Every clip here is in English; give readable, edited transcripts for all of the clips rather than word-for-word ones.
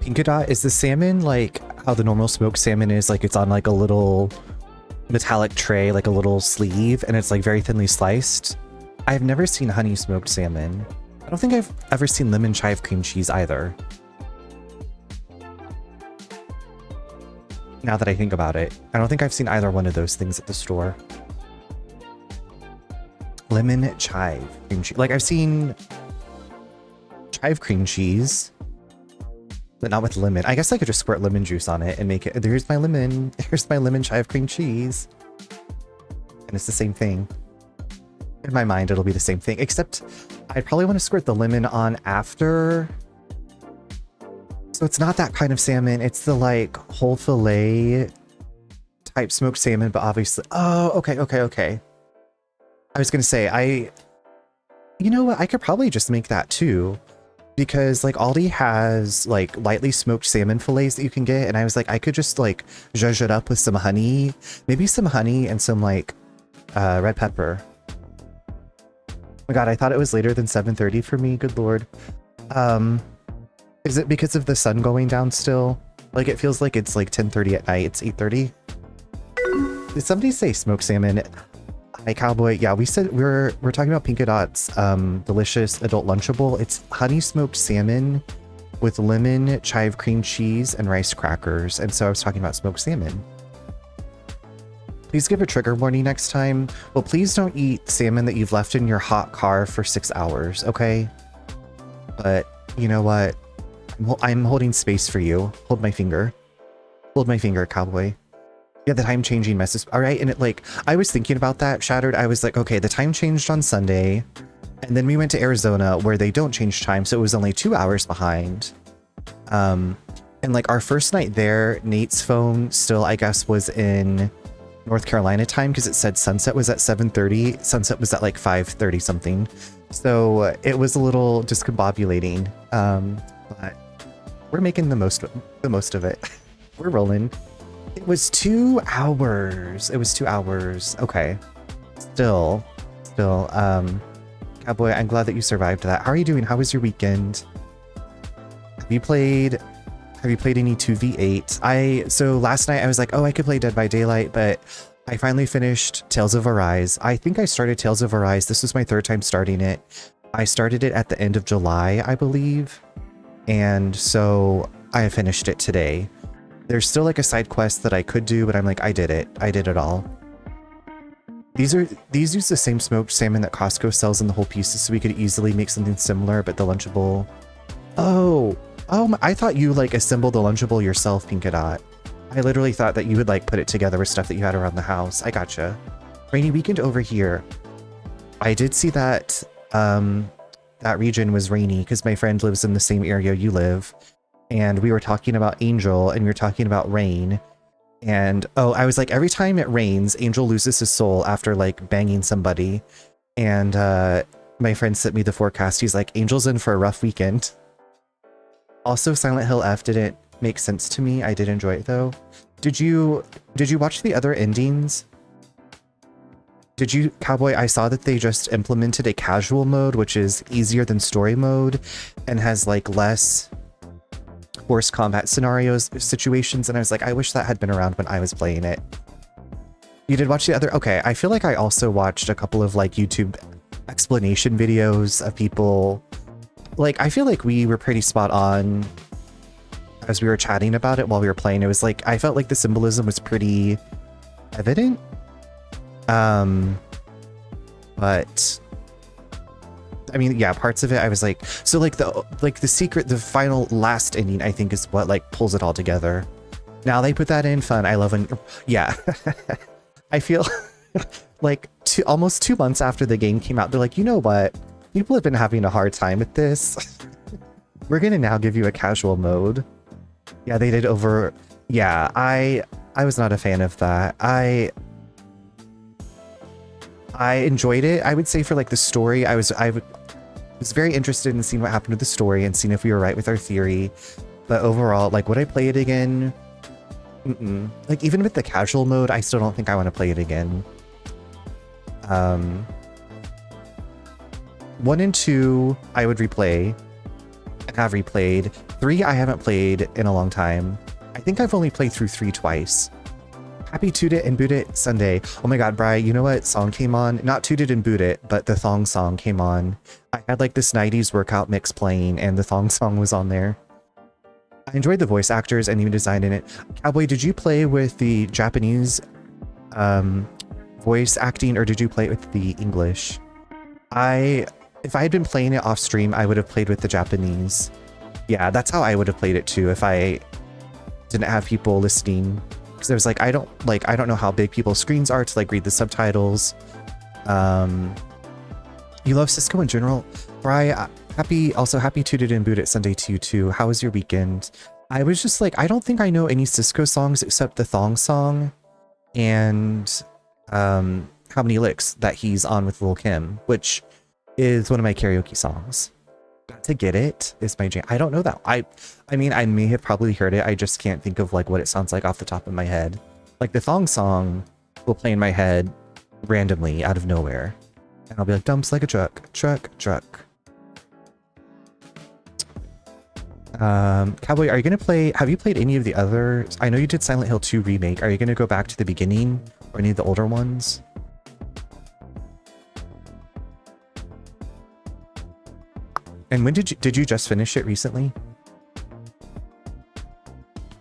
Pink dot, is the salmon like how the normal smoked salmon is? Like it's on like a little metallic tray, like a little sleeve, and it's like very thinly sliced. I've never seen honey smoked salmon. I don't think I've ever seen lemon chive cream cheese either. Now that I think about it, I don't think I've seen either one of those things at the store. Lemon chive cream cheese. Like I've seen chive cream cheese, but not with lemon. I guess I could just squirt lemon juice on it and make it. Here's my lemon. Here's my lemon chive cream cheese. And it's the same thing. In my mind, it'll be the same thing, except I'd probably want to squirt the lemon on after. So it's not that kind of salmon. It's the like whole fillet type smoked salmon, but obviously, oh, okay. I was going to say, you know what? I could probably just make that too, because like Aldi has like lightly smoked salmon fillets that you can get. And I was like, I could just like zhuzh it up with some honey, maybe some honey and some like red pepper. Oh my God, I thought it was later than 7:30 for me. Good Lord. Is it because of the sun going down still? Like it feels like it's like 10:30 at night. It's 8:30. Did somebody say smoked salmon? Hi, Cowboy. Yeah, we said we're talking about Pink Dot's delicious adult Lunchable. It's honey smoked salmon with lemon, chive cream cheese, and rice crackers. And so I was talking about smoked salmon. Please give a trigger warning next time. Well, please don't eat salmon that you've left in your hot car for 6 hours, okay? But you know what? I'm holding space for you. Hold my finger. Hold my finger, Cowboy. Yeah, the time changing messes. All right, and it like, I was thinking about that, Shattered. I was like, okay, the time changed on Sunday. And then we went to Arizona where they don't change time, so it was only 2 hours behind. And like our first night there, Nate's phone still, I guess, was in North Carolina time because it said sunset was at 7:30. Sunset was at like 5:30 something. So it was a little discombobulating. But we're making the most of it. We're rolling. It was 2 hours. It was 2 hours. Okay. Still, Cowboy, I'm glad that you survived that. How are you doing? How was your weekend? Have you played any 2v8? So last night I was like, oh, I could play Dead by Daylight, but I finally finished Tales of Arise. I think I started Tales of Arise. This was my third time starting it. I started it at the end of July, I believe. And so I finished it today. There's still like a side quest that I could do, but I'm like, I did it. I did it all. These use the same smoked salmon that Costco sells in the whole pieces, so we could easily make something similar, but the Lunchable. Oh, I thought you like assembled the Lunchable yourself, Pink Dot. I literally thought that you would like put it together with stuff that you had around the house. I gotcha. Rainy weekend over here. I did see that that region was rainy because my friend lives in the same area you live. And we were talking about Angel and we were talking about rain. And oh, I was like, every time it rains, Angel loses his soul after like banging somebody. And my friend sent me the forecast. He's like, Angel's in for a rough weekend. Also, Silent Hill F didn't make sense to me. I did enjoy it though. Did you watch the other endings? Did you, Cowboy? I saw that they just implemented a casual mode, which is easier than story mode and has like less forced combat scenarios, situations. And I was like, I wish that had been around when I was playing it. You did watch the other? Okay, I feel like I also watched a couple of like YouTube explanation videos of people. Like, I feel like we were pretty spot on as we were chatting about it while we were playing. It was like, I felt like the symbolism was pretty evident. But I mean, yeah, parts of it, I was like, so like the secret, the final last ending, I think is what like pulls it all together. Now they put that in fun. I love when, yeah, I feel like almost 2 months after the game came out, they're like, you know what? People have been having a hard time with this. We're going to now give you a casual mode. Yeah, they did over. Yeah, I was not a fan of that. I enjoyed it. I would say for like the story, I was very interested in seeing what happened with the story and seeing if we were right with our theory. But overall, like, would I play it again? Like, even with the casual mode, I still don't think I want to play it again. 1 and 2, I would replay and have replayed. 3 I haven't played in a long time. I think I've only played through 3 twice. Happy Toot It and Boot It Sunday. Oh my god, Bri, you know what song came on? Not Toot It and Boot It, but the thong song came on. I had like this 90s workout mix playing and the thong song was on there. I enjoyed the voice actors and even design in it. Cowboy, did you play with the Japanese voice acting or did you play it with the English? If I had been playing it off stream, I would have played with the Japanese. Yeah, that's how I would have played it too if I didn't have people listening. Because I was like, I don't know how big people's screens are to like read the subtitles. You love Cisco in general? Bri, happy Toot It and Boot It Sunday to you too. How was your weekend? I was just like, I don't think I know any Cisco songs except the thong song and How Many Licks that he's on with Lil Kim, which is one of my karaoke songs. Got to Get It is my jam. I don't know that. I mean, I may have probably heard it. I just can't think of like what it sounds like off the top of my head. Like the thong song will play in my head randomly out of nowhere. And I'll be like, dumps like a truck. Cowboy, are you going to play, have you played any of the others? I know you did Silent Hill 2 Remake. Are you going to go back to the beginning or any of the older ones? And when did you just finish it recently?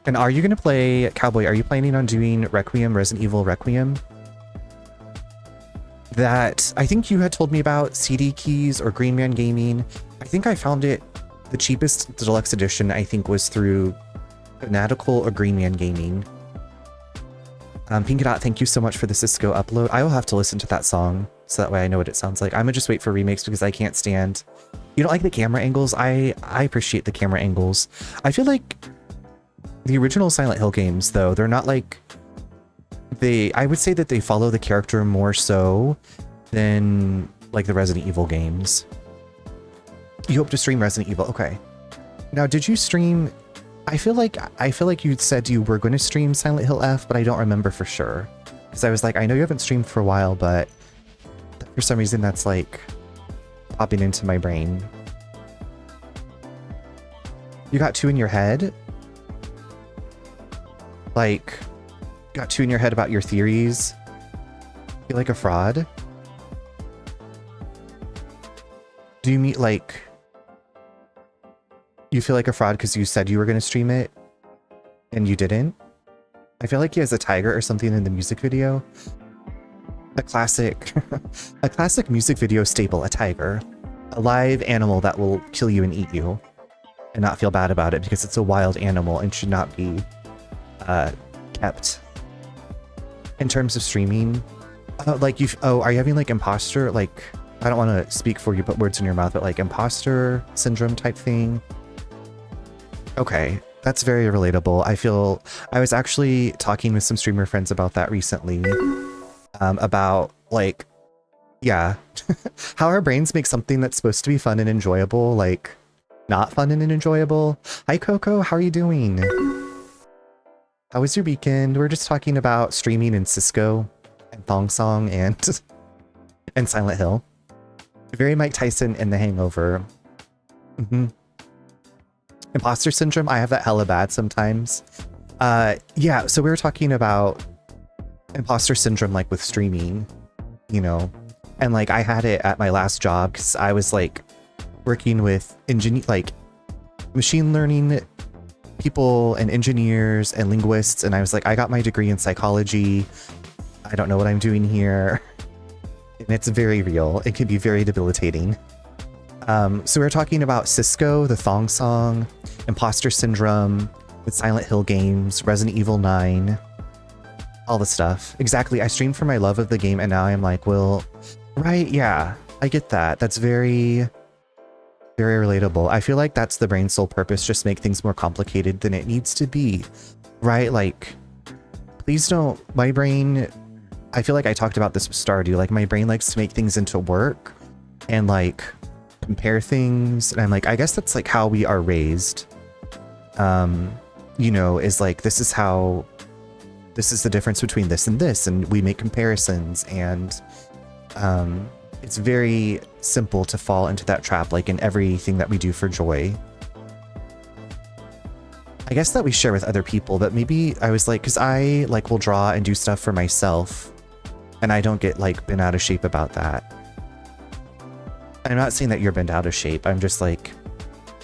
And are you going to play, Cowboy, are you planning on doing Resident Evil Requiem? That I think you had told me about CD Keys or Green Man Gaming. I think I found it, the cheapest deluxe edition, I think was through Fanatical or Green Man Gaming. Pinkadot, thank you so much for the Cisco upload. I will have to listen to that song so that way I know what it sounds like. I'm gonna just wait for remakes because I can't stand, you don't like the camera angles? I appreciate the camera angles. I feel like the original Silent Hill games though, they're not like, I would say that they follow the character more so than like the Resident Evil games. You hope to stream Resident Evil. Okay. Now, did you stream? I feel like you said you were going to stream Silent Hill F, but I don't remember for sure. Because I was like, I know you haven't streamed for a while, but for some reason that's like popping into my brain. You got 2 in your head? Like, got 2 in your head about your theories? Feel like a fraud? Do you mean like, you feel like a fraud because you said you were going to stream it and you didn't? I feel like he has a tiger or something in the music video. A classic music video staple, a tiger. A live animal that will kill you and eat you and not feel bad about it because it's a wild animal and should not be kept. In terms of streaming, are you having like imposter, like, I don't want to speak for you, put words in your mouth, but like imposter syndrome type thing? Okay, that's very relatable. I was actually talking with some streamer friends about that recently, about like, yeah, how our brains make something that's supposed to be fun and enjoyable, like not fun and enjoyable. Hi Coco, how are you doing? How was your weekend? We're just talking about streaming and Cisco and Thong Song and and Silent Hill. Very Mike Tyson in The Hangover. Imposter syndrome, I have that hella bad sometimes. Yeah, so we were talking about imposter syndrome like with streaming, you know, and like I had it at my last job because I was like working with machine learning people and engineers and linguists, and I was like, I got my degree in psychology. I don't know what I'm doing here. And it's very real. It can be very debilitating. So we're talking about Cisco, the Thong Song, imposter syndrome with Silent Hill games, Resident Evil 9, all the stuff. Exactly. I streamed for my love of the game, and now I'm like, well, right, yeah, I get that. That's very, very relatable. I feel like that's the brain's sole purpose, just make things more complicated than it needs to be, right? Like, please don't, my brain, I feel like I talked about this with Stardew, like my brain likes to make things into work and like compare things, and I'm like, I guess that's like how we are raised, you know, is like, this is the difference between this, and we make comparisons, and it's very simple to fall into that trap, like in everything that we do for joy. I guess that we share with other people, but maybe I was like, because I like will draw and do stuff for myself, and I don't get like bent out of shape about that. I'm not saying that you're bent out of shape. I'm just like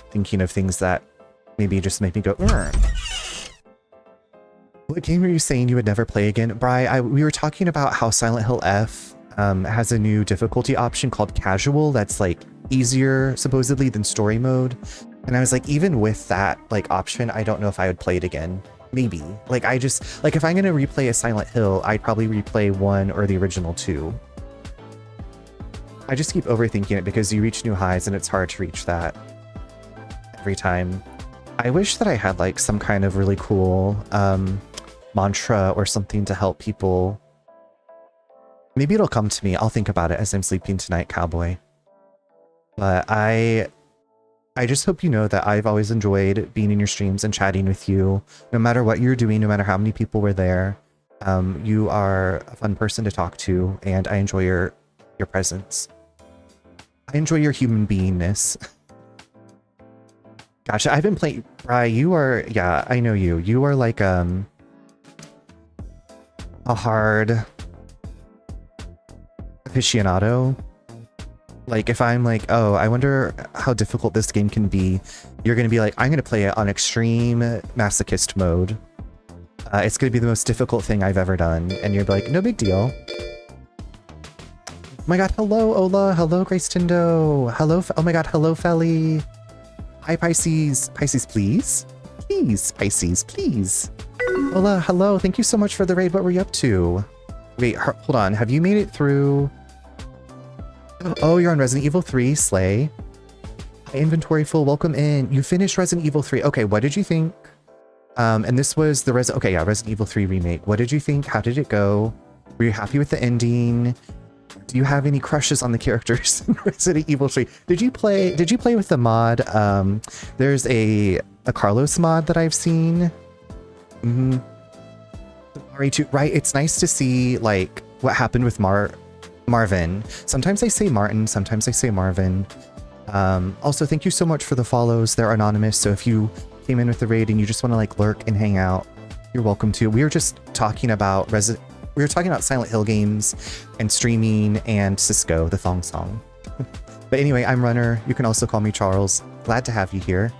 thinking of things that maybe just make me go, "Urgh." What game were you saying you would never play again? Bri, we were talking about how Silent Hill F has a new difficulty option called casual that's like easier supposedly than story mode. And I was like, even with that like option, I don't know if I would play it again. Maybe. Like I just, like if I'm gonna replay a Silent Hill, I'd probably replay 1 or the original 2. I just keep overthinking it because you reach new highs and it's hard to reach that every time. I wish that I had like some kind of really cool mantra or something to help people. Maybe it'll come to me. I'll think about it as I'm sleeping tonight, cowboy. But I just hope you know that I've always enjoyed being in your streams and chatting with you. No matter what you're doing, no matter how many people were there, you are a fun person to talk to, and I enjoy your presence. I enjoy your human beingness. Gotcha. I've been playing. Bri, you are. Yeah, I know you. You are like a hard aficionado. Like if I'm like, oh, I wonder how difficult this game can be, you're going to be like, I'm going to play it on extreme masochist mode. It's going to be the most difficult thing I've ever done. And you're like, no big deal. Oh my god, hello, Ola. Hello, Grace Tindo. Hello, oh my god, hello, Felly. Hi, Pisces. Pisces, please. Please, Pisces, please. Ola, hello. Thank you so much for the raid. What were you up to? Wait, hold on. Have you made it through? Oh, you're on Resident Evil 3, slay. Hi, inventory full, welcome in. You finished Resident Evil 3. Okay, what did you think? And this was the Resident Evil 3 remake. What did you think? How did it go? Were you happy with the ending? Do you have any crushes on the characters in Resident Evil 3? Did you play with the mod? There's a Carlos mod that I've seen. Mm-hmm. Right, it's nice to see like what happened with Marvin. Sometimes I say Martin, sometimes I say Marvin. Also, thank you so much for the follows. They're anonymous, so if you came in with the raid and you just want to like lurk and hang out, you're welcome to. We were just talking about Silent Hill games and streaming and Cisco, the thong song. But anyway, I'm Runner. You can also call me Charles. Glad to have you here.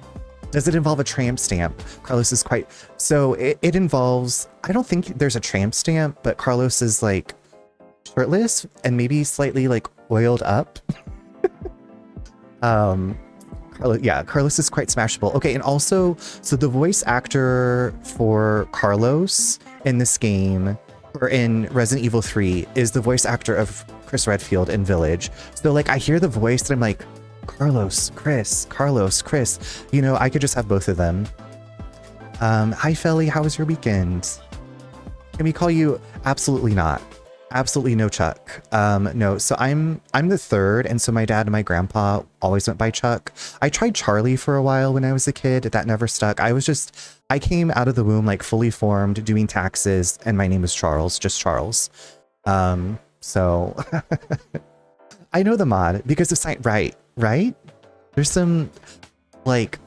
Does it involve a tramp stamp? Carlos is quite... So it involves... I don't think there's a tramp stamp, but Carlos is like shirtless and maybe slightly like oiled up. Carlos is quite smashable. Okay, and also, so the voice actor for Carlos in this game, or in Resident Evil 3, is the voice actor of Chris Redfield in Village. So like I hear the voice and I'm like, Carlos, Chris. You know, I could just have both of them. Hi, Felly. How was your weekend? Can we call you? Absolutely not. Absolutely no Chuck. No. So I'm the third, and so my dad and my grandpa always went by Chuck. I tried Charlie for a while when I was a kid. That never stuck. I came out of the womb like fully formed, doing taxes, and my name is Charles, just Charles. So I know the mod because of science. Right? There's some like,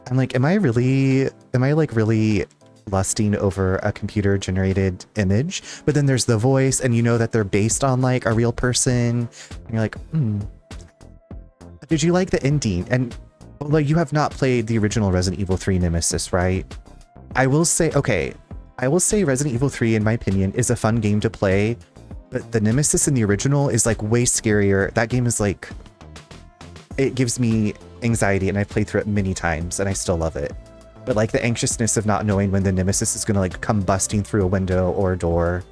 I'm like, am I like really lusting over a computer generated image? But then there's the voice, and you know that they're based on like a real person, and you're like, did you like the ending? And like, you have not played the original Resident Evil 3 Nemesis, right? I will say Resident Evil 3, in my opinion, is a fun game to play, but the Nemesis in the original is like way scarier. That game is like, it gives me anxiety, and I've played through it many times and I still love it. But like the anxiousness of not knowing when the Nemesis is gonna like come busting through a window or a door.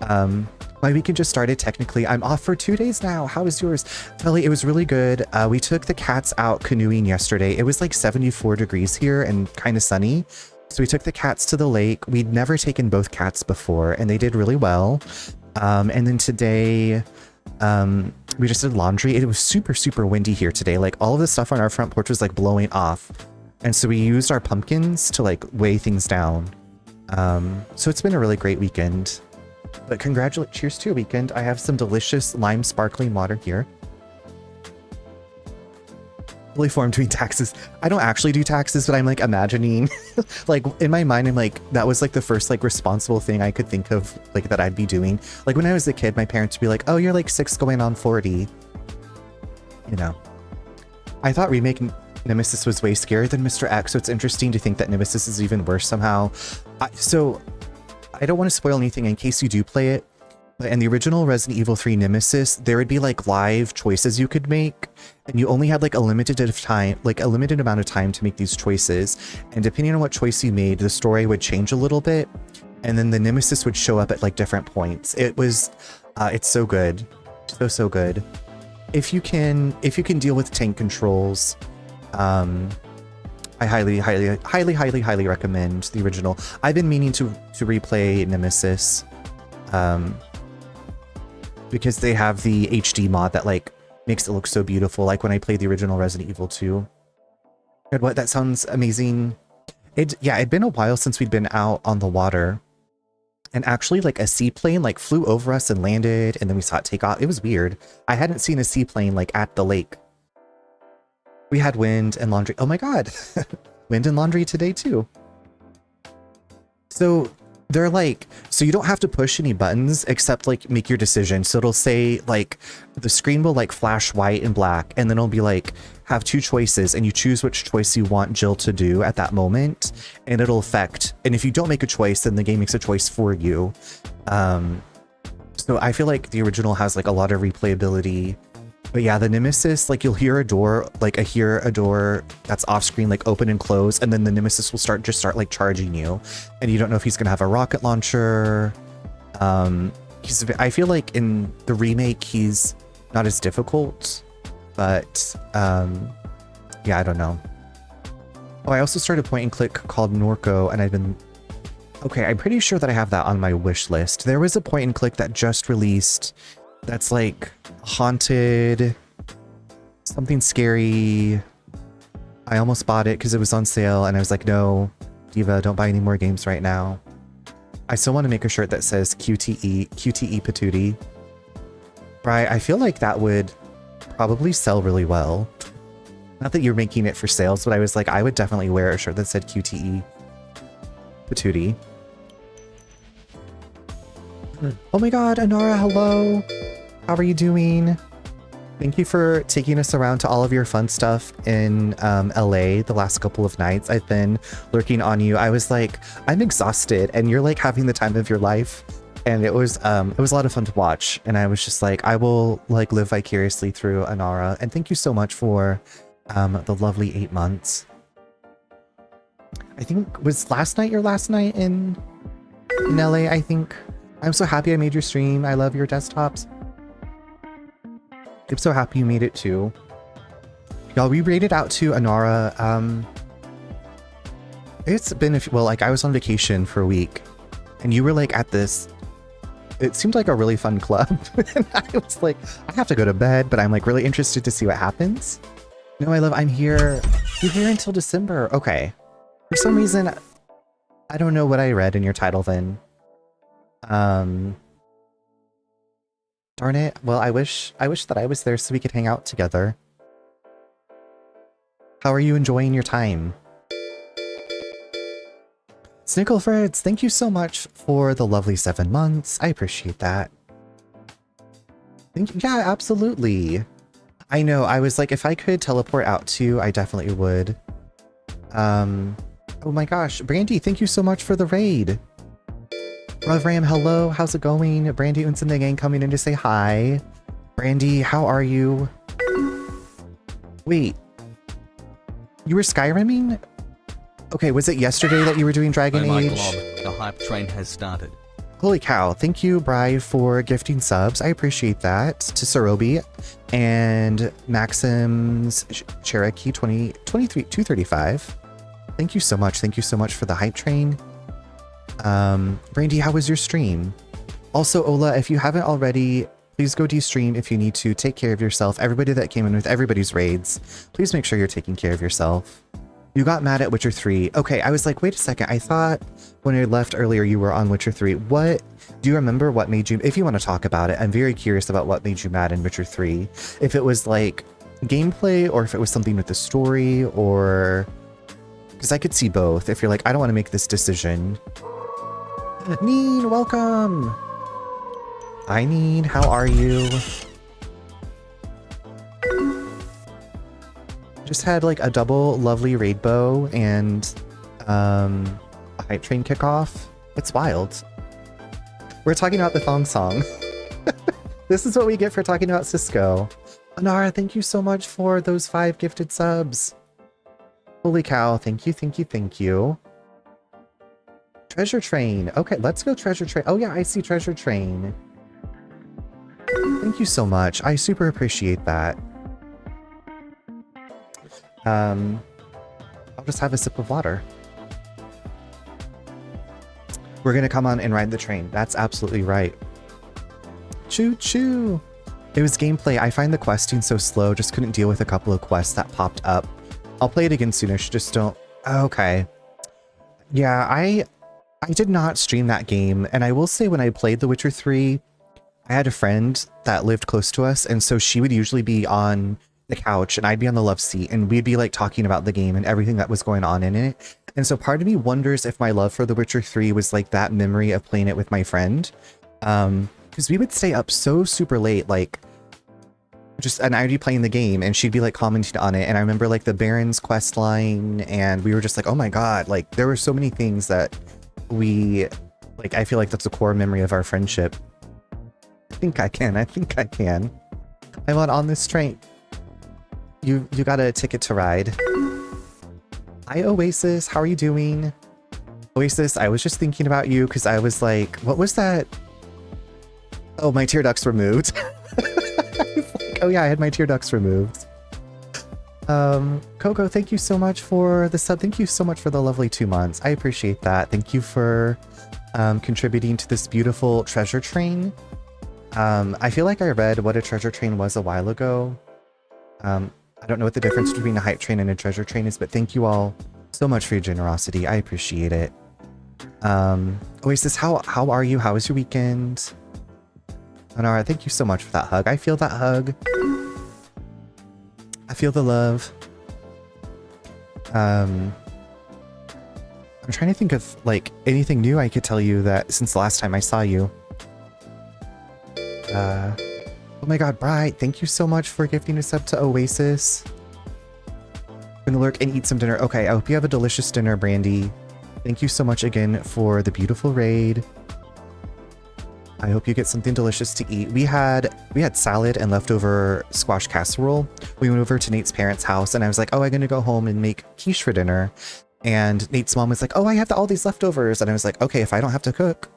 My weekend just started technically. I'm off for 2 days now. How was yours? Felly, it was really good. We took the cats out canoeing yesterday. It was like 74 degrees here and kind of sunny. So we took the cats to the lake. We'd never taken both cats before, and they did really well. And then today, we just did laundry. It was super, super windy here today. Like all of the stuff on our front porch was like blowing off. And so we used our pumpkins to like weigh things down. So it's been a really great weekend. But cheers to your weekend. I have some delicious lime sparkling water here. fully formed doing taxes. I don't actually do taxes, but I'm like imagining, like in my mind, I'm like, that was like the first like responsible thing I could think of like that I'd be doing. Like when I was a kid, my parents would be like, oh, you're like 6 going on 40. You know, I thought remake Nemesis was way scarier than Mr. X, so it's interesting to think that Nemesis is even worse somehow. So I don't want to spoil anything in case you do play it. But in the original Resident Evil 3 Nemesis, there would be like live choices you could make, and you only had like a limited amount of time to make these choices. And depending on what choice you made, the story would change a little bit, and then the Nemesis would show up at like different points. It's so good, so good. If you can deal with tank controls, I highly recommend the original. I've been meaning to replay Nemesis. Because they have the HD mod that like makes it look so beautiful, like when I played the original Resident Evil 2. And what, that sounds amazing. It'd been a while since we'd been out on the water, and actually like a seaplane like flew over us and landed, and then we saw it take off. It was weird. I hadn't seen a seaplane like at the lake. We had wind and laundry. Oh my god. Wind and laundry today too. So they're like, so you don't have to push any buttons except like make your decision. So it'll say like, the screen will like flash white and black, and then it'll be like, have 2 choices, and you choose which choice you want Jill to do at that moment, and it'll affect. And if you don't make a choice, then the game makes a choice for you. So I feel like the original has like a lot of replayability. But yeah, the Nemesis, like you'll hear a door, that's off screen, like open and close, and then the Nemesis will start like charging you, and you don't know if he's gonna have a rocket launcher. I feel like in the remake he's not as difficult, but yeah, I don't know. Oh, I also started point and click called Norco, and I'm pretty sure that I have that on my wish list. There was a point and click that just released that's like haunted, something scary. I almost bought it because it was on sale, and I was like, no, Diva, don't buy any more games right now. I still want to make a shirt that says QTE Patootie. Right, I feel like that would probably sell really well. Not that you're making it for sales, but I was like, I would definitely wear a shirt that said QTE Patootie. Oh my god, Anara, hello! How are you doing? Thank you for taking us around to all of your fun stuff in LA the last couple of nights. I've been lurking on you. I was like, I'm exhausted, and you're like having the time of your life. And it was a lot of fun to watch. And I was just like, I will like live vicariously through Anara. And thank you so much for the lovely 8 months. I think, was last night your last night in LA, I think. I'm so happy I made your stream. I love your desktops. I'm so happy you made it too. Y'all, we raided out to Anara. It's been I was on vacation for a week, and you were like at this, it seemed like a really fun club. And I was like, I have to go to bed, but I'm like really interested to see what happens. No, I'm here. You're here until December. Okay. For some reason, I don't know what I read in your title then. Darn it. Well, I wish that I was there so we could hang out together. How are you enjoying your time? Snicklefritz, thank you so much for the lovely 7 months. I appreciate that. Yeah, absolutely. I know, I was like, if I could teleport out to you, I definitely would. Oh my gosh, Brandy, thank you so much for the raid. Ravram, hello, how's it going? Brandy and the gang coming in to say hi. Brandy, how are you? Wait, you were Skyrimming? Okay, was it yesterday that you were doing Dragon Age? The hype train has started. Holy cow, thank you, Bri, for gifting subs. I appreciate that. To Sarobi and Maxim's Cherokee 235. Thank you so much. Thank you so much for the hype train. Brandy, how was your stream? Also, Ola, if you haven't already, please go de-stream if you need to. Take care of yourself. Everybody that came in with everybody's raids, please make sure you're taking care of yourself. You got mad at Witcher 3. Okay, I was like, wait a second. I thought when I left earlier you were on Witcher 3. What? Do you remember what made you... If you want to talk about it, I'm very curious about what made you mad in Witcher 3. If it was like gameplay or if it was something with the story, or because I could see both. If you're like, I don't want to make this decision. Neen, welcome. Hi, Neen. How are you? Just had like a double lovely raid bow and a hype train kickoff. It's wild. We're talking about the thong song. This is what we get for talking about Cisco. Anara, thank you so much for those 5 gifted subs. Holy cow, thank you, thank you, thank you. Treasure Train. Okay, let's go Treasure Train. Oh yeah, I see Treasure Train. Thank you so much. I super appreciate that. I'll just have a sip of water. We're gonna come on and ride the train. That's absolutely right. Choo choo. It was gameplay. I find the questing so slow. Just couldn't deal with a couple of quests that popped up. I'll play it again soonish. Just don't. Okay. Yeah, I did not stream that game, and I will say when I played The Witcher 3, I had a friend that lived close to us, and so she would usually be on the couch and I'd be on the love seat, and we'd be like talking about the game and everything that was going on in it. And so part of me wonders if my love for The Witcher 3 was like that memory of playing it with my friend. Because we would stay up so super late, like and I'd be playing the game and she'd be like commenting on it. And I remember like the Baron's quest line, and we were just like, oh my God, like there were so many things that like, I feel like that's a core memory of our friendship. I think I can. I'm on this train. You got a ticket to ride. Hi, Oasis. How are you doing? Oasis, I was just thinking about you because I was like, what was that? Oh, my tear ducts removed. I was like, oh yeah, I had my tear ducts removed. Coco, thank you so much for the sub. Thank you so much for the lovely 2 months. I appreciate that. Thank you for contributing to this beautiful treasure train. I feel like I read what a treasure train was a while ago. I don't know what the difference between a hype train and a treasure train is, but thank you all so much for your generosity. I appreciate it. Oasis, how are you? How was your weekend? Anara, thank you so much for that hug. I feel that hug. I feel the love. I'm trying to think of like anything new I could tell you that since the last time I saw you. Oh my God, Bright, thank you so much for gifting a sub to Oasis. I'm gonna lurk and eat some dinner. Okay, I hope you have a delicious dinner, Brandy. Thank you so much again for the beautiful raid. I hope you get something delicious to eat. We had salad and leftover squash casserole. We went over to Nate's parents' house and I was like, oh, I'm gonna go home and make quiche for dinner. And Nate's mom was like, oh, I have all these leftovers. And I was like, okay, if I don't have to cook,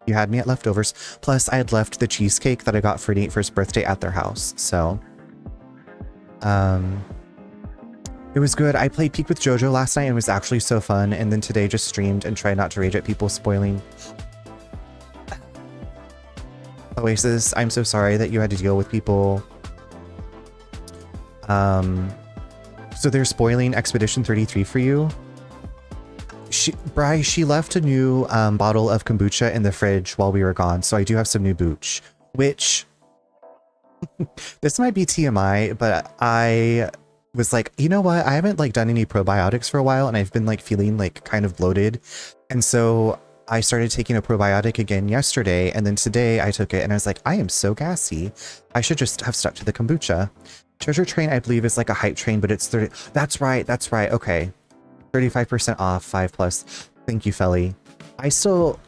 you had me at leftovers. Plus, I had left the cheesecake that I got for Nate for his birthday at their house. So, it was good. I played Peak with JoJo last night and it was actually so fun. And then today just streamed and tried not to rage at people spoiling. Oasis, I'm so sorry that you had to deal with people. So they're spoiling Expedition 33 for you. She left a new bottle of kombucha in the fridge while we were gone, so I do have some new booch, which this might be TMI, but I was like, you know what? I haven't like done any probiotics for a while, and I've been like feeling like kind of bloated, and so I started taking a probiotic again yesterday, and then today I took it, and I was like, I am so gassy. I should just have stuck to the kombucha. Treasure Train, I believe, is like a hype train, but it's 30. That's right. Okay. 35% off, 5+. Thank you, Felly. I still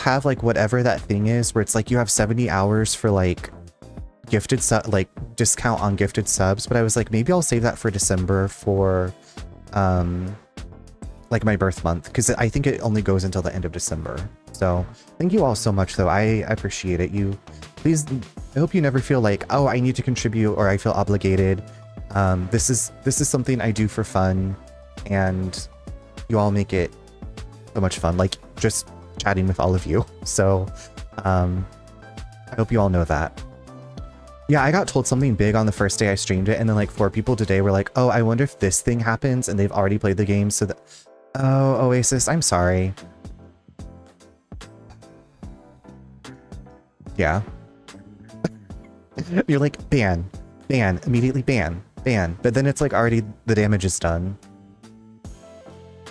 have like whatever that thing is where it's like you have 70 hours for like gifted like discount on gifted subs, but I was like, maybe I'll save that for December for like my birth month, because I think it only goes until the end of December. So thank you all so much though. I appreciate it. You please, I hope you never feel like, oh, I need to contribute or I feel obligated. This is something I do for fun, and you all make it so much fun, like just chatting with all of you. So I hope you all know that. Yeah, I got told something big on the first day I streamed it, and then like 4 people today were like, oh, I wonder if this thing happens, and they've already played the game. So that, oh, Oasis, I'm sorry. Yeah. You're like, ban, immediately ban. ban, but then it's like already the damage is done.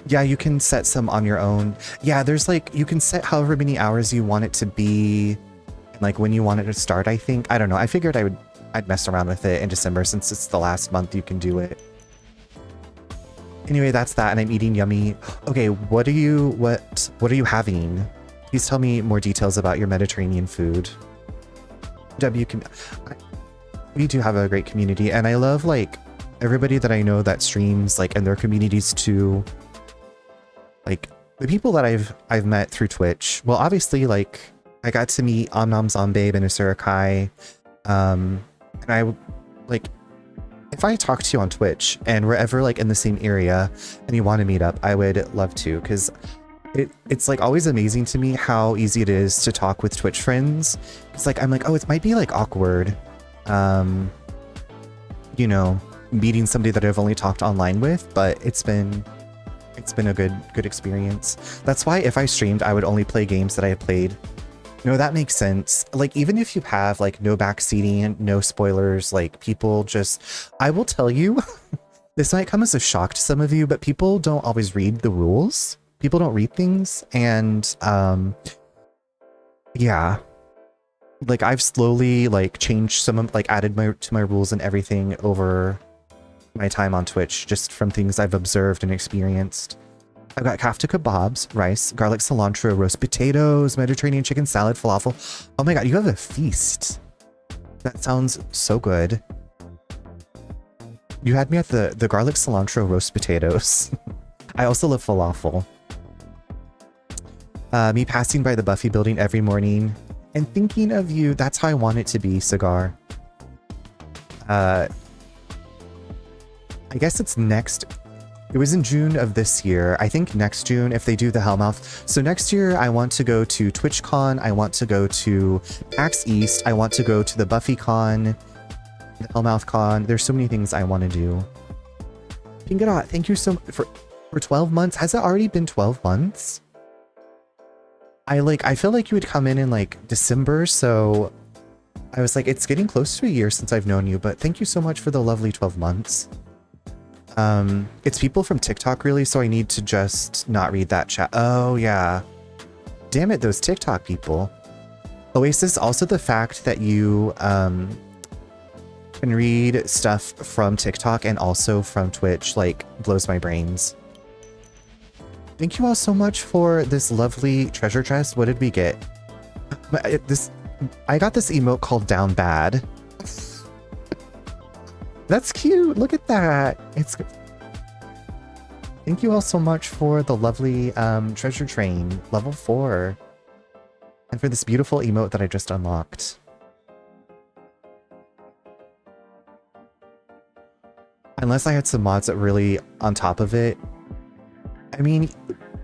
Yeah, you can set some on your own. Yeah, there's like, you can set however many hours you want it to be, like when you want it to start, I think. I don't know. I figured I'd mess around with it in December since it's the last month you can do it. Anyway, that's that, and I'm eating yummy. Okay, what are you having? Please tell me more details about your Mediterranean food. We do have a great community, and I love like everybody that I know that streams like in their communities too. Like the people that I've met through Twitch. Well, obviously, like I got to meet Omnom Zombabe and Asura Kai, and I like if I talk to you on Twitch and we're ever like in the same area and you want to meet up, I would love to, because it's like always amazing to me how easy it is to talk with Twitch friends. It's like I'm like, oh, it might be like awkward, you know, meeting somebody that I've only talked online with, but it's been a good experience. That's why if I streamed, I would only play games that I have played. No, that makes sense. Like, even if you have like no backseating, no spoilers, like people just, I will tell you, this might come as a shock to some of you, but people don't always read the rules. People don't read things. And yeah, like I've slowly like changed some of, like added to my rules and everything over my time on Twitch, just from things I've observed and experienced. I've got kafta kebabs, rice, garlic cilantro, roast potatoes, Mediterranean chicken salad, falafel. Oh my god, you have a feast. That sounds so good. You had me at the garlic cilantro roast potatoes. I also love falafel. Me passing by the Buffy building every morning and thinking of you. That's how I want it to be, Cigar. I guess it's next. It was in June of this year. I think next June, if they do the Hellmouth. So next year, I want to go to TwitchCon. I want to go to PAX East. I want to go to the BuffyCon, the Hellmouth Con. There's so many things I want to do. Pingadot, thank you so much for 12 months. Has it already been 12 months? I feel like you would come in like December, so I was like, it's getting close to a year since I've known you, but thank you so much for the lovely 12 months. It's people from TikTok really, so I need to just not read that chat. Oh yeah. Damn it, those TikTok people. Oasis, also the fact that you can read stuff from TikTok and also from Twitch, like, blows my brains. Thank you all so much for this lovely treasure chest. What did we get? I got this emote called Down Bad. That's cute. Look at that. It's good. Thank you all so much for the lovely treasure train, level 4. And for this beautiful emote that I just unlocked. Unless I had some mods that really on top of it. I mean,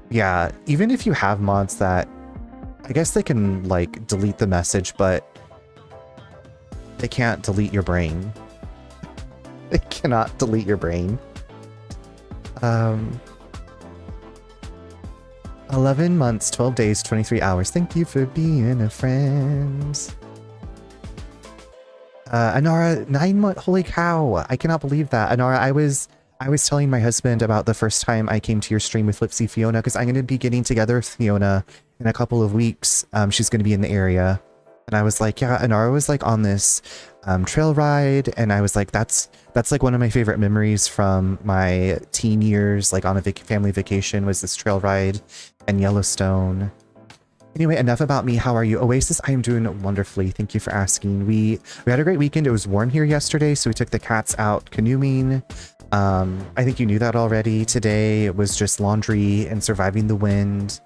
yeah, even if you have mods that, I guess they can like delete the message, but they can't delete your brain. They cannot delete your brain. 11 months, 12 days, 23 hours. Thank you for being a friend. Anara, 9 months. Holy cow. I cannot believe that. Anara, I was telling my husband about the first time I came to your stream with Flipsy Fiona, because I'm going to be getting together with Fiona in a couple of weeks. She's going to be in the area. And I was like, yeah, Anara was like on this trail ride, and I was like, that's like one of my favorite memories from my teen years, like on a family vacation, was this trail ride and Yellowstone. Anyway, enough about me. How are you? Oasis, I am doing wonderfully. Thank you for asking. We had a great weekend. It was warm here yesterday, so we took the cats out canoeing. I think you knew that already. Today it was just laundry and surviving the wind.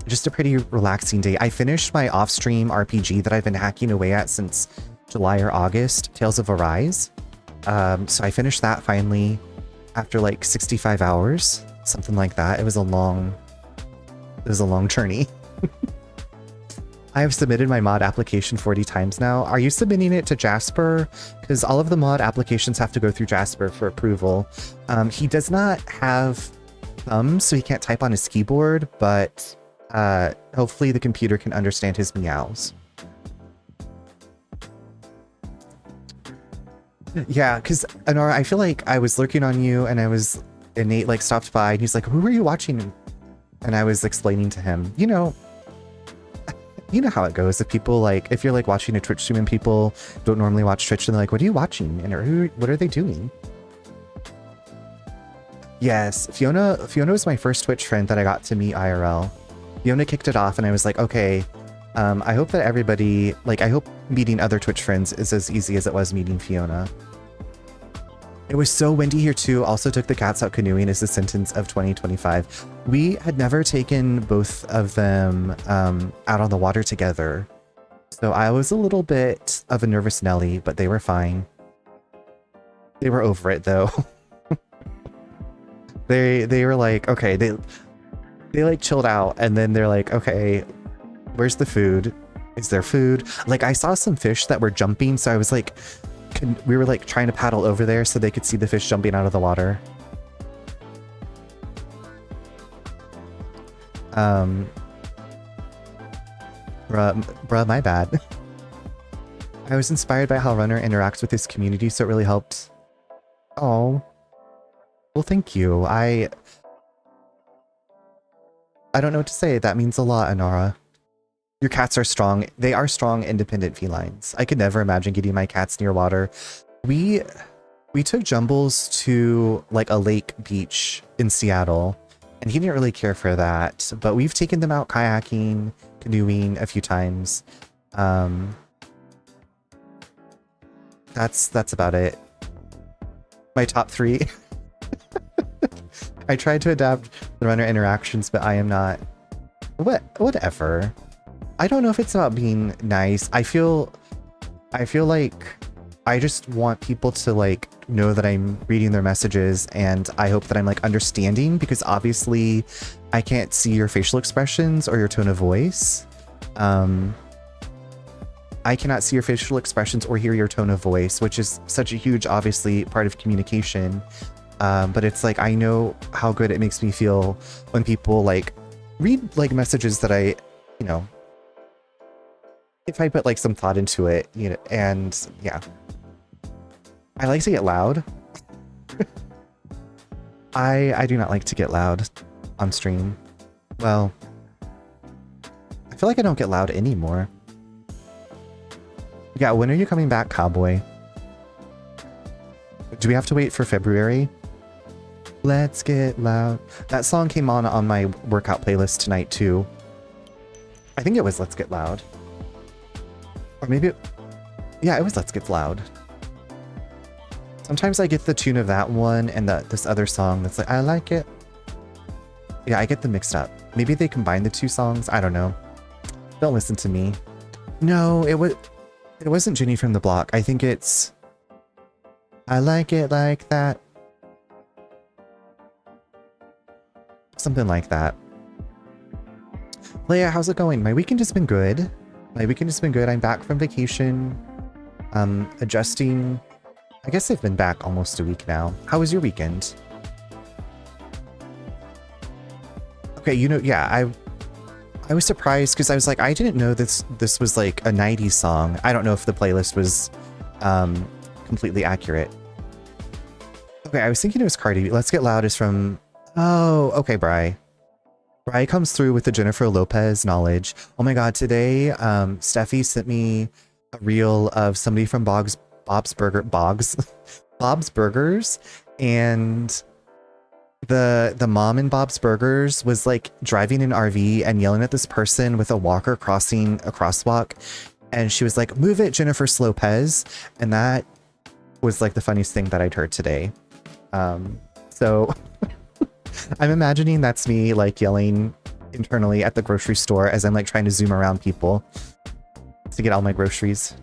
Just a pretty relaxing day. I finished my off-stream RPG that I've been hacking away at since July or August, Tales of Arise. So I finished that finally after like 65 hours, something like that. It was a long journey. I have submitted my mod application 40 times now. Are you submitting it to Jasper? Because all of the mod applications have to go through Jasper for approval. He does not have thumbs, so he can't type on his keyboard, but hopefully the computer can understand his meows. Yeah, because Anara, I feel like I was lurking on you and Nate like stopped by and he's like, who were you watching? And I was explaining to him, you know how it goes. If people like, if you're like watching a Twitch stream and people don't normally watch Twitch, and they're like, what are you watching? And what are they doing? Yes, Fiona was my first Twitch friend that I got to meet IRL. Fiona kicked it off and I was like, okay, I hope that everybody, like, I hope meeting other Twitch friends is as easy as it was meeting Fiona. It was so windy here too. Also took the cats out canoeing as the sentence of 2025. We had never taken both of them out on the water together. So I was a little bit of a nervous Nelly, but they were fine. They were over it though. They were like, okay, they like chilled out and then they're like, okay, where's the food? Is there food? Like I saw some fish that were jumping, so I was like, we were like trying to paddle over there so they could see the fish jumping out of the water. Bruh, my bad. I was inspired by how Runner interacts with his community, so it really helped. Oh, well, thank you. I don't know what to say. That means a lot, Anara. Your cats are strong. They are strong, independent felines. I could never imagine getting my cats near water. We took Jumbles to like a lake beach in Seattle, and he didn't really care for that. But we've taken them out kayaking, canoeing a few times. That's about it. My top 3. I tried to adapt the Runner interactions, but I am not. Whatever. I don't know if it's about being nice. I feel like I just want people to like know that I'm reading their messages, and I hope that I'm like understanding, because obviously I can't see your facial expressions or your tone of voice. I cannot see your facial expressions or hear your tone of voice, which is such a huge, obviously, part of communication. But it's like, I know how good it makes me feel when people like read like messages that I, if I put like some thought into it, and yeah. I like to get loud. I do not like to get loud on stream. Well, I feel like I don't get loud anymore. Yeah, when are you coming back, Cowboy? Do we have to wait for February? Let's get loud. That song came on my workout playlist tonight too. I think it was Let's Get Loud. Or maybe yeah, it was Let's Get Loud. Sometimes I get the tune of that one and this other song that's like, I like it. Yeah, I get them mixed up. Maybe they combine the two songs. I don't know. Don't listen to me. No, it wasn't Jenny from the Block. I think it's I Like It Like That. Something like that. Leia, how's it going? My weekend has been good. I'm back from vacation. Adjusting. I guess I've been back almost a week now. How was your weekend? Okay, yeah, I was surprised because I was like, I didn't know this was like a 90s song. I don't know if the playlist was completely accurate. Okay, I was thinking it was Cardi B. Let's Get Loud is from... Oh, okay, Bri. Bri comes through with the Jennifer Lopez knowledge. Oh my god, today Steffi sent me a reel of somebody from Bob's Burgers, and the mom in Bob's Burgers was like driving an RV and yelling at this person with a walker crossing a crosswalk, and she was like, "Move it, Jennifer Lopez," and that was like the funniest thing that I'd heard today. So I'm imagining that's me like yelling internally at the grocery store as I'm like trying to zoom around people to get all my groceries.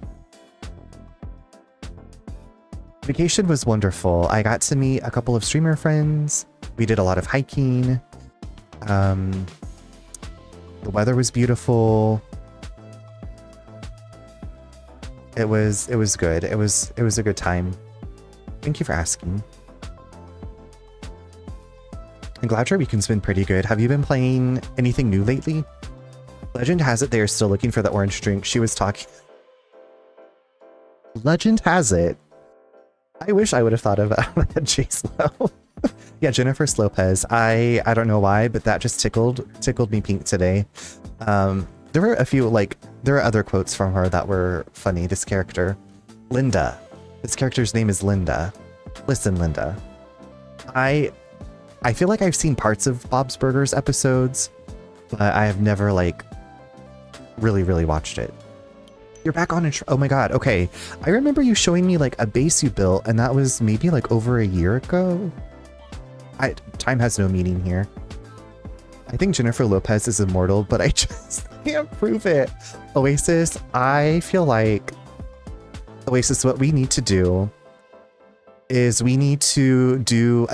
Vacation was wonderful. I got to meet a couple of streamer friends. We did a lot of hiking. The weather was beautiful. It was good. It was a good time. Thank you for asking. I'm glad your weekend's been pretty good. Have you been playing anything new lately? Legend has it they are still looking for the orange drink. She was talking. Legend has it I wish I would have thought of that. J-Lo. Yeah, Jennifer Lopez. I don't know why, but that just tickled me pink today. There were a few, like, there are other quotes from her that were funny. This character, Linda. This character's name is Linda. Listen, Linda. I feel like I've seen parts of Bob's Burgers episodes, but I have never, like, really watched it. You're back on oh my god, okay. I remember you showing me, like, a base you built, and that was maybe, like, over a year ago? Time has no meaning here. I think Jennifer Lopez is immortal, but I just can't prove it. Oasis, I feel like... Oasis, what we need to do is we need to do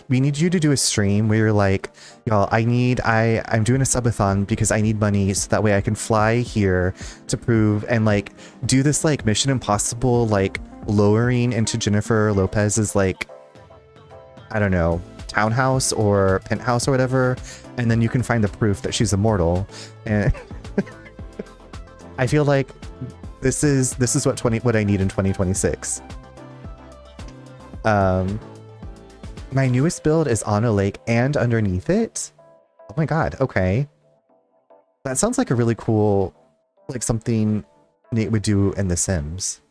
we need you to do a stream where you're like, y'all, I'm doing a subathon because I need money so that way I can fly here to prove and like do this like Mission Impossible like lowering into Jennifer Lopez's like, I don't know, townhouse or penthouse or whatever, and then you can find the proof that she's immortal. And I feel like this is what I need in 2026. My newest build is on a lake and underneath it. Oh my god, okay. That sounds like a really cool, like something Nate would do in The Sims.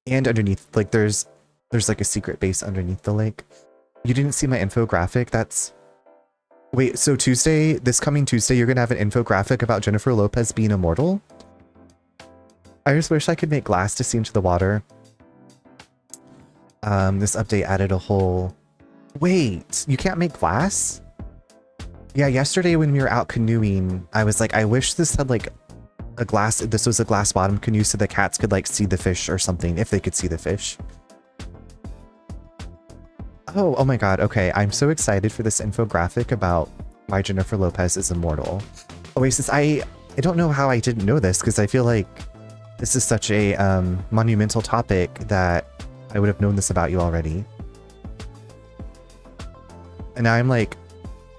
And underneath, like there's like a secret base underneath the lake. You didn't see my infographic? Wait, so this coming Tuesday, you're gonna have an infographic about Jennifer Lopez being immortal? I just wish I could make glass to see into the water. This update added a whole... Wait, you can't make glass? Yeah, yesterday when we were out canoeing, I was like, I wish this had like a glass, this was a glass bottom canoe so the cats could like see the fish or something, if they could see the fish. Oh my god, okay, I'm so excited for this infographic about why Jennifer Lopez is immortal. Oasis, I don't know how I didn't know this, because I feel like this is such a monumental topic that I would have known this about you already. And now I'm like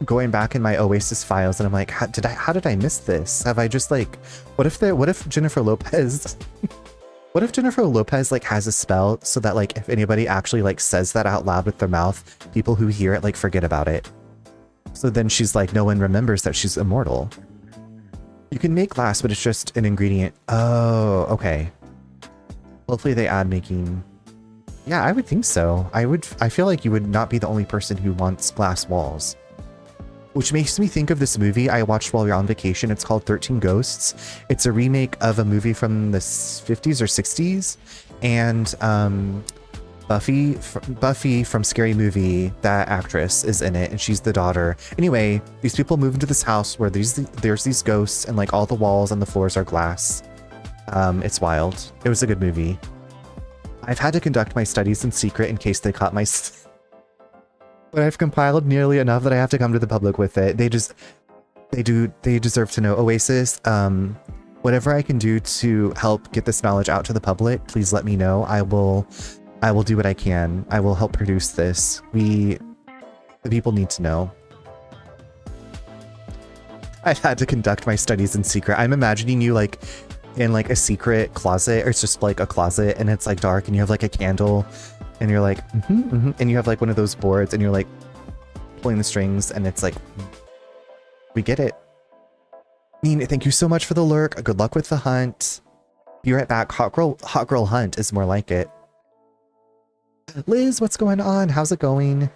going back in my Oasis files and I'm like, how did I miss this? Have I just like, what if Jennifer Lopez what if Jennifer Lopez like has a spell so that like if anybody actually like says that out loud with their mouth, people who hear it like forget about it. So then she's like, no one remembers that she's immortal. You can make glass, but it's just an ingredient. Oh, okay. Hopefully they add making... Yeah, I would think so. I feel like you would not be the only person who wants glass walls. Which makes me think of this movie I watched while we were on vacation. It's called 13 Ghosts. It's a remake of a movie from the 50s or 60s. And Buffy from Scary Movie, that actress is in it, and she's the daughter. Anyway, these people move into this house where there's these ghosts, and like all the walls and the floors are glass. It's wild. It was a good movie. I've had to conduct my studies in secret in case they caught my... But I've compiled nearly enough that I have to come to the public with it. They deserve to know. Oasis, whatever I can do to help get this knowledge out to the public, please let me know. I will do what I can. I will help produce this. The people need to know. I've had to conduct my studies in secret. I'm imagining you like in like a secret closet, or it's just like a closet and it's like dark and you have like a candle and you're like, and you have like one of those boards and you're like pulling the strings and it's like, we get it. Neen, thank you so much for the lurk. Good luck with the hunt. Be right back. Hot girl hunt is more like it. Liz, what's going on? How's it going?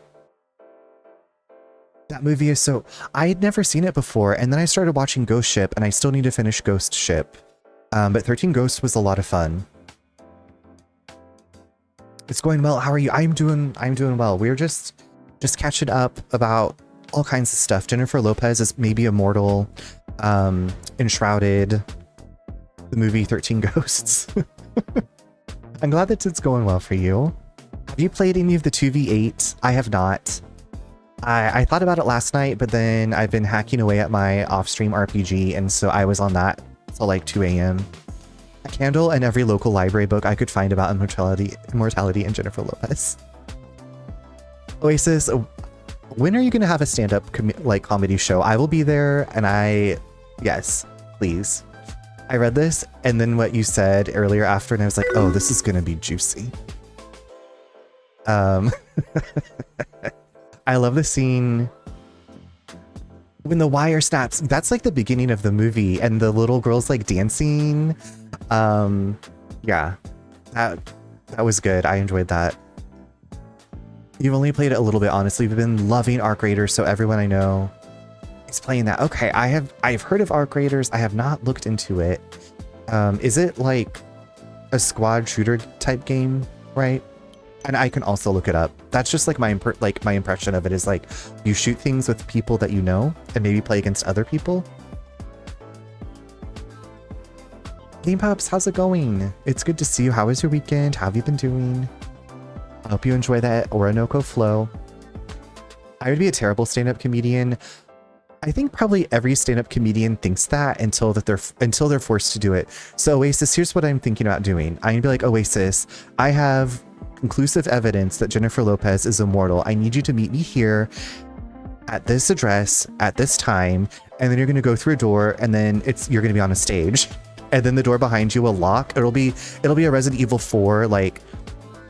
That movie is so... I had never seen it before, and then I started watching Ghost Ship, and I still need to finish Ghost Ship. But 13 Ghosts was a lot of fun. It's going well. How are you? I'm doing well. We're just catching up about all kinds of stuff. Jennifer Lopez is maybe immortal. Enshrouded. The movie 13 Ghosts. I'm glad that it's going well for you. Have you played any of the 2v8? I have not. I thought about it last night, but then I've been hacking away at my off-stream RPG, and so I was on that till like 2 a.m. A candle and every local library book I could find about immortality and Jennifer Lopez. Oasis, when are you going to have a stand-up comedy show? I will be there, and yes, please. I read this and then what you said earlier after, and I was like, oh, this is gonna be juicy. I love the scene when the wire snaps. That's like the beginning of the movie, and the little girl's like dancing. Yeah, that was good. I enjoyed that. You've only played it a little bit, honestly. We've been loving Arc Raiders, so everyone I know is playing that. Okay, I've heard of Arc Raiders. I have not looked into it. Is it like a squad shooter type game, right? And I can also look it up. That's just like my impression of it is like you shoot things with people that you know and maybe play against other people. Game Pups, how's it going? It's good to see you. How was your weekend? How have you been doing? I hope you enjoy that Orinoco flow. I would be a terrible stand-up comedian. I think probably every stand-up comedian thinks that until they're forced to do it. So Oasis, here's what I'm thinking about doing. I'm gonna be like, Oasis, I have conclusive evidence that Jennifer Lopez is immortal. I need you to meet me here at this address at this time, and then you're gonna go through a door, and then you're gonna be on a stage, and then the door behind you will lock. It'll be a Resident Evil 4 like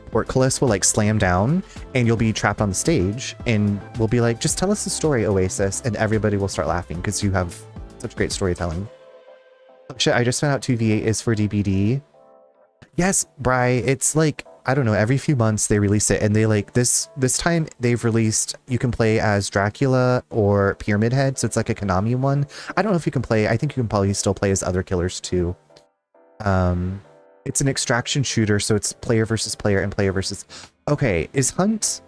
portcullis will like slam down, and you'll be trapped on the stage, and we'll be like, just tell us the story, Oasis, and everybody will start laughing because you have such great storytelling. Oh, shit, I just found out 2v8 is for DBD. Yes, Bri, it's like, I don't know, every few months they release it, and they like this time they've released, you can play as Dracula or Pyramid Head, so it's like a Konami one. I don't know if you can play, I think you can probably still play as other killers too. It's an extraction shooter, so it's player versus player and player versus... Okay, is Hunt's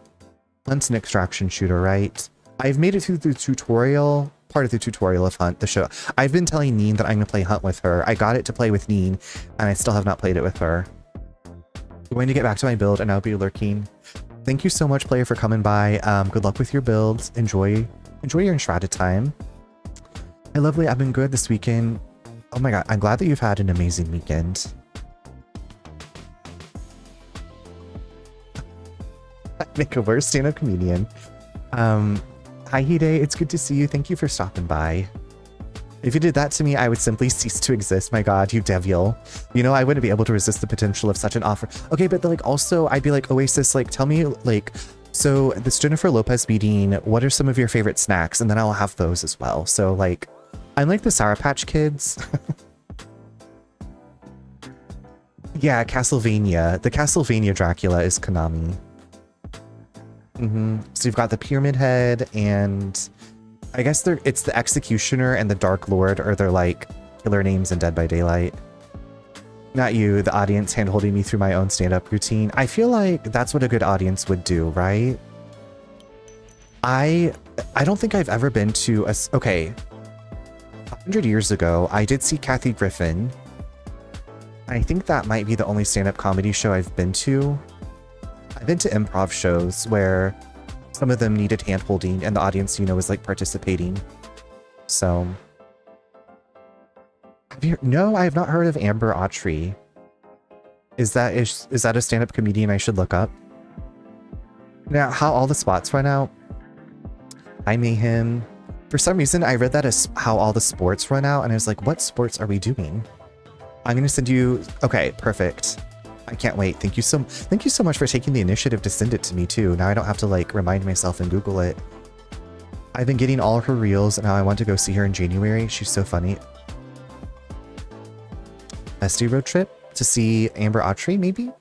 an extraction shooter, right? I've made it through the tutorial, part of the tutorial of Hunt, the show. I've been telling Neen that I'm going to play Hunt with her. I got it to play with Neen, and I still have not played it with her. I'm going to get back to my build, and I'll be lurking. Thank you so much, player, for coming by. Good luck with your builds. Enjoy your enshrouded time. Hey, lovely. I've been good this weekend. Oh my god, I'm glad that you've had an amazing weekend. Make a worse stand-up comedian. Hi Hide, it's good to see you. Thank you for stopping by. If you did that to me, I would simply cease to exist. My god, you devil. You know, I wouldn't be able to resist the potential of such an offer. Okay, but like also, I'd be like, Oasis, like tell me like, so this Jennifer Lopez meeting, what are some of your favorite snacks? And then I'll have those as well. So like, I'm like the Sour Patch Kids. Yeah, Castlevania. The Castlevania Dracula is Konami. So you've got the Pyramid Head, and I guess it's the Executioner and the Dark Lord, or they're like killer names in Dead by Daylight. Not you, the audience hand-holding me through my own stand-up routine. I feel like that's what a good audience would do, right? I don't think I've ever been to a... Okay, 100 years ago, I did see Kathy Griffin. I think that might be the only stand-up comedy show I've been to. I've been to improv shows where some of them needed hand-holding and the audience, you know, was like participating. So... No, I have not heard of Amber Autry. Is that a stand-up comedian I should look up? Now, how all the spots run out? I Mayhem. For some reason, I read that as how all the sports run out, and I was like, what sports are we doing? I'm going to send you... Okay, perfect. I can't wait. Thank you so much for taking the initiative to send it to me too. Now I don't have to like remind myself and Google it. I've been getting all her reels, and now I want to go see her in January. She's so funny. Bestie road trip to see Amber Autry, maybe?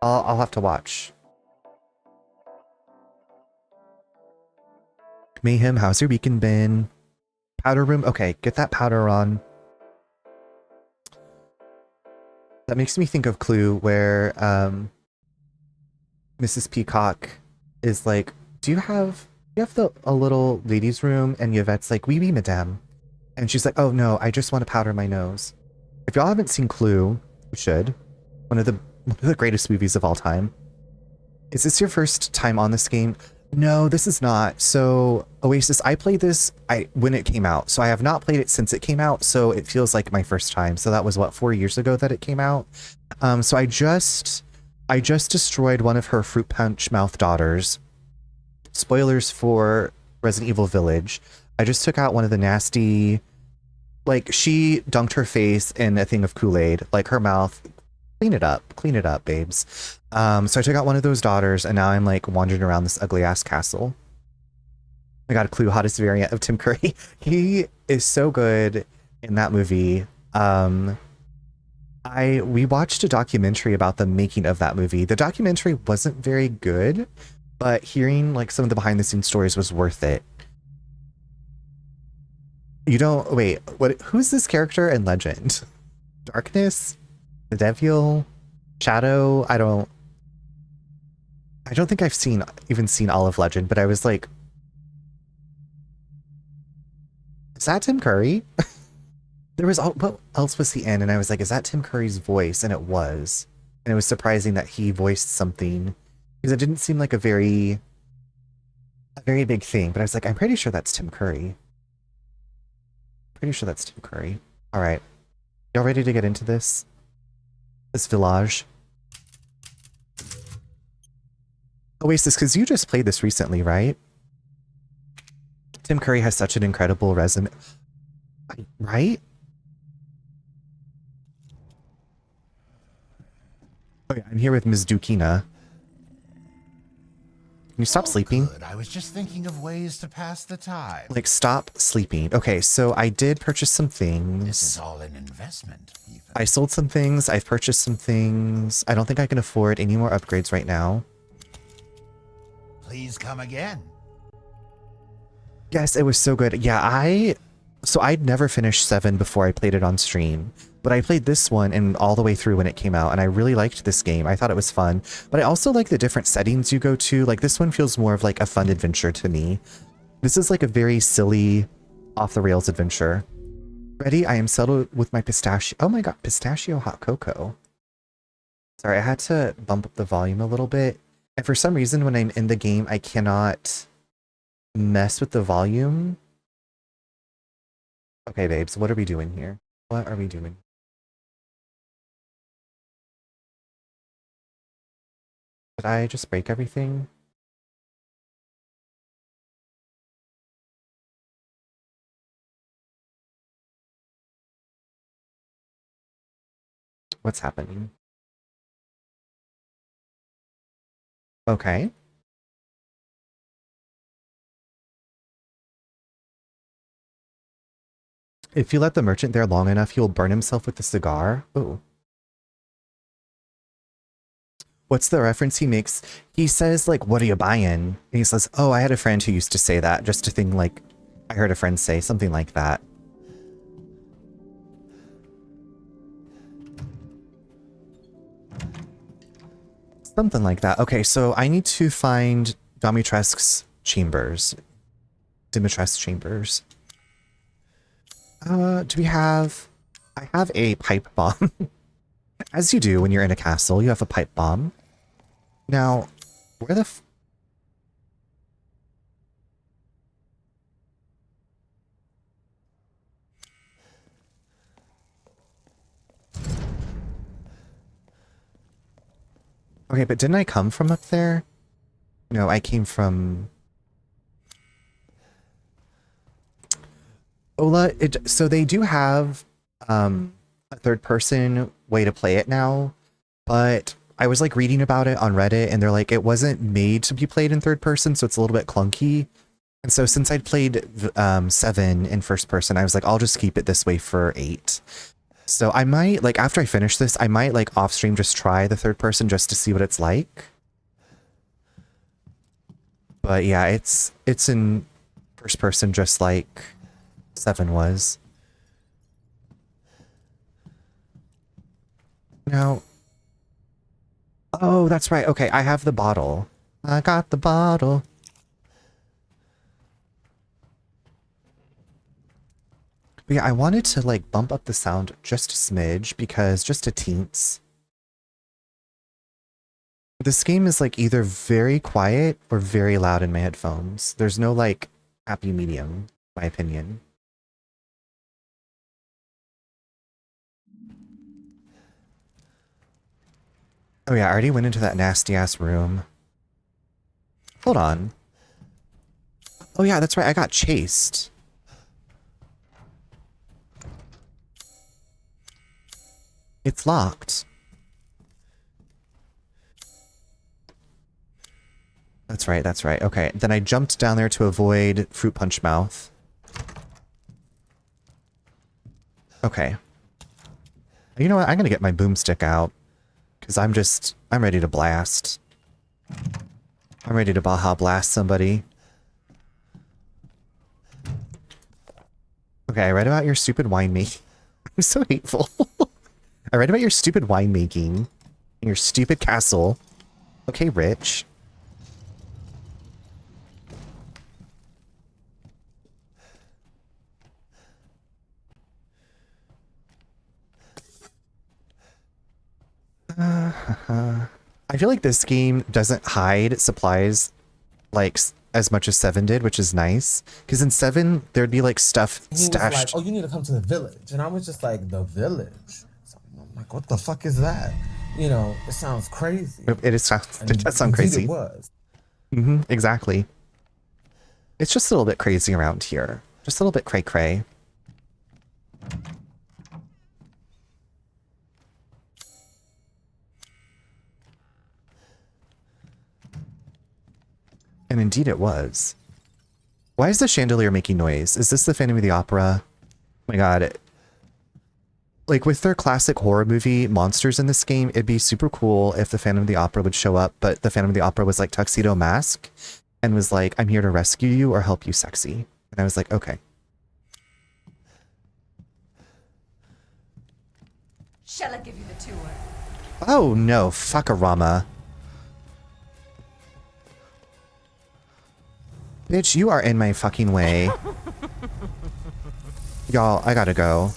I'll have to watch. Mayhem, how's your weekend been? Powder room? Okay, get that powder on. That makes me think of Clue, where Mrs. Peacock is like, do you have a little ladies' room? And Yvette's like, oui, oui, madame. And she's like, oh no, I just want to powder my nose. If y'all haven't seen Clue, you should. One of the greatest movies of all time. Is this your first time on this game? No, this is not. So Oasis, I played this when it came out. So I have not played it since it came out. So it feels like my first time. So that was what, 4 years ago that it came out. So I just destroyed one of her fruit punch mouth daughters. Spoilers for Resident Evil Village. I just took out one of the nasty Like, she dunked her face in a thing of Kool-Aid, like her mouth. Clean it up, babes. So I took out one of those daughters, and now I'm like wandering around this ugly ass castle. I got a clue, hottest variant of Tim Curry. He is so good in that movie. We watched a documentary about the making of that movie. The documentary wasn't very good, but hearing like some of the behind the scenes stories was worth it. You don't wait, who's this character in Legend? Darkness? The Devil? Shadow? I don't think I've even seen all of Legend, but I was like, is that Tim Curry? There was what else was he in? And I was like, is that Tim Curry's voice? And it was. And it was surprising that he voiced something because it didn't seem like a very big thing. But I was like, I'm pretty sure that's Tim Curry. Pretty sure that's Tim Curry. All right, y'all ready to get into this village? Oasis, because you just played this recently, right? Tim Curry has such an incredible resume, right? Oh yeah, I'm here with Ms. Dukina. Can you stop sleeping? Good. I was just thinking of ways to pass the time. Like, stop sleeping. Okay, so I did purchase some things. This is all an investment, Ethan. I sold some things. I've purchased some things. I don't think I can afford any more upgrades right now. Please come again. Yes, it was so good. Yeah, so I'd never finished 7 before I played it on stream, but I played this one and all the way through when it came out, and I really liked this game. I thought it was fun, but I also like the different settings you go to. Like, this one feels more of like a fun adventure to me. This is like a very silly, off-the-rails adventure. Ready? I am settled with my pistachio. Oh my god, pistachio hot cocoa. Sorry, I had to bump up the volume a little bit. And for some reason, when I'm in the game, I cannot mess with the volume. Okay, babes, what are we doing here? What are we doing? Did I just break everything? What's happening? Okay. If you let the merchant there long enough, he'll burn himself with the cigar. Ooh. What's the reference he makes? He says, like, what are you buying? And he says, oh, I had a friend who used to say that. Just a thing like, I heard a friend say something like that. Something like that. Okay, so I need to find Dimitrescu's chambers. Dimitrescu's chambers. Do we have... I have a pipe bomb. As you do when you're in a castle, you have a pipe bomb. Now, where the Okay, but didn't I come from up there? No, I came from... Ola, so they do have a third person way to play it now, but I was like reading about it on Reddit and they're like, it wasn't made to be played in third person, so it's a little bit clunky. And so since I'd played 7 in first person, I was like, I'll just keep it this way for 8. So I might, like, after I finish this, I might, like, off stream just try the third person just to see what it's like. But yeah, it's in first person just like 7 was. Now, oh, that's right. Okay, I have the bottle. I got the bottle. But yeah, I wanted to like bump up the sound just a smidge because just a teens. This game is like either very quiet or very loud in my headphones. There's no like happy medium, in my opinion. Oh yeah, I already went into that nasty ass room. Hold on. Oh yeah, that's right, I got chased. It's locked. That's right, that's right. Okay, then I jumped down there to avoid Fruit Punch Mouth. Okay. You know what? I'm gonna get my boomstick out. Because I'm ready to blast. I'm ready to Baja Blast somebody. Okay, I read about your stupid winemaking. I'm so hateful. I read about your stupid winemaking. And your stupid castle. Okay, Rich. I feel like this game doesn't hide supplies like as much as 7 did, which is nice. Because in 7, there'd be like stuff He stashed. was like, oh, you need to come to the village. And I was just like, the village? So I'm like, what the fuck is that? You know, it sounds crazy. It does sound crazy. It was. Exactly. It's just a little bit crazy around here. Just a little bit cray-cray. And indeed it was. Why is the chandelier making noise? Is this the Phantom of the Opera? Oh my god. Like, with their classic horror movie monsters in this game, it'd be super cool if the Phantom of the Opera would show up, but the Phantom of the Opera was like tuxedo mask and was like, I'm here to rescue you or help you sexy. And I was like, okay. Shall I give you the tour? Oh no, fuckarama. Bitch, you are in my fucking way. Y'all, I gotta go.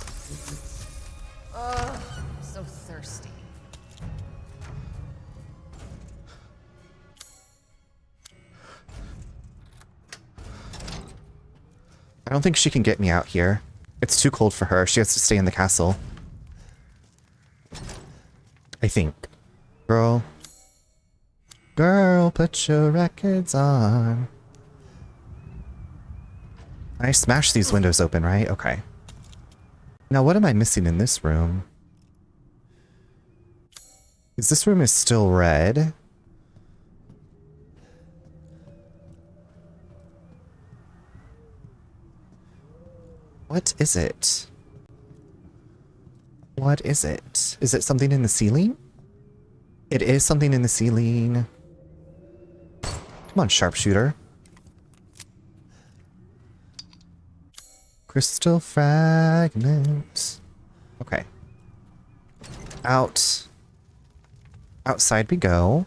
Ugh, I'm so thirsty. I don't think she can get me out here. It's too cold for her. She has to stay in the castle. I think. Girl. Girl, put your records on. I smashed these windows open, right? Okay. Now, what am I missing in this room? Is this room is still red? What is it? What is it? Is it something in the ceiling? It is something in the ceiling. Come on, sharpshooter. Crystal fragment. Okay. Out. Outside we go.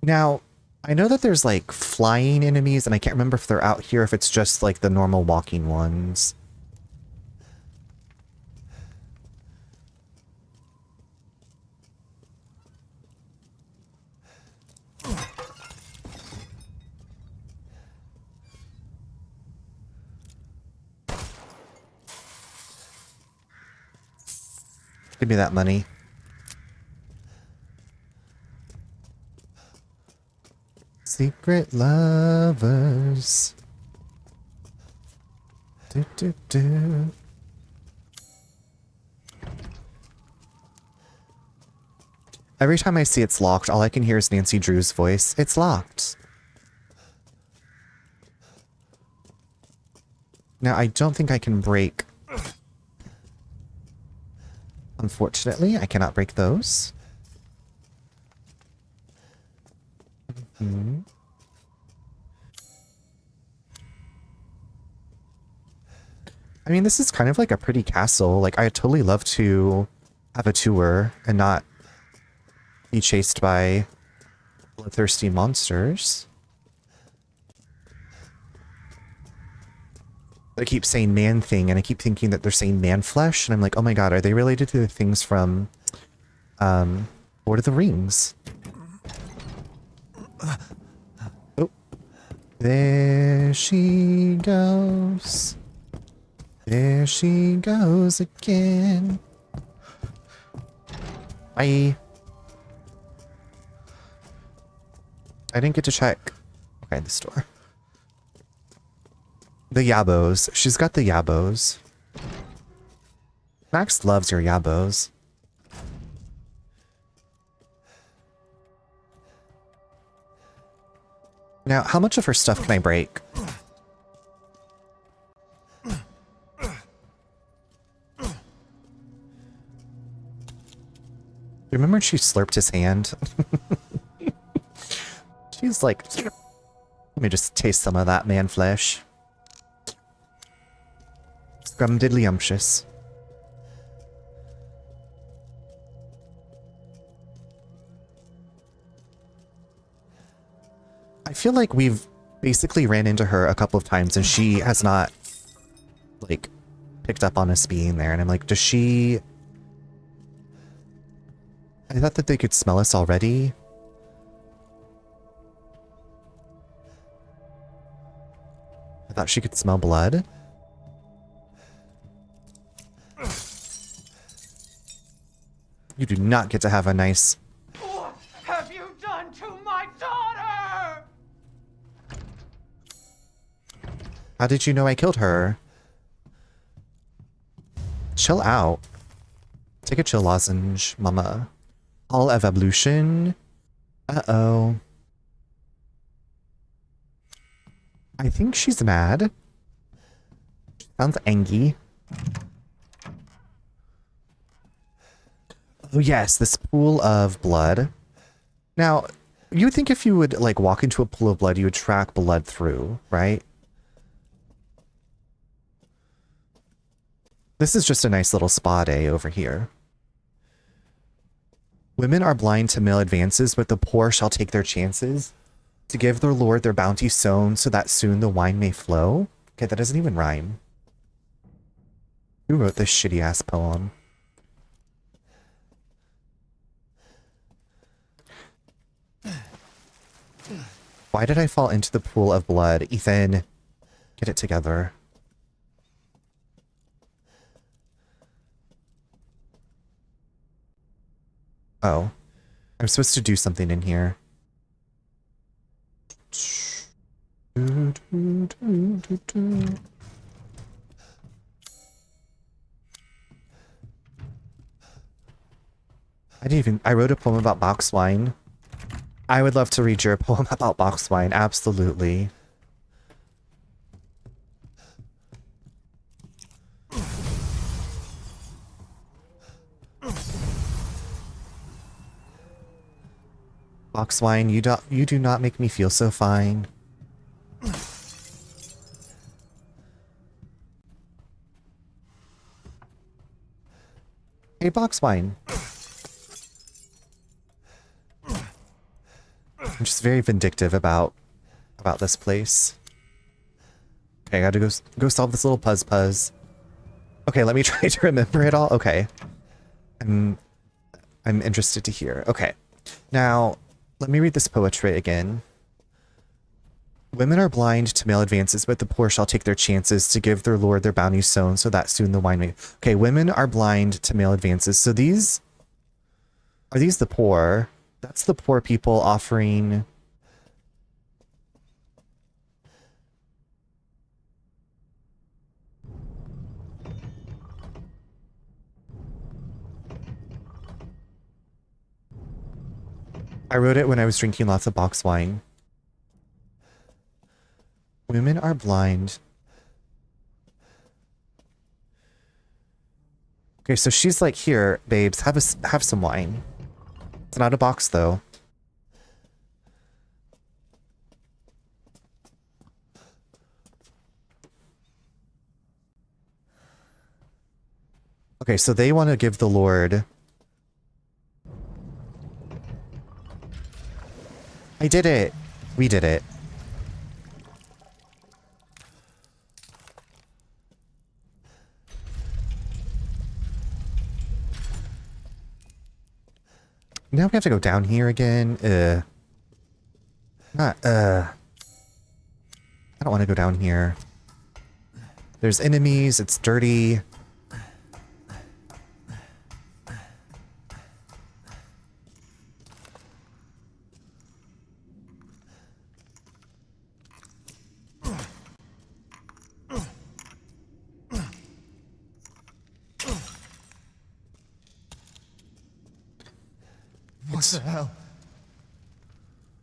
Now, I know that there's like flying enemies, and I can't remember if they're out here, if it's just like the normal walking ones. Give me that money. Secret lovers. Do, do, do. Every time I see it's locked, all I can hear is Nancy Drew's voice. It's locked. Now, I don't think I can break. Unfortunately, I cannot break those. I mean, this is kind of like a pretty castle. Like, I'd totally love to have a tour and not be chased by bloodthirsty monsters. They keep saying man thing, and I keep thinking that they're saying man flesh, and I'm like, oh my god, are they related to the things from Lord of the Rings? Oh. There she goes. There she goes again. Bye. I didn't get to check. Okay, this door. The yabos. She's got the yabos. Max loves your yabos. Now, how much of her stuff can I break? Remember she slurped his hand? She's like, let me just taste some of that man flesh. Scrumdiddlyumptious. I feel like we've basically ran into her a couple of times and she has not, like, picked up on us being there. And I'm like, does she... I thought that they could smell us already. I thought she could smell blood. You do not get to have a nice... What have you done to my daughter? How did you know I killed her? Chill out. Take a chill lozenge, mama. All of evolution. Uh-oh. I think she's mad. Sounds angry. Oh yes, this pool of blood. Now, you would think if you would like walk into a pool of blood, you would track blood through, right? This is just a nice little spa day over here. Women are blind to male advances, but the poor shall take their chances to give their lord their bounty sown, so that soon the wine may flow. Okay, that doesn't even rhyme. Who wrote this shitty ass poem? Why did I fall into the pool of blood? Ethan, get it together. Oh, I'm supposed to do something in here. I wrote a poem about box wine. I would love to read your poem about box wine, absolutely. Box wine, you do not make me feel so fine. Hey, box wine. I'm just very vindictive about this place. Okay, I gotta go solve this little puzz. Okay, let me try to remember it all. Okay. I'm interested to hear. Okay. Now, let me read this poetry again. Women are blind to male advances, but the poor shall take their chances to give their lord their bounty sown, so that soon the wine may... Okay, women are blind to male advances. So these... Are these the poor? That's the poor people offering... I wrote it when I was drinking lots of box wine. Women are blind. Okay, so she's like, here, babes, have some wine. It's not a box, though. Okay, so they want to give the Lord... I did it! We did it. Now we have to go down here again. I don't want to go down here. There's enemies, it's dirty. What the hell?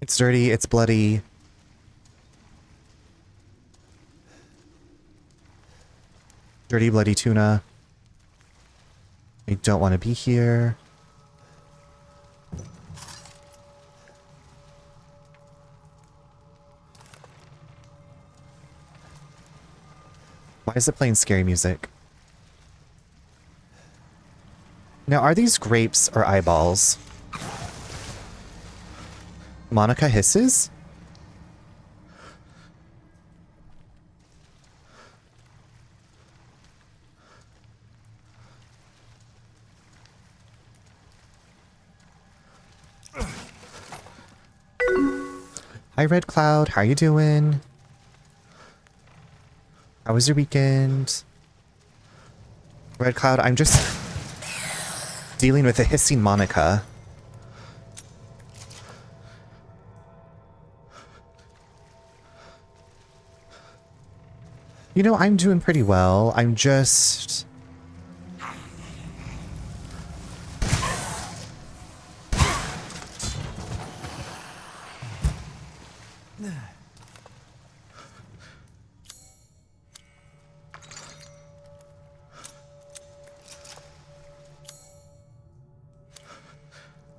It's dirty, it's bloody. Dirty, bloody tuna. I don't want to be here. Why is it playing scary music? Now, are these grapes or eyeballs? Monica hisses? Hi, Red Cloud. How you doing? How was your weekend? Red Cloud, I'm just dealing with a hissing Monica. You know, I'm doing pretty well. I'm just...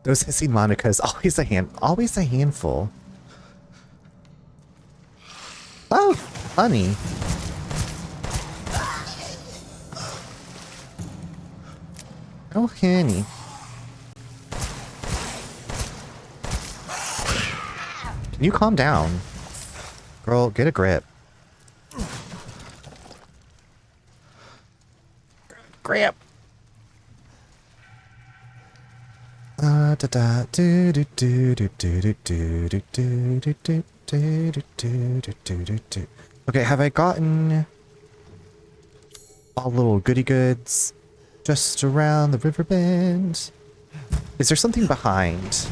Those hissing Monicas, always a handful. Oh, honey. Oh, honey. Can you calm down? Girl, get a grip. Grip. Okay, have I gotten all little goody goods just around the river bend? Is there something behind?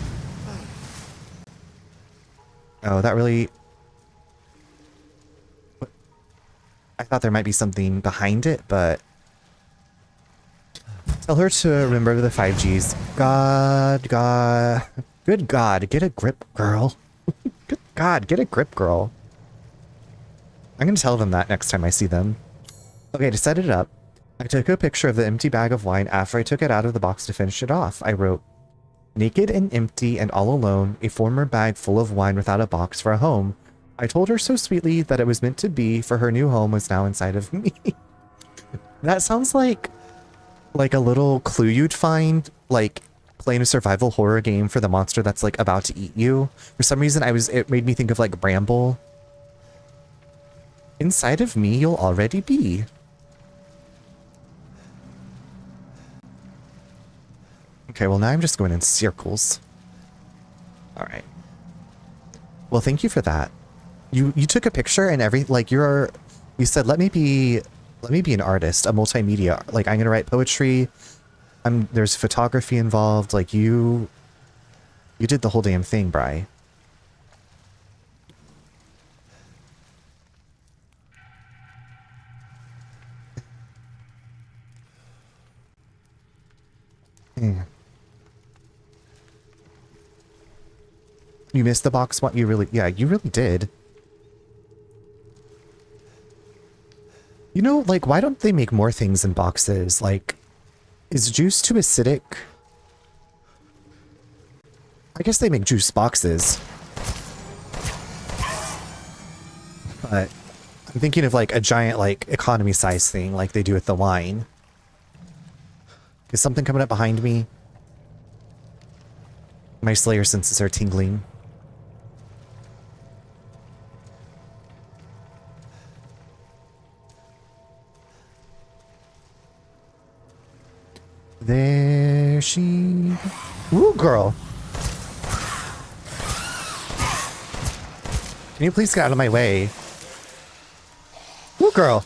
Oh, that really... I thought there might be something behind it, but... Tell her to remember the 5Gs. Good God, get a grip, girl. Good God, get a grip, girl. I'm gonna tell them that next time I see them. Okay, to set it up, I took a picture of the empty bag of wine after I took it out of the box to finish it off. I wrote, "Naked and empty and all alone, a former bag full of wine without a box for a home. I told her so sweetly that it was meant to be, for her new home was now inside of me." That sounds like a little clue you'd find, like, playing a survival horror game for the monster that's, like, about to eat you. For some reason, it made me think of, like, Bramble. Inside of me, you'll already be. Okay, well, now I'm just going in circles. Alright. Well, thank you for that. You took a picture and you said, let me be an artist, a multimedia. Like, I'm gonna write poetry. There's photography involved. Like, you did the whole damn thing, Bri. Yeah. You missed the box one? You really did. You know, like, why don't they make more things in boxes? Like, is juice too acidic? I guess they make juice boxes. But I'm thinking of, like, a giant, like, economy size thing like they do with the wine. Is something coming up behind me? My Slayer senses are tingling. There she... Ooh, girl! Can you please get out of my way? Ooh, girl!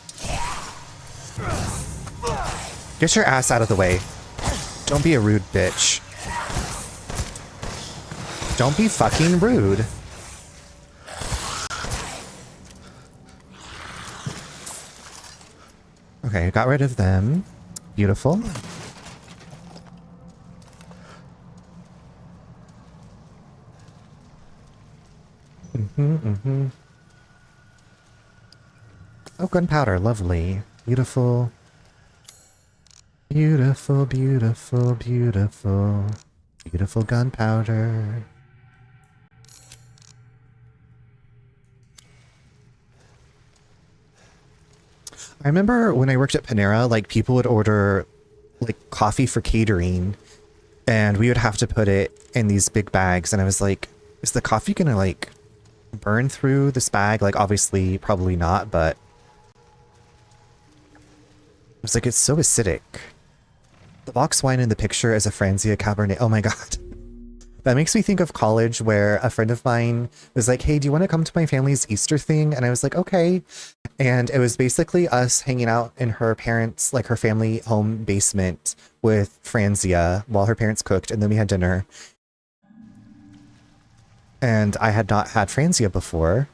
Get your ass out of the way. Don't be a rude bitch. Don't be fucking rude. Okay, got rid of them. Beautiful. Oh, gunpowder, lovely. Beautiful. Beautiful, beautiful, beautiful. Beautiful gunpowder. I remember when I worked at Panera, like people would order like coffee for catering and we would have to put it in these big bags. And I was like, is the coffee gonna like burn through this bag? Like obviously probably not, but I was like, it's so acidic. The box wine in the picture is a Franzia Cabernet. Oh my God. That makes me think of college where a friend of mine was like, hey, do you want to come to my family's Easter thing? And I was like, okay. And it was basically us hanging out in her parents, like her family home basement with Franzia while her parents cooked. And then we had dinner. And I had not had Franzia before,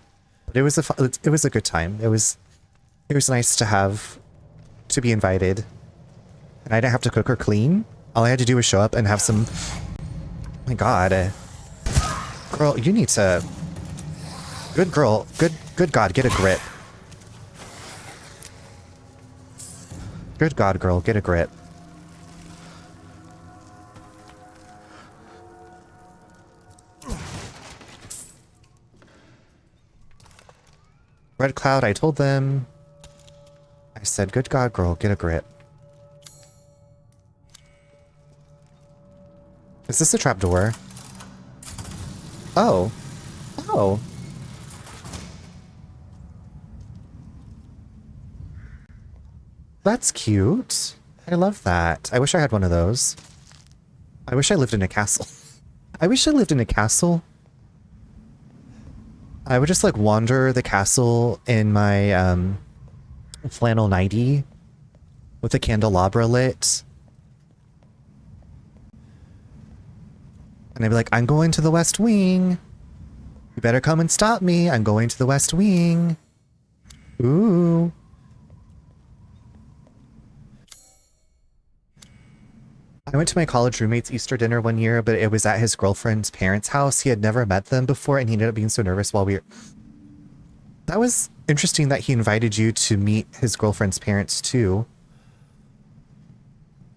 but it was a good time. It was nice to be invited. And I didn't have to cook or clean. All I had to do was show up and have some... Oh my God. Girl, you need to... Good girl. Good God, get a grip. Good God, girl, get a grip. Red Cloud, I told them. I said, good God, girl, get a grip. Is this a trapdoor? Oh. Oh. That's cute. I love that. I wish I had one of those. I wish I lived in a castle. I wish I lived in a castle. I would just like wander the castle in my flannel nightie with a candelabra lit. And I'd be like, I'm going to the West Wing. You better come and stop me. I'm going to the West Wing. Ooh. I went to my college roommate's Easter dinner one year, but it was at his girlfriend's parents' house. He had never met them before, and he ended up being so nervous while we were... That was interesting that he invited you to meet his girlfriend's parents, too.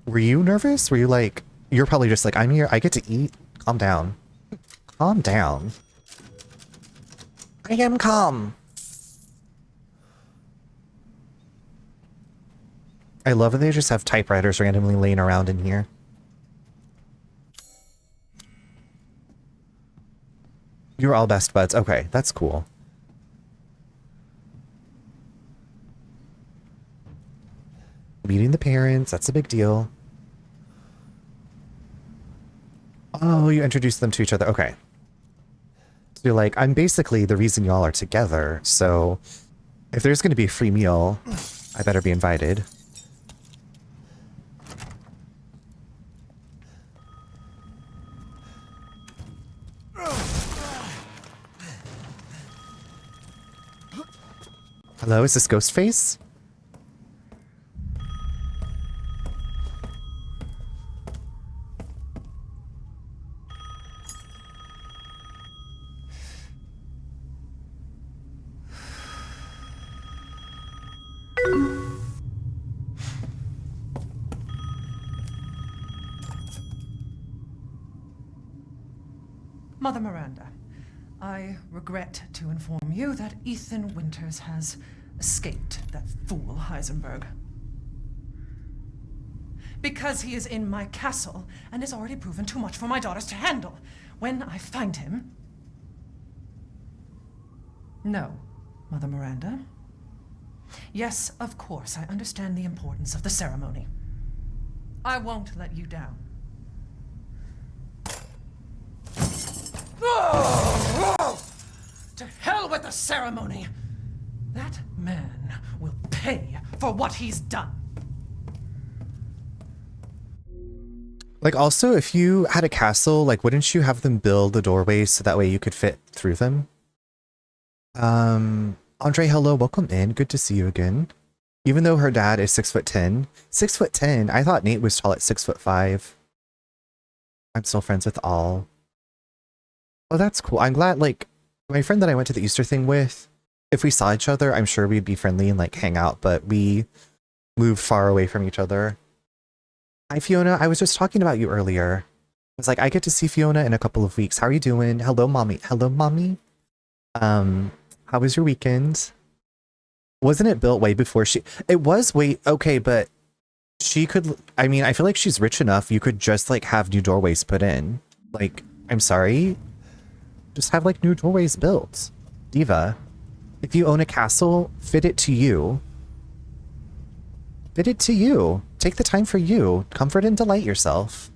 Were you nervous? Were you like... You're probably just like, I'm here, I get to eat. Calm down. Calm down. I am calm. I love that they just have typewriters randomly laying around in here. You're all best buds. Okay, that's cool. Meeting the parents, that's a big deal. Oh, you introduced them to each other. Okay. So you're like, I'm basically the reason y'all are together, so if there's going to be a free meal, I better be invited. Hello, is this Ghostface? Mother Miranda, I regret to inform you that Ethan Winters has escaped that fool Heisenberg. Because he is in my castle and has already proven too much for my daughters to handle. When I find him... No, Mother Miranda. Yes, of course, I understand the importance of the ceremony. I won't let you down. To hell with the ceremony! That man will pay for what he's done. Like, also, if you had a castle, like, wouldn't you have them build the doorways so that way you could fit through them? Andre, hello, welcome in. Good to see you again. Even though her dad is 6'10", 6'10", I thought Nate was tall at 6'5". I'm still friends with all. Oh, that's cool. I'm glad, like, My friend that I went to the Easter thing with, if we saw each other, I'm sure we'd be friendly and like hang out, but we moved far away from each other. Hi, Fiona. I was just talking about you earlier. I was like, I get to see Fiona in a couple of weeks. How are you doing? Hello, mommy. Hello, mommy. How was your weekend? Wasn't it built way before she... It was way... Okay, but she could... I mean, I feel like she's rich enough. You could just like have new doorways put in. Like, I'm sorry. Just have like new doorways built. Diva. If you own a castle, fit it to you. Fit it to you. Take the time for you. Comfort and delight yourself.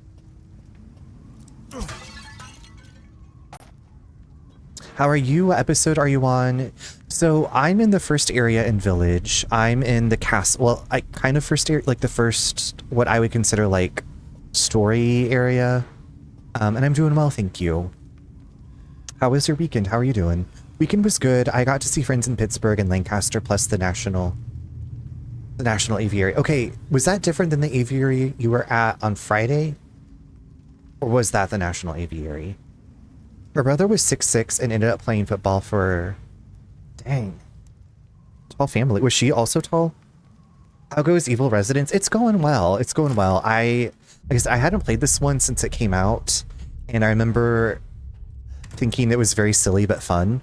How are you? What episode are you on? So I'm in the first area in Village. I'm in the castle. Well, I kind of first area, like the first, what I would consider like story area. And I'm doing well, thank you. How was your weekend? How are you doing? Weekend was good. I got to see friends in Pittsburgh and Lancaster, plus the National Aviary. Okay, was that different than the aviary you were at on Friday? Or was that the National Aviary? Her brother was 6'6" and ended up playing football for... Dang. Tall family. Was she also tall? How goes Evil Residence? It's going well. It's going well. I guess I hadn't played this one since it came out, and I remember thinking it was very silly but fun.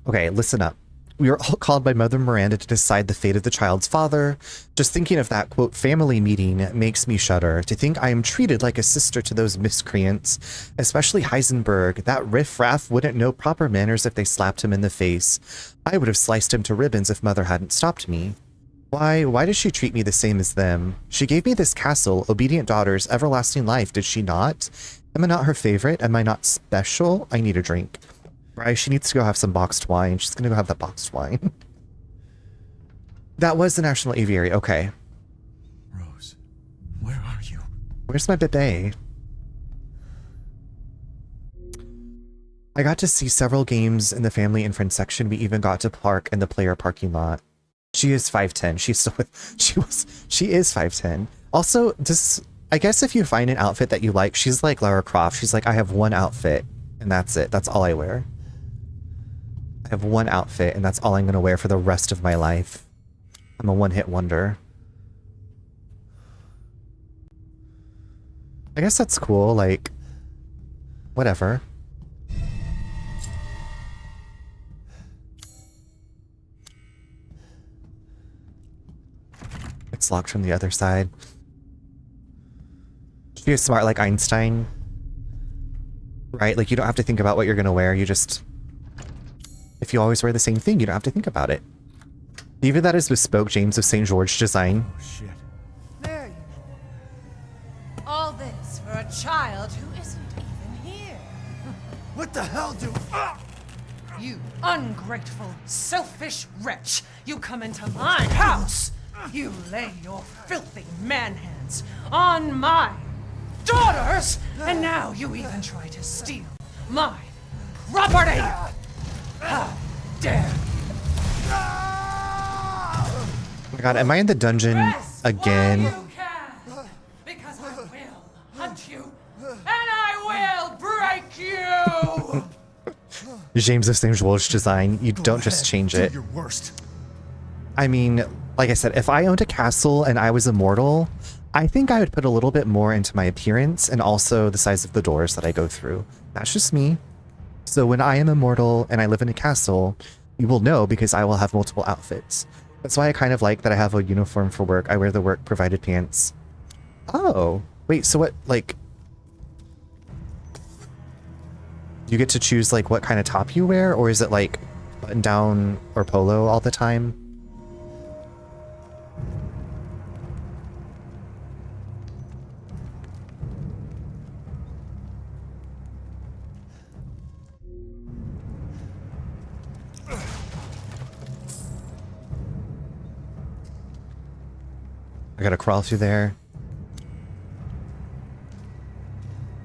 Okay, listen up. We were all called by Mother Miranda to decide the fate of the child's father. Just thinking of that, quote, family meeting makes me shudder. To think I am treated like a sister to those miscreants, especially Heisenberg. That riff-raff wouldn't know proper manners if they slapped him in the face. I would have sliced him to ribbons if Mother hadn't stopped me. Why does she treat me the same as them? She gave me this castle, obedient daughters, everlasting life, did she not? Am I not her favorite? Am I not special? I need a drink. Right, she needs to go have some boxed wine. She's gonna go have that boxed wine. That was the National Aviary, okay. Rose, where are you? Where's my bébé? I got to see several games in the family and friends section. We even got to park in the player parking lot. She is 5'10". She's still with... She is 5'10". Also, I guess if you find an outfit that you like, she's like Lara Croft. She's like, I have one outfit, and that's it. That's all I wear. I have one outfit, and that's all I'm going to wear for the rest of my life. I'm a one-hit wonder. I guess that's cool, like, whatever. It's locked from the other side. She is smart like Einstein. Right? Like, you don't have to think about what you're going to wear. You just... If you always wear the same thing, you don't have to think about it. Even that is bespoke James of St. George design. Oh, shit. There you are. All this for a child who isn't even here. What the hell do... You ungrateful, selfish wretch! You come into my house! You lay your filthy man hands on my daughters! And now you even try to steal my property! How dare you! Oh my god, am I in the dungeon again? While you can, because I will hunt you, and I will break you! James of St. George design. You don't just change it. Do your worst. I mean, like I said, if I owned a castle and I was immortal, I think I would put a little bit more into my appearance and also the size of the doors that I go through. That's just me. So when I am immortal and I live in a castle, you will know because I will have multiple outfits. That's why I kind of like that I have a uniform for work. I wear the work provided pants. Oh, wait, so what, like... You get to choose like what kind of top you wear, or is it like button down or polo all the time? I gotta crawl through there.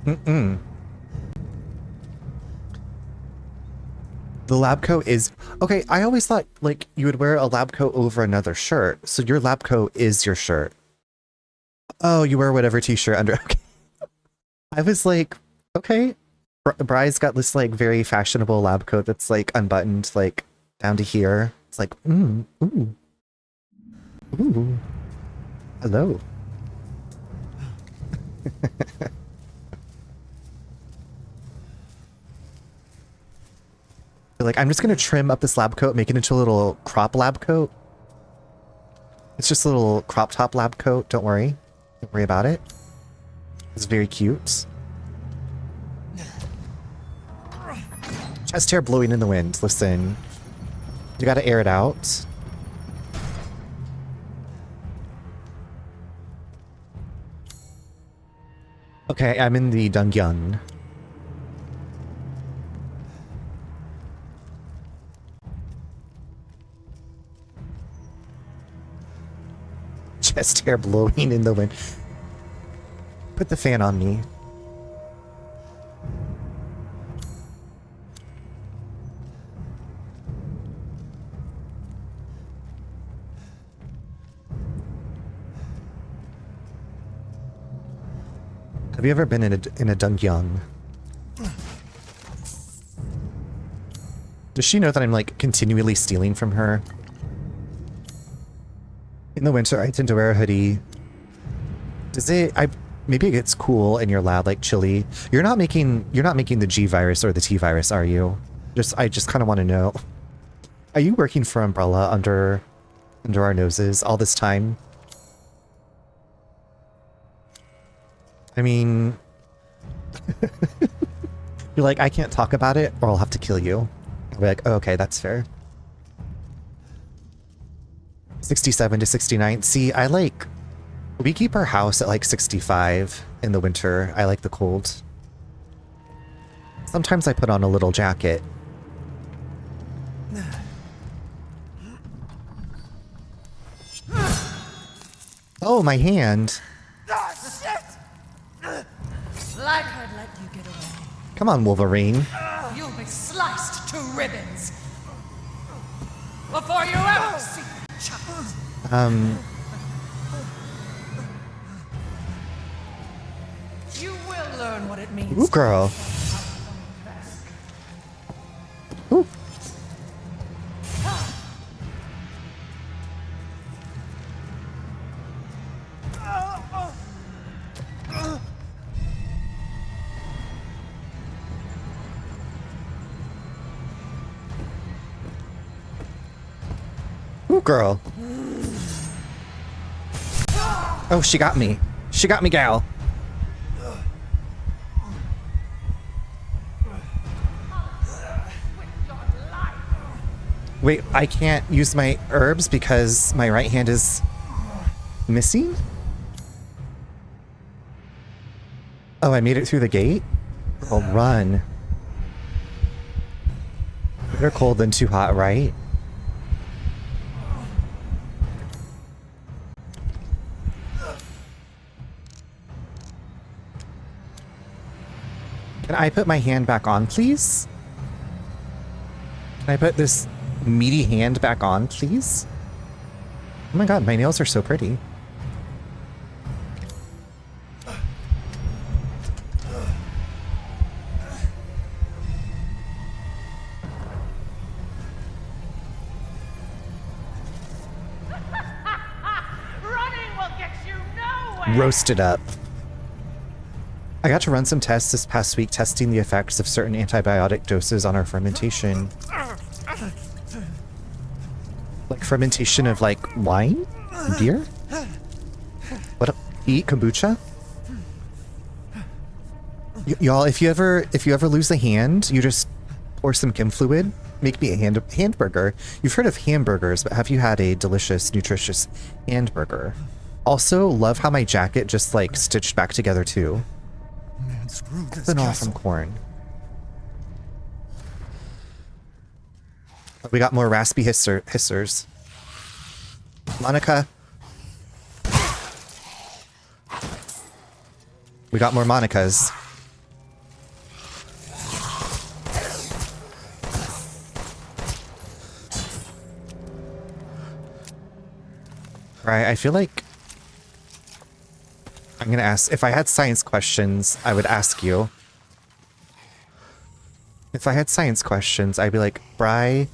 The lab coat is... Okay, I always thought, like, you would wear a lab coat over another shirt. So your lab coat is your shirt. Oh, you wear whatever t-shirt under... Okay. I was like, okay. Bry's got this like very fashionable lab coat that's like unbuttoned like down to here. It's like, ooh. Ooh. Hello. Like, I'm just gonna trim up this lab coat, make it into a little crop lab coat. It's just a little crop top lab coat, don't worry. Don't worry about it. It's very cute. Chest hair blowing in the wind. Listen, you gotta air it out. Okay, I'm in the dungeon. Chest hair blowing in the wind. Put the fan on me. Have you ever been in a dungeon? Does she know that I'm like continually stealing from her? In the winter, I tend to wear a hoodie. Does it? Maybe it gets cool in your lab, like chilly. You're not making the G virus or the T virus, are you? I just kind of want to know. Are you working for Umbrella under our noses all this time? I mean, you're like, I can't talk about it or I'll have to kill you. I'll be like, oh, okay, that's fair. 67 to 69. See, we keep our house at like 65 in the winter. I like the cold. Sometimes I put on a little jacket. Oh, my hand. Like I'd let you get away. Come on, Wolverine. You'll be sliced to ribbons before you ever see a child. You will learn what it means. Ooh, girl. Ooh. Ooh, girl. Oh, she got me. She got me, gal. Wait, I can't use my herbs because my right hand is missing? Oh, I made it through the gate? I'll run. Better cold than too hot, right? Can I put my hand back on, please? Can I put this meaty hand back on, please? Oh my god, my nails are so pretty. Running will get you nowhere. Roasted up. I got to run some tests this past week testing the effects of certain antibiotic doses on our fermentation. Like fermentation of like wine? Beer? What up? Eat kombucha? Y'all, if you ever lose a hand, you just pour some chem fluid, make me a hamburger. You've heard of hamburgers, but have you had a delicious, nutritious hamburger? Also, love how my jacket just like stitched back together too. Man, screw this An castle. awesome corn. We got more raspy hissers. Monica. We got more Monicas. Right, I feel like I'm gonna ask, if I had science questions, I would ask you. If I had science questions, I'd be like, Bry's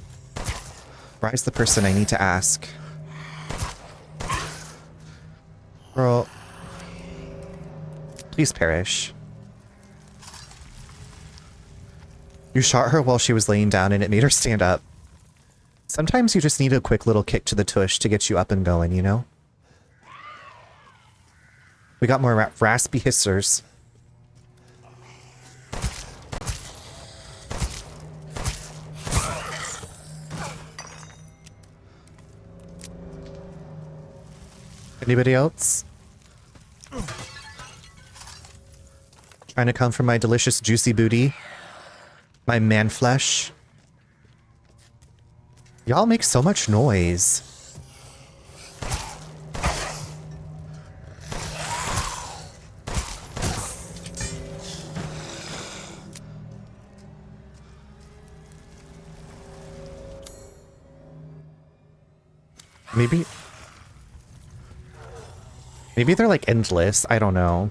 the person I need to ask. Girl, please perish. You shot her while she was laying down and it made her stand up. Sometimes you just need a quick little kick to the tush to get you up and going, you know? We got more raspy hissers. Anybody else? Trying to come from my delicious juicy booty. My man flesh. Y'all make so much noise. Maybe they're like endless. I don't know.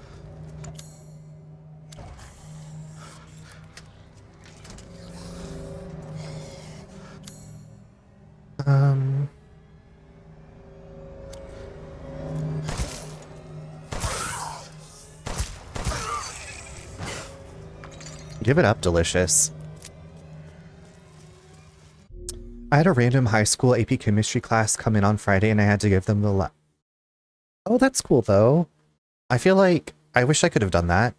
Give it up, delicious. I had a random high school AP chemistry class come in on Friday and I had to give them the Oh, that's cool though. I feel like I wish I could have done that.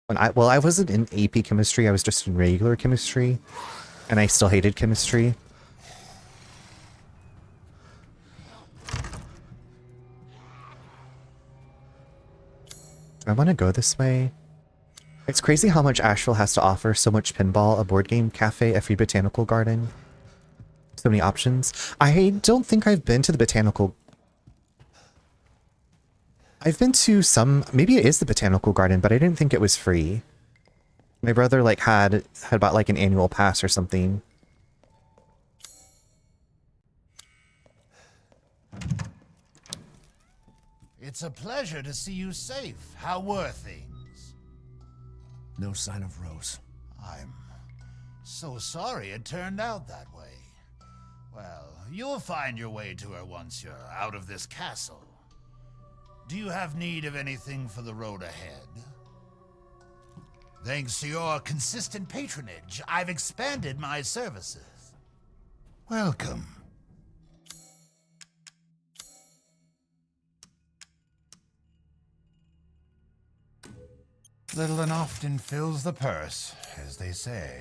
I wasn't in AP chemistry, I was just in regular chemistry. And I still hated chemistry. Do I want to go this way? It's crazy how much Asheville has to offer. So much pinball, a board game cafe, a free botanical garden. So many options. I don't think I've been to the botanical... I've been to some... Maybe it is the botanical garden, but I didn't think it was free. My brother like had bought like an annual pass or something. It's a pleasure to see you safe. How were things? No sign of Rose. I'm so sorry it turned out that way. Well, you'll find your way to her once you're out of this castle. Do you have need of anything for the road ahead? Thanks to your consistent patronage, I've expanded my services. Welcome. Little and often fills the purse, as they say.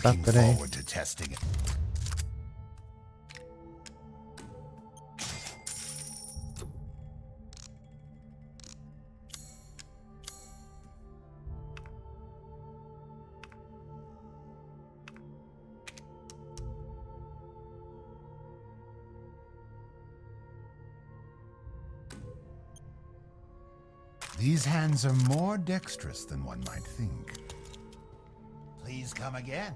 Looking Looking forward to testing it. These hands are more dexterous than one might think. Please come again.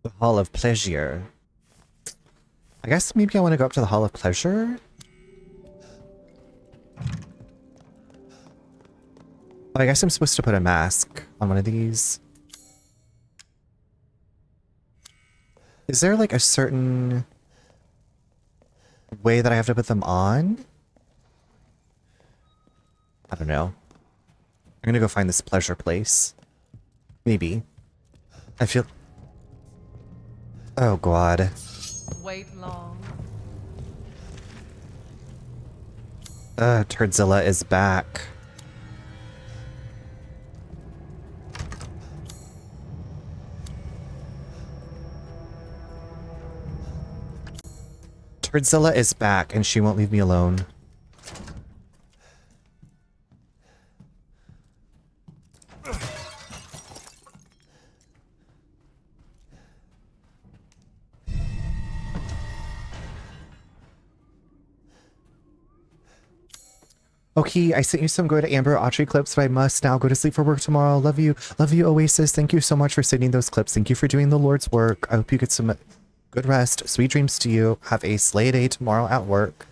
The Hall of Pleasure. I guess maybe I want to go up to the Hall of Pleasure? Oh, I guess I'm supposed to put a mask on one of these. Is there like a certain way that I have to put them on? I don't know. I'm gonna go find this pleasure place. Maybe. I feel... Oh god. Wait long. Turdzilla is back. Turdzilla is back and she won't leave me alone. Okay, I sent you some Go to Amber Autry clips, but I must now go to sleep for work tomorrow. Love you. Love you, Oasis. Thank you so much for sending those clips. Thank you for doing the Lord's work. I hope you get some good rest. Sweet dreams to you. Have a slay day tomorrow at work.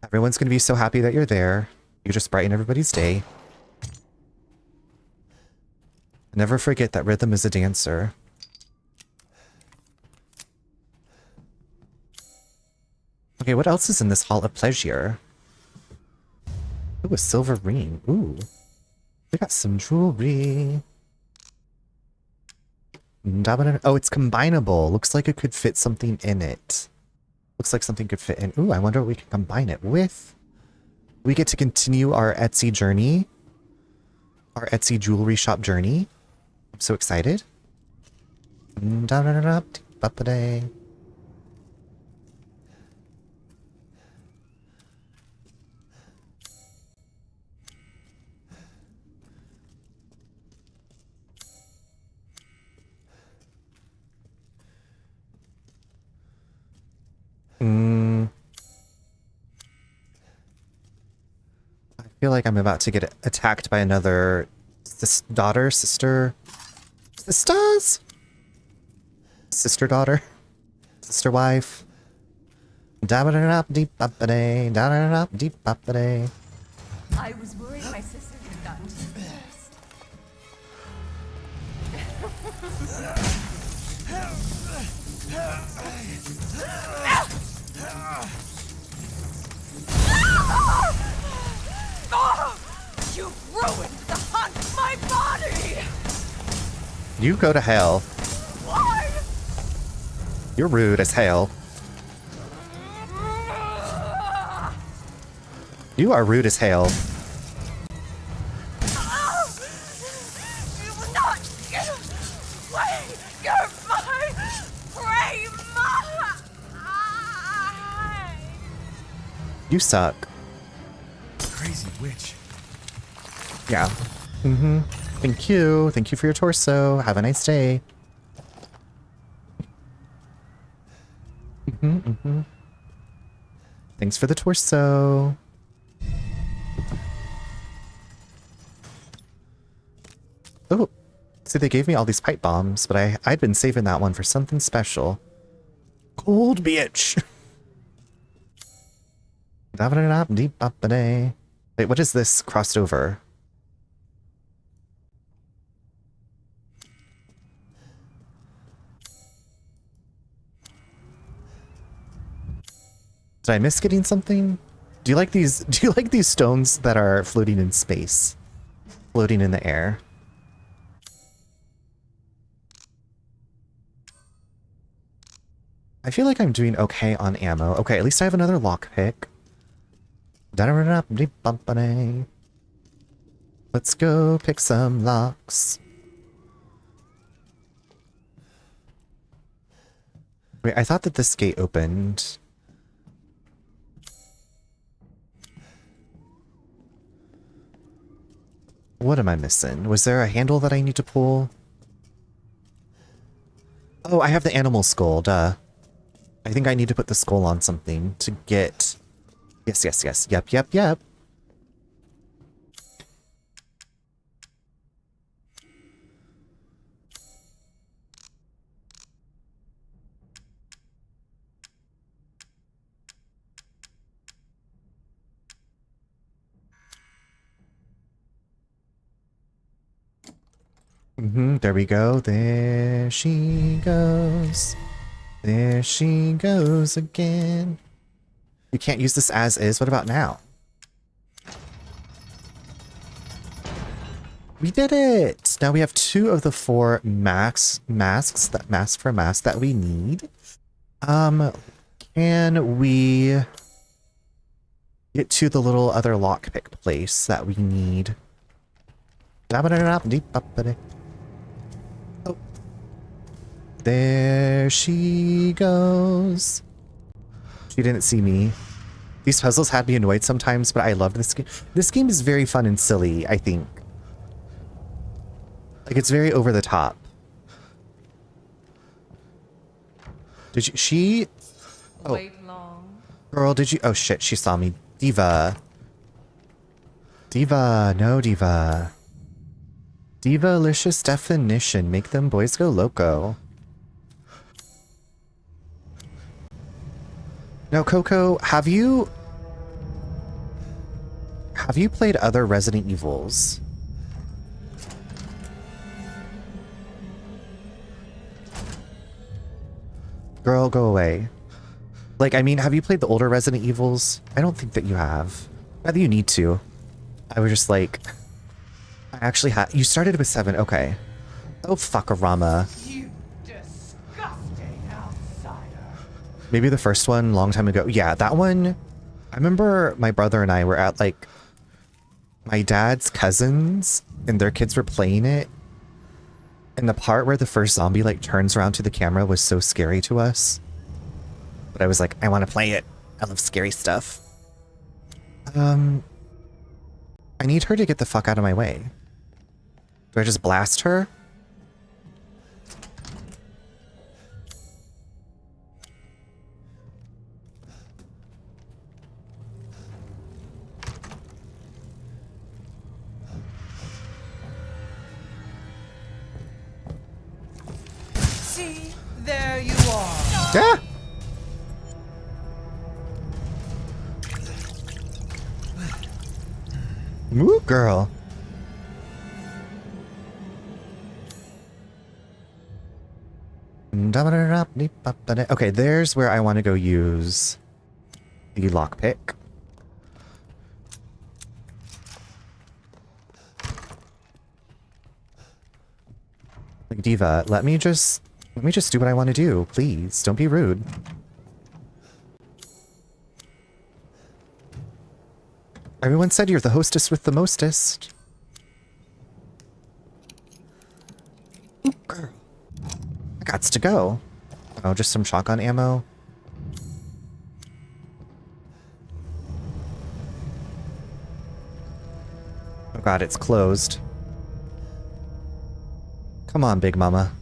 Everyone's going to be so happy that you're there. You just brighten everybody's day. Never forget that rhythm is a dancer. Okay, what else is in this Hall of Pleasure? Ooh, a silver ring. Ooh. We got some jewelry. Oh, it's combinable. Looks like it could fit something in it. Looks like something could fit in. Ooh, I wonder what we can combine it with. We get to continue our Etsy journey. Our Etsy jewelry shop journey. I'm so excited. I feel like I'm about to get attacked by another sister, daughter, sister wife. I was worried my sister had gotten to the best. You ruined the hunk, my body! You go to hell. Why? You're rude as hell. You are rude as hell. You will not get away! You're my prey! You suck. Crazy witch. Yeah. Mm-hmm. Thank you. Thank you for your torso. Have a nice day. Mm-hmm, mm-hmm. Thanks for the torso. Oh, see, they gave me all these pipe bombs, but I'd been saving that one for something special. Cold bitch. Wait, what is this crossed over? Did I miss getting something? Do you like these stones that are floating in space? Floating in the air? I feel like I'm doing okay on ammo. Okay, at least I have another lockpick. Let's go pick some locks. Wait, I thought that this gate opened. What am I missing? Was there a handle that I need to pull? Oh, I have the animal skull, duh. I think I need to put the skull on something to get... Yes, yes, yes. Yep, yep, yep. There we go. There she goes. There she goes again. You can't use this as is. What about now? We did it! Now we have 2 of the 4 masks that we need. Can we get to the little other lockpick place that we need? Oh. There she goes. She didn't see me. These puzzles had me annoyed sometimes, but I loved this game. This game is very fun and silly, I think. Like, it's very over the top. Did you... She... Oh. Wait long. Girl, did you... Oh, shit, she saw me. Diva. Diva, no diva. Diva-licious definition. Make them boys go loco. Now, Coco, have you played other Resident Evils? Girl, go away. Like, I mean, have you played the older Resident Evils? I don't think that you have. Not that you need to. I was just like... I actually had... You started with 7, okay. Oh, fuckarama. You disgusting outsider. Maybe the first one, long time ago. Yeah, that one... I remember my brother and I were at, like... my dad's cousins, and their kids were playing it. And the part where the first zombie, like, turns around to the camera was so scary to us. But I was like, I want to play it. I love scary stuff. I need her to get the fuck out of my way. Do I just blast her? See, there you are. Yeah. Ooh, girl. Okay, there's where I want to go use the lockpick. Like, Diva, let me just do what I want to do, please. Don't be rude. Everyone said you're the hostess with the mostest. Ooh, girl. I gots to go. Oh, just some shotgun ammo. Oh god, it's closed. Come on, Big Mama.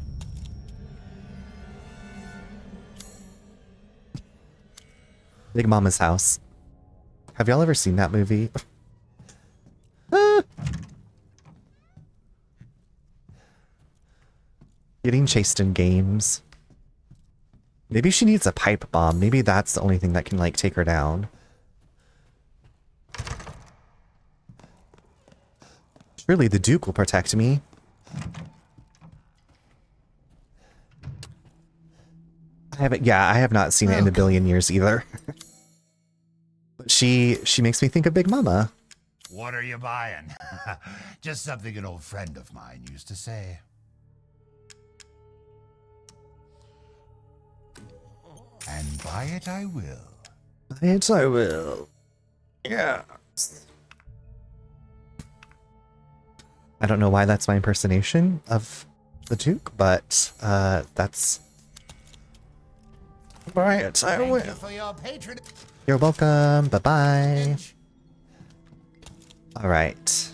Big Mama's house. Have y'all ever seen that movie? Ah. Getting chased in games. Maybe she needs a pipe bomb. Maybe that's the only thing that can, like, take her down. Surely the Duke will protect me. I have not seen it in a billion years either. But she makes me think of Big Mama. What are you buying? Just something an old friend of mine used to say. And buy it I will. Buy it I will. Yeah. I don't know why that's my impersonation of the Duke, but that's... Buy it I will. Thank you for your patronage. You're welcome. Bye-bye. Alright.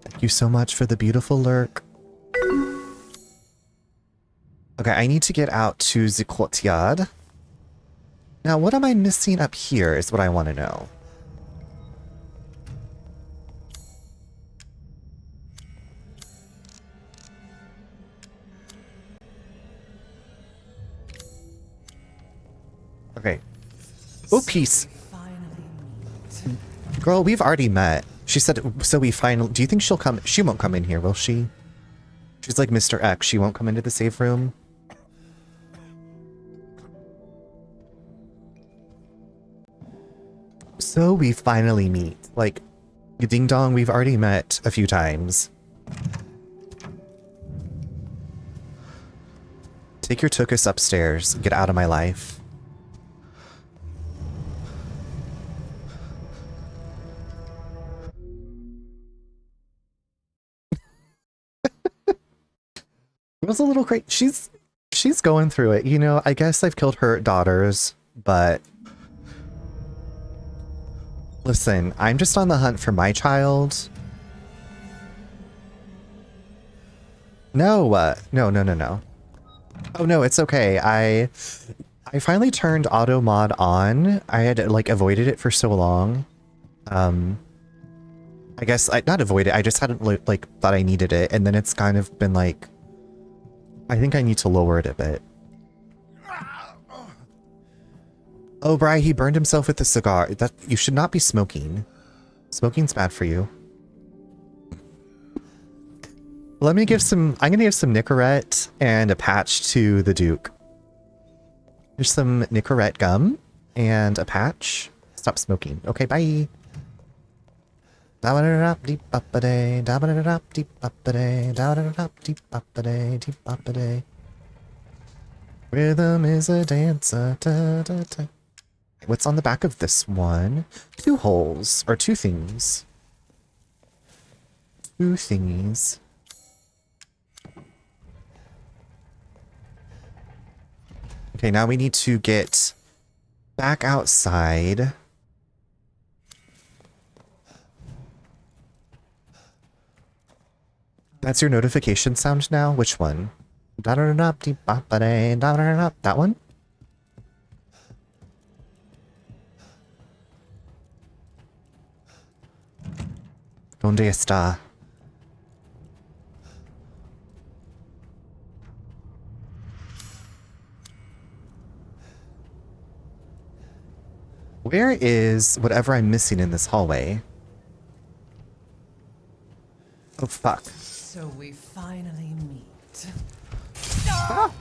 Thank you so much for the beautiful lurk. Okay, I need to get out to the courtyard. Now, what am I missing up here is what I want to know. Okay. Oh, peace. Girl, we've already met. She said, so we finally... Do you think she'll come? She won't come in here, will she? She's like Mr. X. She won't come into the safe room. So we finally meet. Like, ding dong, we've already met a few times. Take your tuchus upstairs. Get out of my life. It was a little crazy. She's going through it. You know, I guess I've killed her daughters, but listen, I'm just on the hunt for my child. No, no. Oh no, it's okay. I finally turned auto mod on. I had like avoided it for so long. I guess I not avoid it. I just hadn't like thought I needed it, and then it's kind of been like, I think I need to lower it a bit. Oh, Bri, he burned himself with a cigar. That you should not be smoking. Smoking's bad for you. Let me give some. I'm gonna give some Nicorette and a patch to the Duke. Here's some Nicorette gum and a patch. Stop smoking. Okay, bye. Rhythm is a dancer. Da, da, da. What's on the back of this one? 2 holes, or 2 things. 2 thingies. Okay, now we need to get back outside. That's your notification sound now? Which one? That one? ¿Dónde está? Where is whatever I'm missing in this hallway? Oh, fuck. So we finally meet. Ah!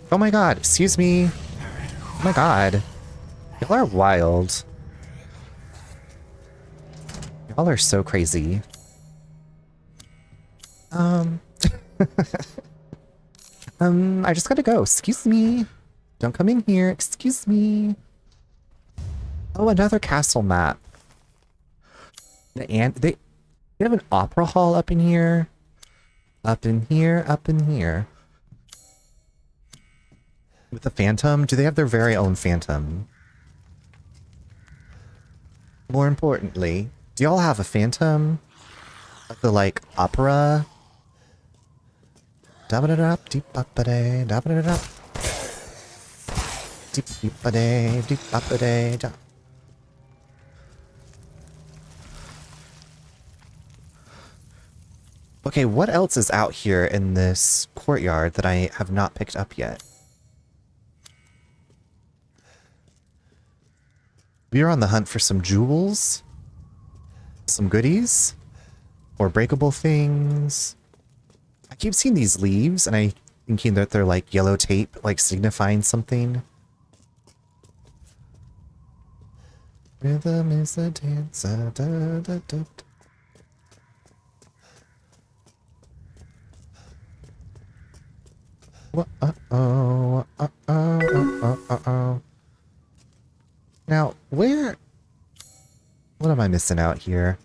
Oh my god, excuse me. Oh my god. Y'all are wild. Y'all are so crazy. I just gotta go. Excuse me. Don't come in here. Excuse me. Oh, another castle map. They have an opera hall up in here. Up in here, up in here. With a phantom? Do they have their very own phantom? More importantly, do y'all have a phantom? Of the, like, opera? Da-ba-da-da, deep-ba-ba-day, da-ba-da-da. Deep-ba-day, deep-ba-ba-day, da. Okay, what else is out here in this courtyard that I have not picked up yet? We are on the hunt for some jewels, some goodies, or breakable things. I keep seeing these leaves, and I thinking that they're like yellow tape, like signifying something. Rhythm is a dancer. Da, da, da, da. Uh-oh, uh-oh, uh-oh. Now, where... What am I missing out here?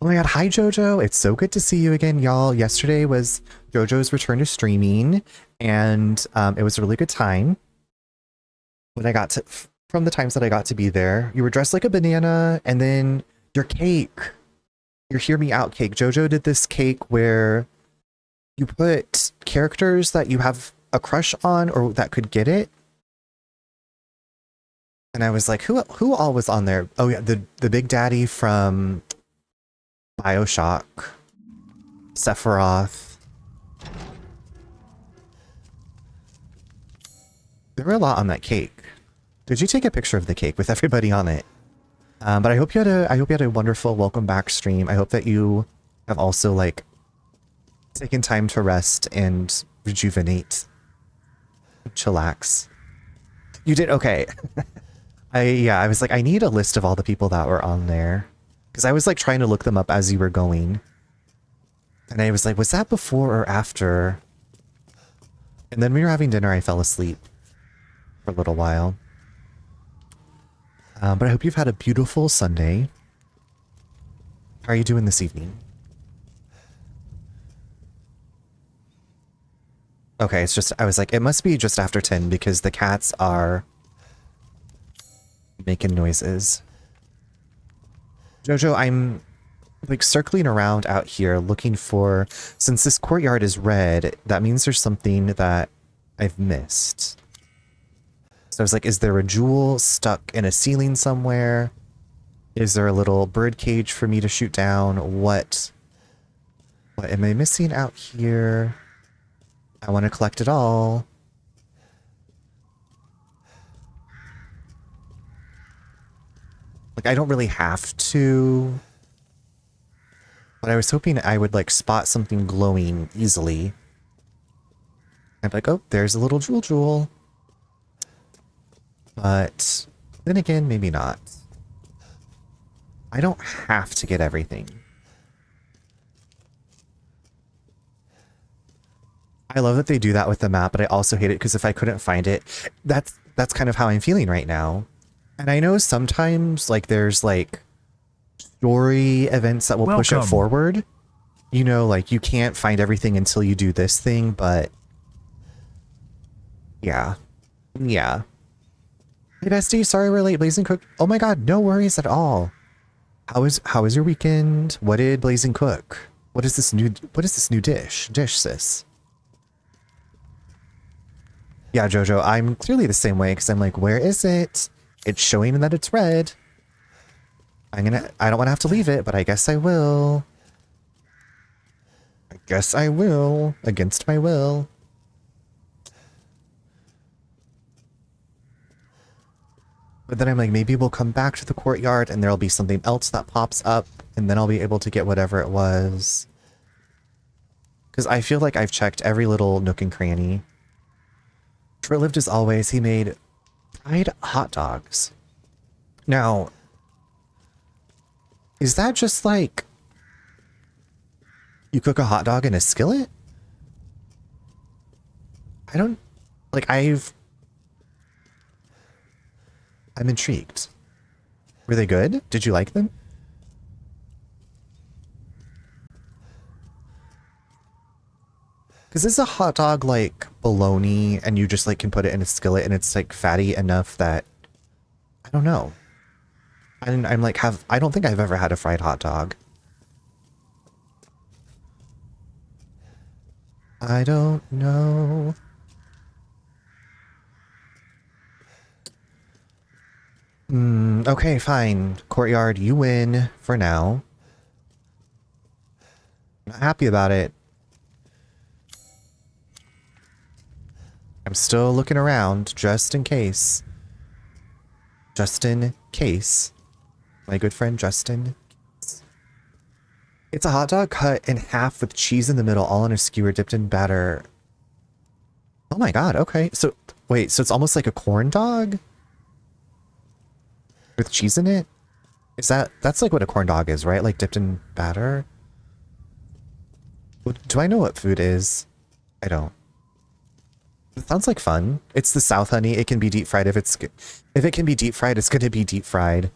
Oh my god, hi Jojo! It's so good to see you again, y'all. Yesterday was Jojo's return to streaming, and it was a really good time. When I got to... From the times that I got to be there, you were dressed like a banana, and then your cake. Your Hear Me Out cake. Jojo did this cake where you put characters that you have a crush on or that could get it. And I was like, who all was on there? Oh yeah, the Big Daddy from BioShock, Sephiroth. There were a lot on that cake. Did you take a picture of the cake with everybody on it? But I hope you had a wonderful welcome back stream. I hope that you have also like taken time to rest and rejuvenate, chillax. You did okay. I was like, I need a list of all the people that were on there. Because I was like trying to look them up as you were going. And I was like, was that before or after? And then we were having dinner, I fell asleep for a little while. But I hope you've had a beautiful Sunday. How are you doing this evening? Okay, it's just, I was like, it must be just after 10 because the cats are making noises. Jojo, I'm like circling around out here looking for, since this courtyard is red, that means there's something that I've missed. So I was like, is there a jewel stuck in a ceiling somewhere? Is there a little bird cage for me to shoot down? What am I missing out here? I want to collect it all. Like, I don't really have to. But I was hoping I would, like, spot something glowing easily. I'm like, oh, there's a little jewel. But then again, maybe not. I don't have to get everything. I love that they do that with the map, but I also hate it because if I couldn't find it, that's kind of how I'm feeling right now. And I know sometimes, like, there's, like, story events that will push it forward. You know, like, you can't find everything until you do this thing, but... Yeah. Yeah. Hey, bestie, sorry we're late. Blazing cook. Oh my god, no worries at all. How was your weekend? What did Blazing cook? What is this new dish, sis? Yeah, Jojo, I'm clearly the same way because I'm like, where is it? It's showing that it's red. I don't want to have to leave it, but I guess I will. I guess I will, against my will. But then I'm like, maybe we'll come back to the courtyard and there'll be something else that pops up and then I'll be able to get whatever it was. Because I feel like I've checked every little nook and cranny. Short-lived as always, he made fried hot dogs. Now, is that just like you cook a hot dog in a skillet? I don't, like, I'm intrigued. Were they good? Did you like them? Because is a hot dog like bologna and you just like can put it in a skillet and it's like fatty enough that, I don't know. I'm like, I don't think I've ever had a fried hot dog. I don't know. Okay, fine. Courtyard, you win for now. Not happy about it. I'm still looking around, just in case. Just in case. My good friend Justin. It's a hot dog cut in half with cheese in the middle, all on a skewer dipped in batter. Oh my god, okay. So, wait, so it's almost like a corn dog? With cheese in it? That's like what a corn dog is, right? Like dipped in batter? Do I know what food is? I don't. It sounds like fun. It's the South, honey. It can be deep fried if it can be deep fried, it's gonna be deep fried.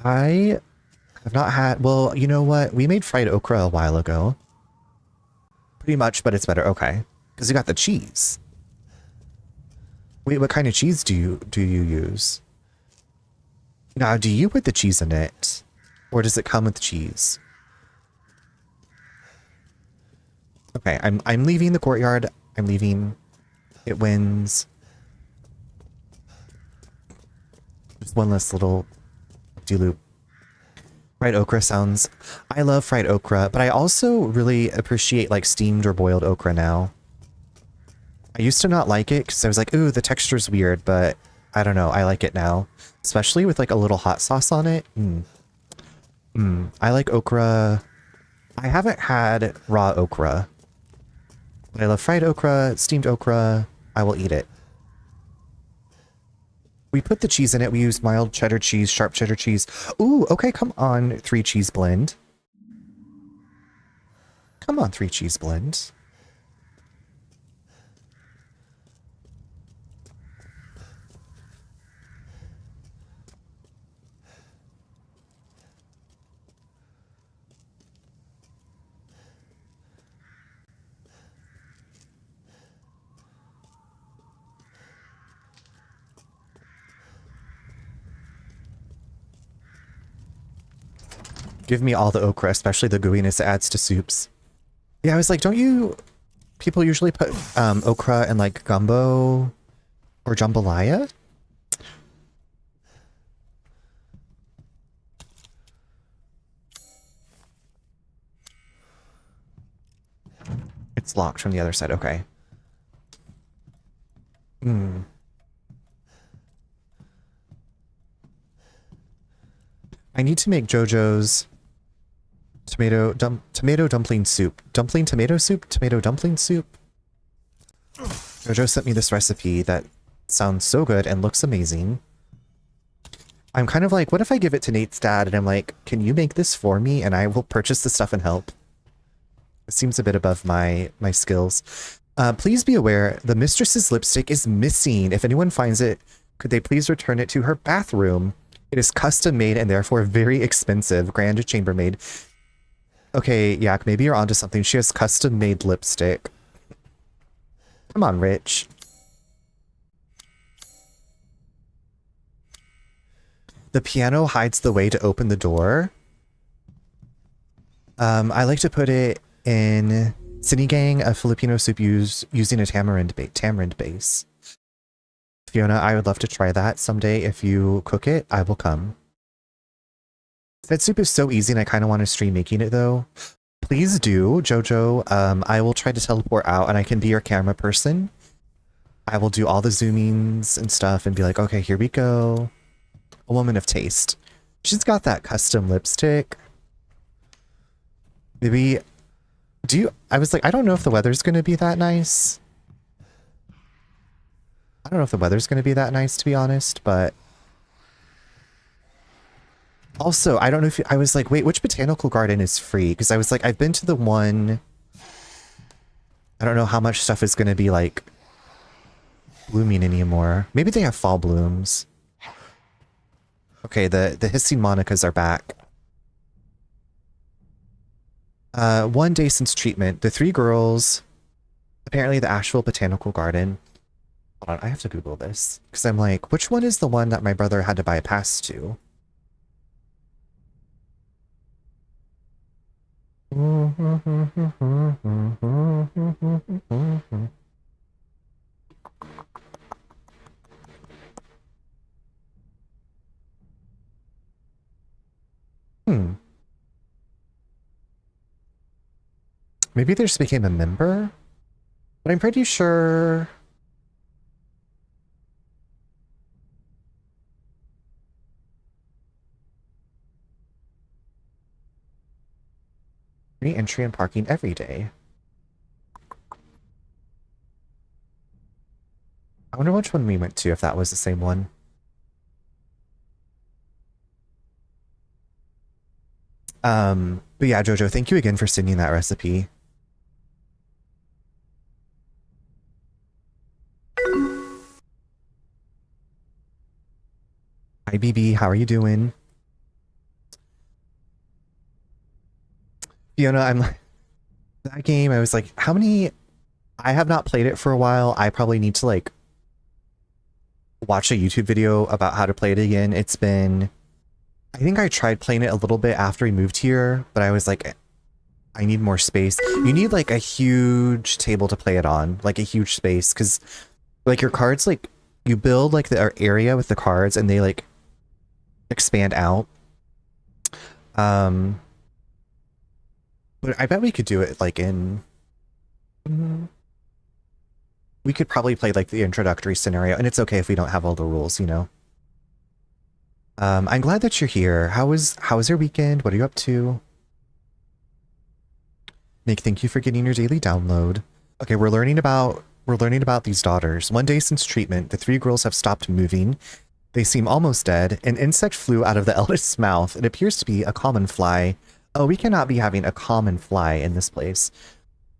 I have not had, well, you know what? We made fried okra a while ago. Pretty much, but it's better. Okay. Because you got the cheese. Wait, what kind of cheese do you use? Now, do you put the cheese in it? Or does it come with cheese? Okay, I'm leaving the courtyard. I'm leaving. It wins. Just one less little de-loop. Fried okra sounds... I love fried okra, but I also really appreciate like steamed or boiled okra now. I used to not like it because I was like, ooh, the texture's weird, but I don't know. I like it now. Especially with like a little hot sauce on it. I like okra. I haven't had raw okra. But I love fried okra, steamed okra. I will eat it. We put the cheese in it. We used mild cheddar cheese, sharp cheddar cheese. Ooh, okay, come on, 3 cheese blend. Come on, 3 cheese blend. Give me all the okra, especially the gooiness it adds to soups. Yeah, I was like, don't you... People usually put okra in like gumbo or jambalaya? It's locked from the other side, okay. Hmm. I need to make JoJo's tomato dumpling soup. Dumpling tomato soup? Tomato dumpling soup? JoJo sent me this recipe that sounds so good and looks amazing. I'm kind of like, what if I give it to Nate's dad and I'm like, can you make this for me and I will purchase the stuff and help? It seems a bit above my skills. Please be aware, the mistress's lipstick is missing. If anyone finds it, could they please return it to her bathroom? It is custom made and therefore very expensive. Grand chambermaid. Okay, Yak, maybe you're onto something. She has custom made lipstick. Come on, Rich. The piano hides the way to open the door. I like to put it in sinigang, a Filipino soup using a tamarind base. Fiona, I would love to try that someday. If you cook it, I will come. That soup is so easy and I kind of want to stream making it though. Please do, Jojo. I will try to teleport out and I can be your camera person. I will do all the zoomings and stuff and be like, okay, here we go. A woman of taste. She's got that custom lipstick. Maybe, I was like, I don't know if the weather's going to be that nice. I don't know if the weather's going to be that nice, to be honest, but... Also, I don't know if I was like, wait, which botanical garden is free? Because I was like, I've been to the one... I don't know how much stuff is going to be, like, blooming anymore. Maybe they have fall blooms. Okay, the hissing monicas are back. 1 day since treatment. The 3 girls... Apparently the Asheville Botanical Garden... Hold on, I have to Google this. Because I'm like, which one is the one that my brother had to buy a pass to? Maybe they just became a member? But I'm pretty sure... Free entry and parking every day. I wonder which one we went to, if that was the same one. But yeah, Jojo, thank you again for sending that recipe. Hi, BB, how are you doing? Fiona, I'm like, that game, I was like, how many... I have not played it for a while. I probably need to, like, watch a YouTube video about how to play it again. It's been... I think I tried playing it a little bit after we moved here, but I was like, I need more space. You need, like, a huge table to play it on. Like, a huge space, because, like, your cards, like, you build, like, the area with the cards, and they, like, expand out. But I bet we could do it, like, in... We could probably play, like, the introductory scenario, and it's okay if we don't have all the rules, you know? I'm glad that you're here. How was your weekend? What are you up to? Nick, thank you for getting your daily download. Okay, we're learning about these daughters. 1 day since treatment, the 3 girls have stopped moving. They seem almost dead. An insect flew out of the eldest's mouth. It appears to be a common fly. Oh, we cannot be having a common fly in this place.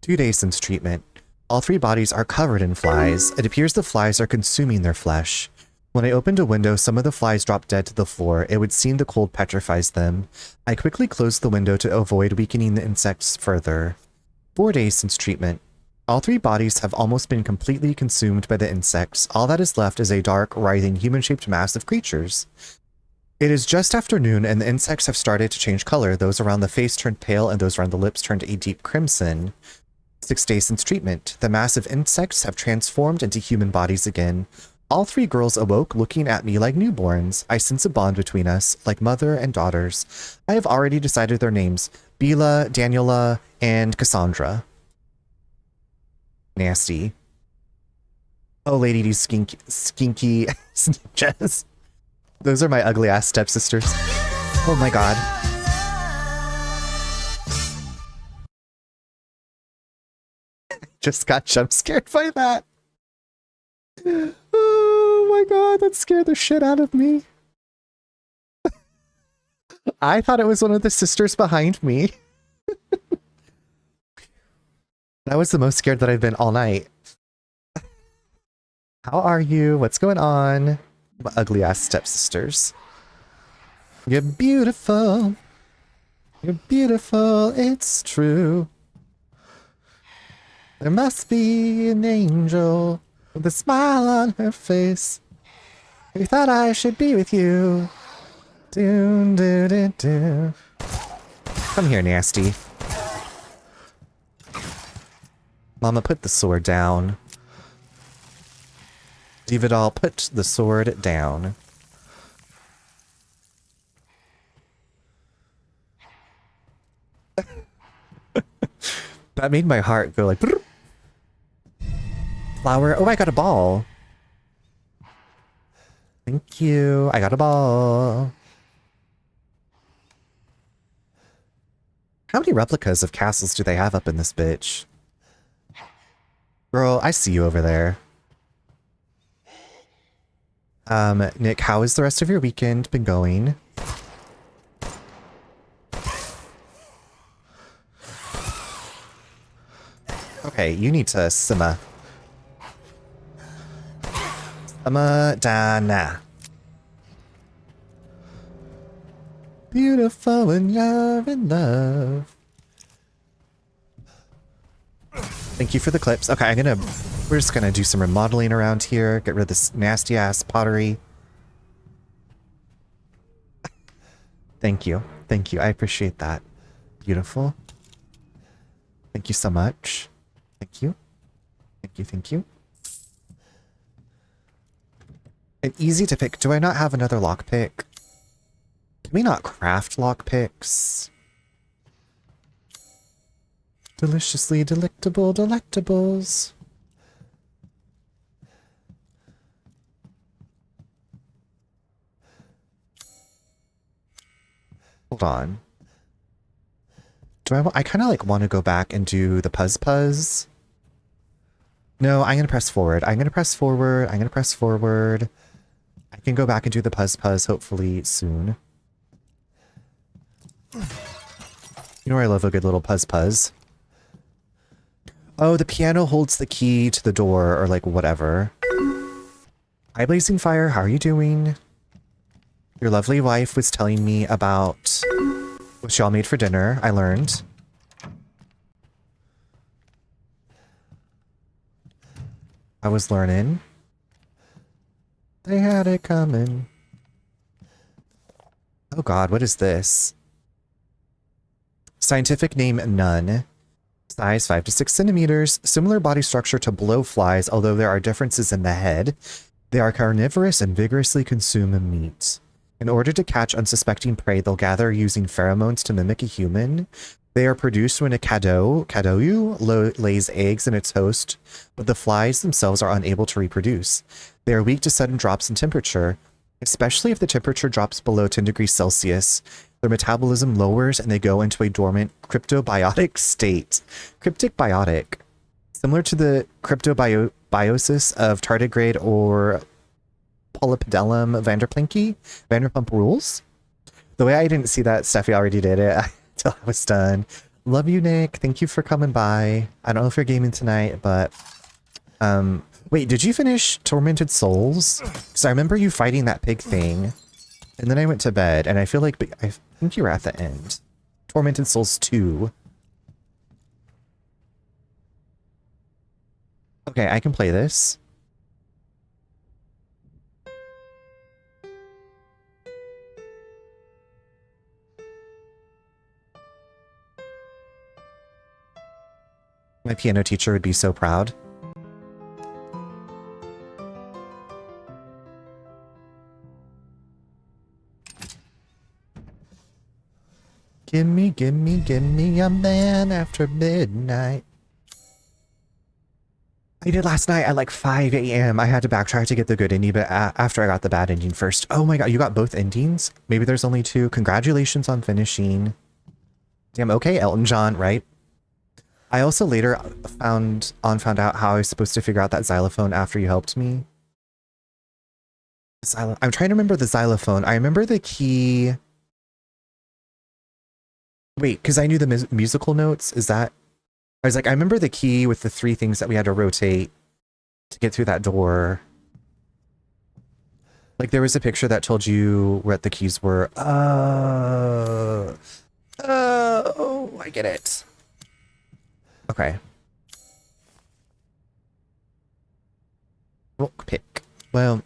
2 days since treatment. All 3 bodies are covered in flies. It appears the flies are consuming their flesh. When I opened a window, some of the flies dropped dead to the floor. It would seem the cold petrifies them. I quickly closed the window to avoid weakening the insects further. 4 days since treatment. All 3 bodies have almost been completely consumed by the insects. All that is left is a dark, writhing, human-shaped mass of creatures. It is just afternoon and the insects have started to change color. Those around the face turned pale and those around the lips turned a deep crimson. 6 days since treatment. The massive insects have transformed into human bodies again. All 3 girls awoke looking at me like newborns. I sense a bond between us, like mother and daughters. I have already decided their names. Bela, Daniela, and Cassandra. Nasty. Oh, Lady D skinky snitches. Those are my ugly ass stepsisters. Oh my god. Just got jump scared by that. Oh my god, that scared the shit out of me. I thought it was one of the sisters behind me. That was the most scared that I've been all night. How are you? What's going on? My ugly ass stepsisters. You're beautiful. You're beautiful, it's true. There must be an angel with a smile on her face. Who thought I should be with you. Do, do, do, do. Come here, nasty. Mama, put the sword down. Dividal, put the sword down. That made my heart go like... Brrr. Flower. Oh, I got a ball. Thank you. I got a ball. How many replicas of castles do they have up in this bitch? Girl, I see you over there. Nick, how has the rest of your weekend been going? Okay, you need to simmer. Simmer Dana. Beautiful when you're in love. Thank you for the clips. Okay, we're just gonna do some remodeling around here. Get rid of this nasty ass pottery. Thank you. Thank you. I appreciate that. Beautiful. Thank you so much. Thank you. Thank you, thank you. And easy to pick. Do I not have another lockpick? Can we not craft lockpicks? Deliciously delectable delectables. Hold on. I kind of like want to go back and do the puzz. No, I'm going to press forward. I'm going to press forward. I'm going to press forward. I can go back and do the puzz hopefully soon. You know where I love a good little puzz. Oh, the piano holds the key to the door or like whatever. Hi, Blazing Fire. How are you doing? Your lovely wife was telling me about what y'all made for dinner. I learned. I was learning. They had it coming. Oh god, what is this? Scientific name none. Size 5 to 6 centimeters. Similar body structure to blowflies, although there are differences in the head. They are carnivorous and vigorously consume meat. In order to catch unsuspecting prey, they'll gather using pheromones to mimic a human. They are produced when a kadoyu lays eggs in its host, but the flies themselves are unable to reproduce. They are weak to sudden drops in temperature, especially if the temperature drops below 10 degrees Celsius. Their metabolism lowers and they go into a dormant cryptobiotic state. Cryptic biotic. Similar to the cryptobiosis of tardigrade or Polypedilum Vanderpump Rules. The way I didn't see that, Steffi already did it until I was done. Love you, Nick. Thank you for coming by. I don't know if you're gaming tonight, but wait, did you finish Tormented Souls? Because I remember you fighting that pig thing, and then I went to bed, and I feel like I think you were at the end. Tormented Souls 2. Okay, I can play this. My piano teacher would be so proud. Give me a man after midnight. I did last night at like 5 a.m. I had to backtrack to get the good ending, but after I got the bad ending first. Oh my god, you got both endings? Maybe there's only two. Congratulations on finishing. Damn, okay, Elton John, right? I also later found out how I was supposed to figure out that xylophone after you helped me. I'm trying to remember the xylophone. I remember the key. Wait, because I knew the musical notes. Is that... I was like, I remember the key with the 3 things that we had to rotate to get through that door. Like, there was a picture that told you what the keys were. Oh, I get it. Okay. Rock pick. Well...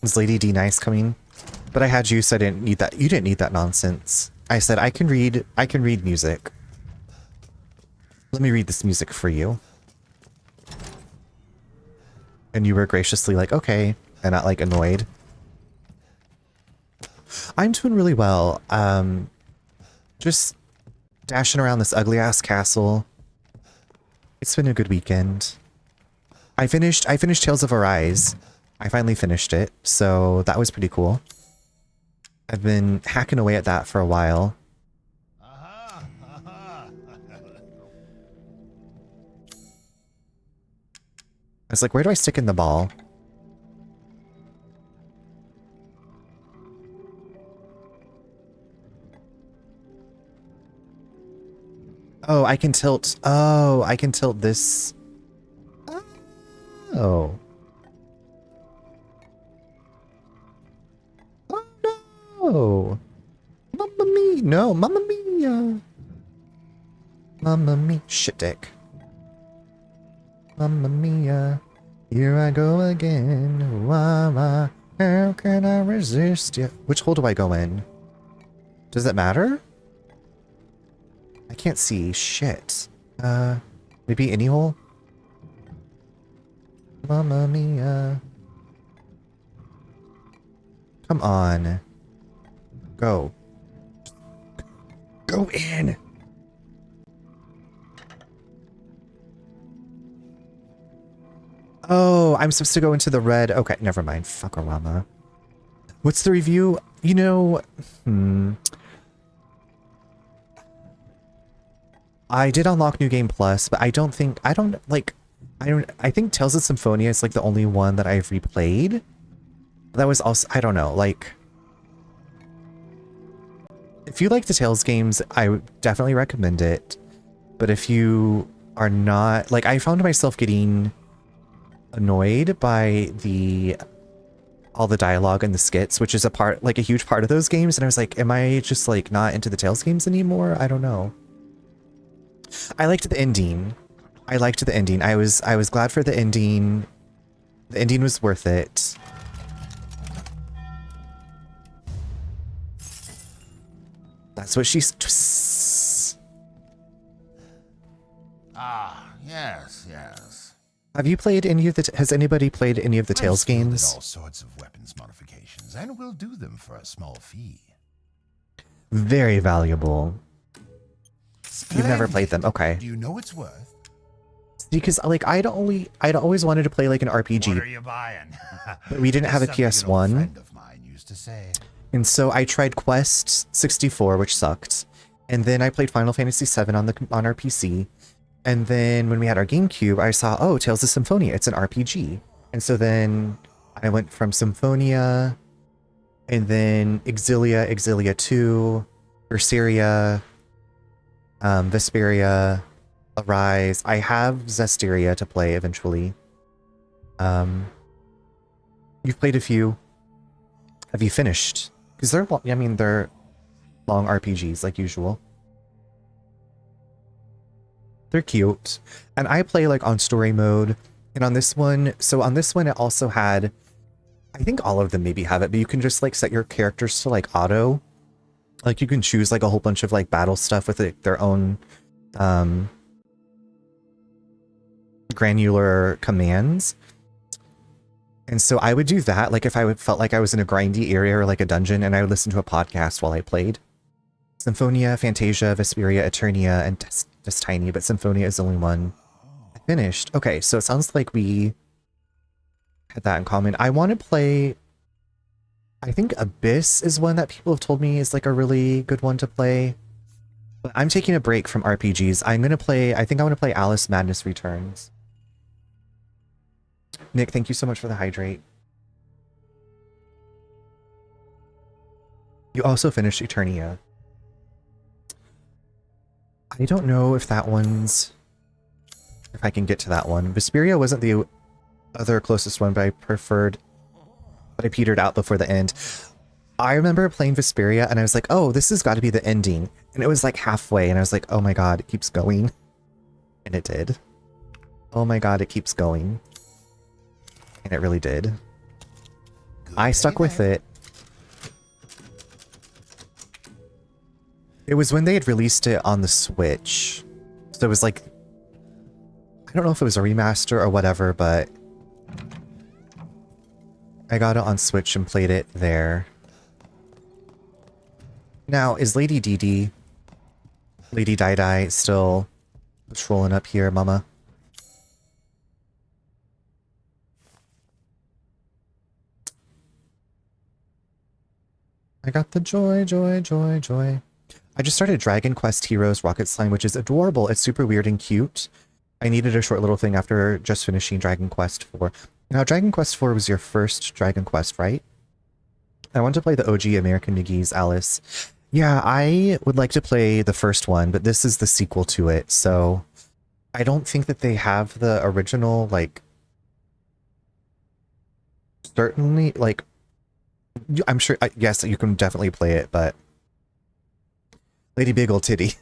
Is Lady D nice coming? But I had you, so I didn't need that. You didn't need that nonsense. I said I can read music. Let me read this music for you. And you were graciously like, okay, and not like annoyed. I'm doing really well. Just dashing around this ugly ass castle. It's been a good weekend. I finished Tales of Arise. I finally finished it, so that was pretty cool. I've been hacking away at that for a while. I was like, where do I stick in the ball? Oh, I can tilt. Oh, I can tilt this. Oh. Oh, Mamma Mia! No, Mamma Mia! Mamma Mia! Shit dick. Mamma Mia! Here I go again. Mama, how can I resist you? Which hole do I go in? Does it matter? I can't see. Shit. Maybe any hole? Mamma Mia! Come on. Go. Go in! Oh, I'm supposed to go into the red. Okay, never mind. Fuckorama. What's the review? You know... I did unlock New Game Plus, but I think Tales of Symphonia is like the only one that I've replayed. That was also... I don't know, like... If you like the Tales games, I would definitely recommend it. But if you are not... Like, I found myself getting annoyed by all the dialogue and the skits, which is a huge part of those games. And I was like, am I just, like, not into the Tales games anymore? I don't know. I liked the ending. I was glad for the ending. The ending was worth it. That's what she's... Ah, yes. Have you played any of the... Has anybody played any of the Tales games? All sorts of weapons modifications, and we'll do them for a small fee. Very valuable. Splendid. You've never played them, okay. Do you know it's worth? Because like I'd always wanted to play like an RPG. What are you buying? But we didn't have a PS1. An old friend of mine used to say. And so I tried Quest 64, which sucked. And then I played Final Fantasy VII on our PC. And then when we had our GameCube, I saw, oh, Tales of Symphonia, it's an RPG. And so then I went from Symphonia, and then Exilia 2, Berseria, Vesperia, Arise. I have Zestiria to play eventually. You've played a few. Have you finished? Because they're long RPGs like usual. They're cute. And I play like on story mode. And on this one, it also had, I think all of them maybe have it, but you can just like set your characters to like auto. Like you can choose like a whole bunch of like battle stuff with like, their own granular commands. And so I would do that, like if I felt like I was in a grindy area or like a dungeon, and I would listen to a podcast while I played. Symphonia, Fantasia, Vesperia, Eternia, and Destiny, but Symphonia is the only one I finished. Okay, so it sounds like we had that in common. I want to play... I think Abyss is one that people have told me is like a really good one to play. But I'm taking a break from RPGs. I'm going to play... I think I want to play Alice Madness Returns. Nick, thank you so much for the hydrate. You also finished Eternia. I don't know if that one's... if I can get to that one. Vesperia wasn't the other closest one, but I preferred... but I petered out before the end. I remember playing Vesperia, and I was like, oh, this has got to be the ending. And it was like halfway, and I was like, oh my god, it keeps going. And it did. Oh my god, it keeps going. And it really did. I stuck with it. It was when they had released it on the Switch. So it was like... I don't know if it was a remaster or whatever, but... I got it on Switch and played it there. Now, is Lady Dee Lady Dai still patrolling up here, mama? I got the joy, joy, joy, joy. I just started Dragon Quest Heroes Rocket Slime, which is adorable. It's super weird and cute. I needed a short little thing after just finishing Dragon Quest 4. Now, Dragon Quest 4 was your first Dragon Quest, right? I want to play the OG American McGee's Alice. Yeah, I would like to play the first one, but this is the sequel to it, so... I don't think that they have the original, like... Certainly, like... I'm sure, yes, you can definitely play it, but... Lady Big Ol' Titty.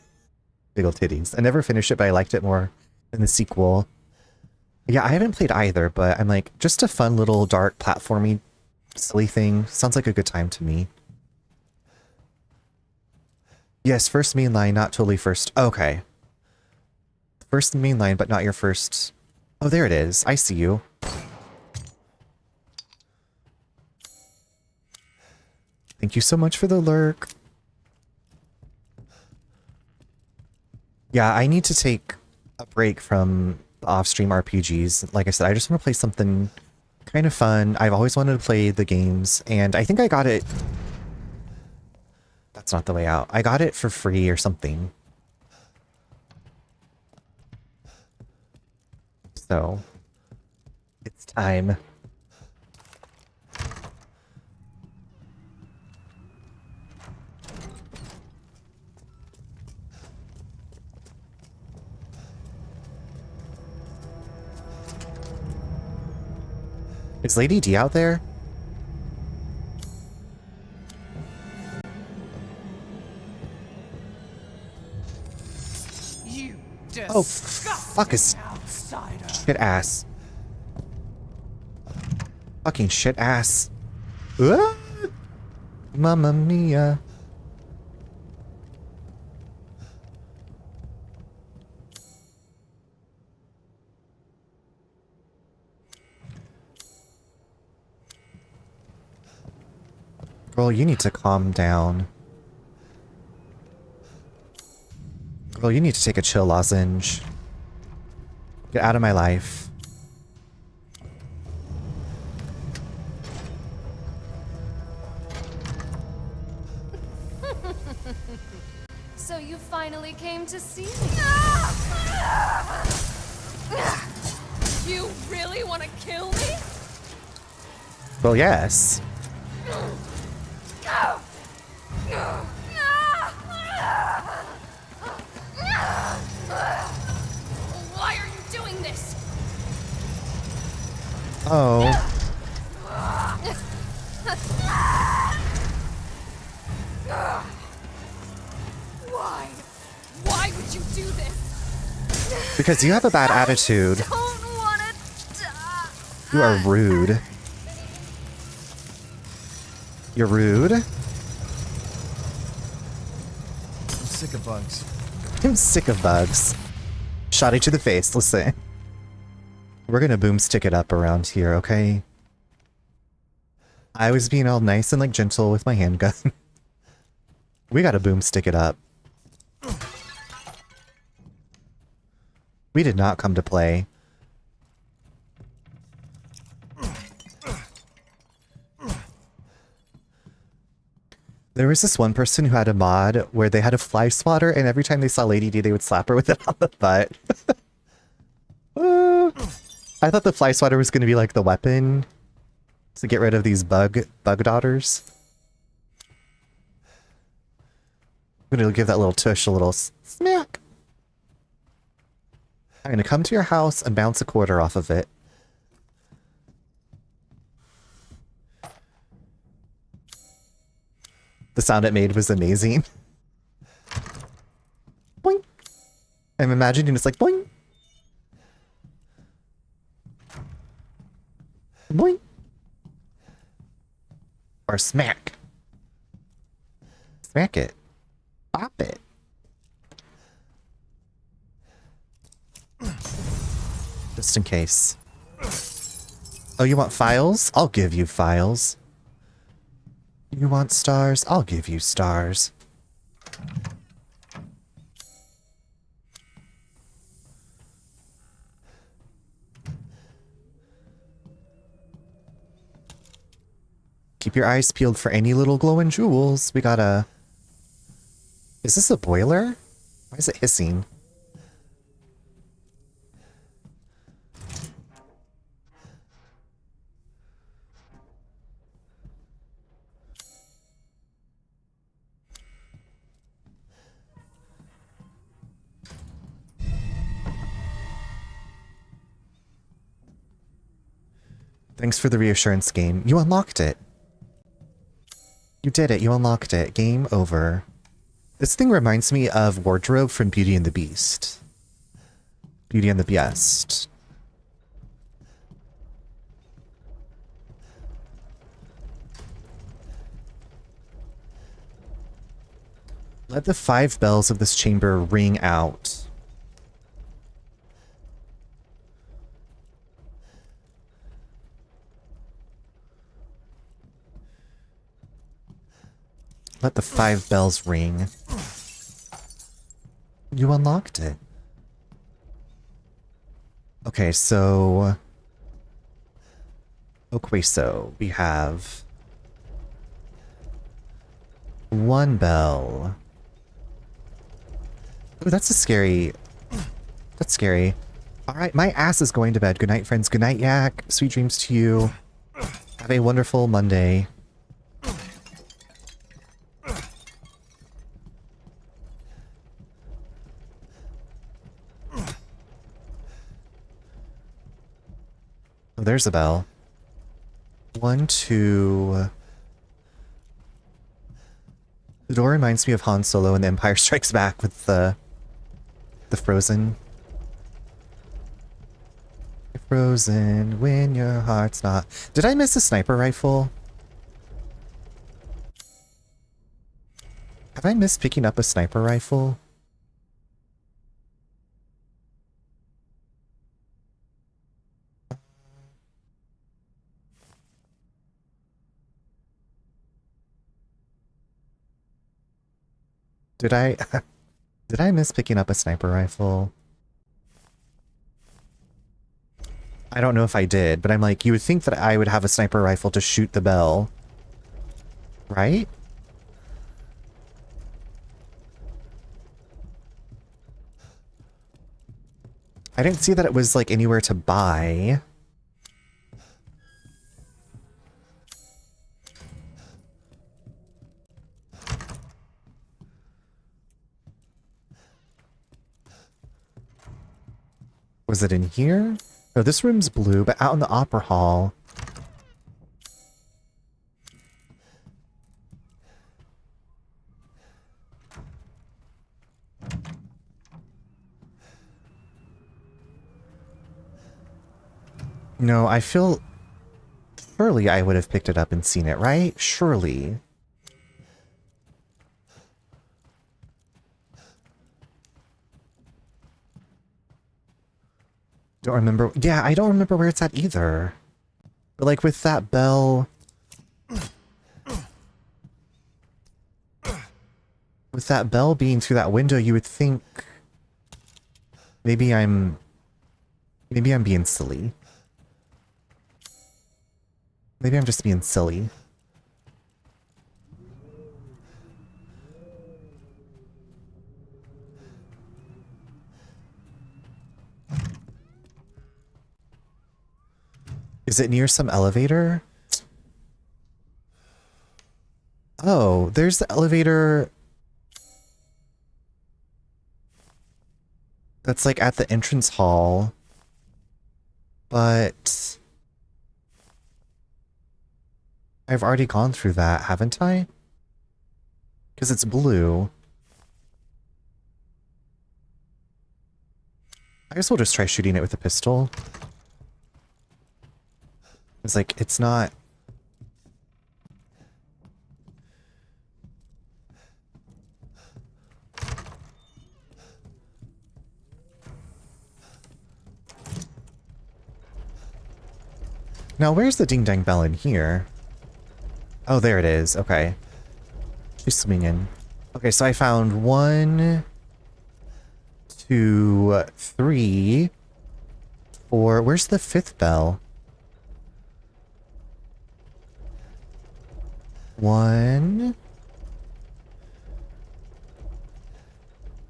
Big Ol' Titties. I never finished it, but I liked it more than the sequel. Yeah, I haven't played either, but I'm like, just a fun little dark platformy silly thing. Sounds like a good time to me. Yes, first main line, not totally first. Okay. First main line, but not your first... Oh, there it is. I see you. Thank you so much for the lurk. Yeah, I need to take a break from off-stream RPGs. Like I said, I just want to play something kind of fun. I've always wanted to play the games, and I think I got it... That's not the way out. I got it for free or something. So, it's time. Is Lady D out there? You Oh, fuck is outsider. shit ass. Fucking shit ass. Mamma mia. Girl, you need to calm down. Girl, you need to take a chill lozenge. Get out of my life. So you finally came to see me. You really want to kill me? Well, yes. Why are you doing this? Oh. Why? Why would you do this? Because you have a bad attitude. Don't want to die. You are rude. You're rude? sick of bugs. I'm sick of bugs. Shotty to the face, listen. We're gonna boomstick it up around here, okay? I was being all nice and like gentle with my handgun. We gotta boomstick it up. We did not come to play. There was this one person who had a mod where they had a fly swatter, and every time they saw Lady D, they would slap her with it on the butt. I thought the fly swatter was going to be like the weapon to get rid of these bug daughters. I'm going to give that little tush a little smack. I'm going to come to your house and bounce a quarter off of it. The sound it made was amazing. Boing. I'm imagining it's like boing. Boing. Or smack. Smack it. Pop it. Just in case. Oh, you want files? I'll give you files. You want stars? I'll give you stars. Keep your eyes peeled for any little glowing jewels. We got a... Is this a boiler? Why is it hissing? Thanks for the reassurance game. You unlocked it. You did it. You unlocked it. Game over. This thing reminds me of Wardrobe from Beauty and the Beast. Beauty and the Beast. Let the 5 bells of this chamber ring out. Let the 5 bells ring. You unlocked it. Okay, so... Okay, so we have... 1 bell. Ooh, that's a scary... That's scary. Alright, my ass is going to bed. Good night, friends. Good night, Yak. Sweet dreams to you. Have a wonderful Monday. Oh, there's a bell. 1, 2... The door reminds me of Han Solo in The Empire Strikes Back with the frozen. You're frozen when your heart's not... Did I miss a sniper rifle? Have I missed picking up a sniper rifle? Did I miss picking up a sniper rifle? I don't know if I did, but I'm like, you would think that I would have a sniper rifle to shoot the bell. Right? I didn't see that it was like anywhere to buy. Was it in here? No, this room's blue, but out in the opera hall. No, I feel... Surely I would have picked it up and seen it, right? Surely. Don't remember. Yeah, I don't remember where it's at either. But like with that bell... With that bell being through that window, you would think... Maybe I'm being silly. Maybe I'm just being silly. Is it near some elevator? Oh, there's the elevator that's like at the entrance hall. But I've already gone through that, haven't I? Because it's blue. I guess we'll just try shooting it with a pistol. It's like, it's not... Now, where's the ding-dang bell in here? Oh, there it is. Okay. She's swinging. Okay, so I found 1, 2, 3, 4... Where's the 5th bell? 1,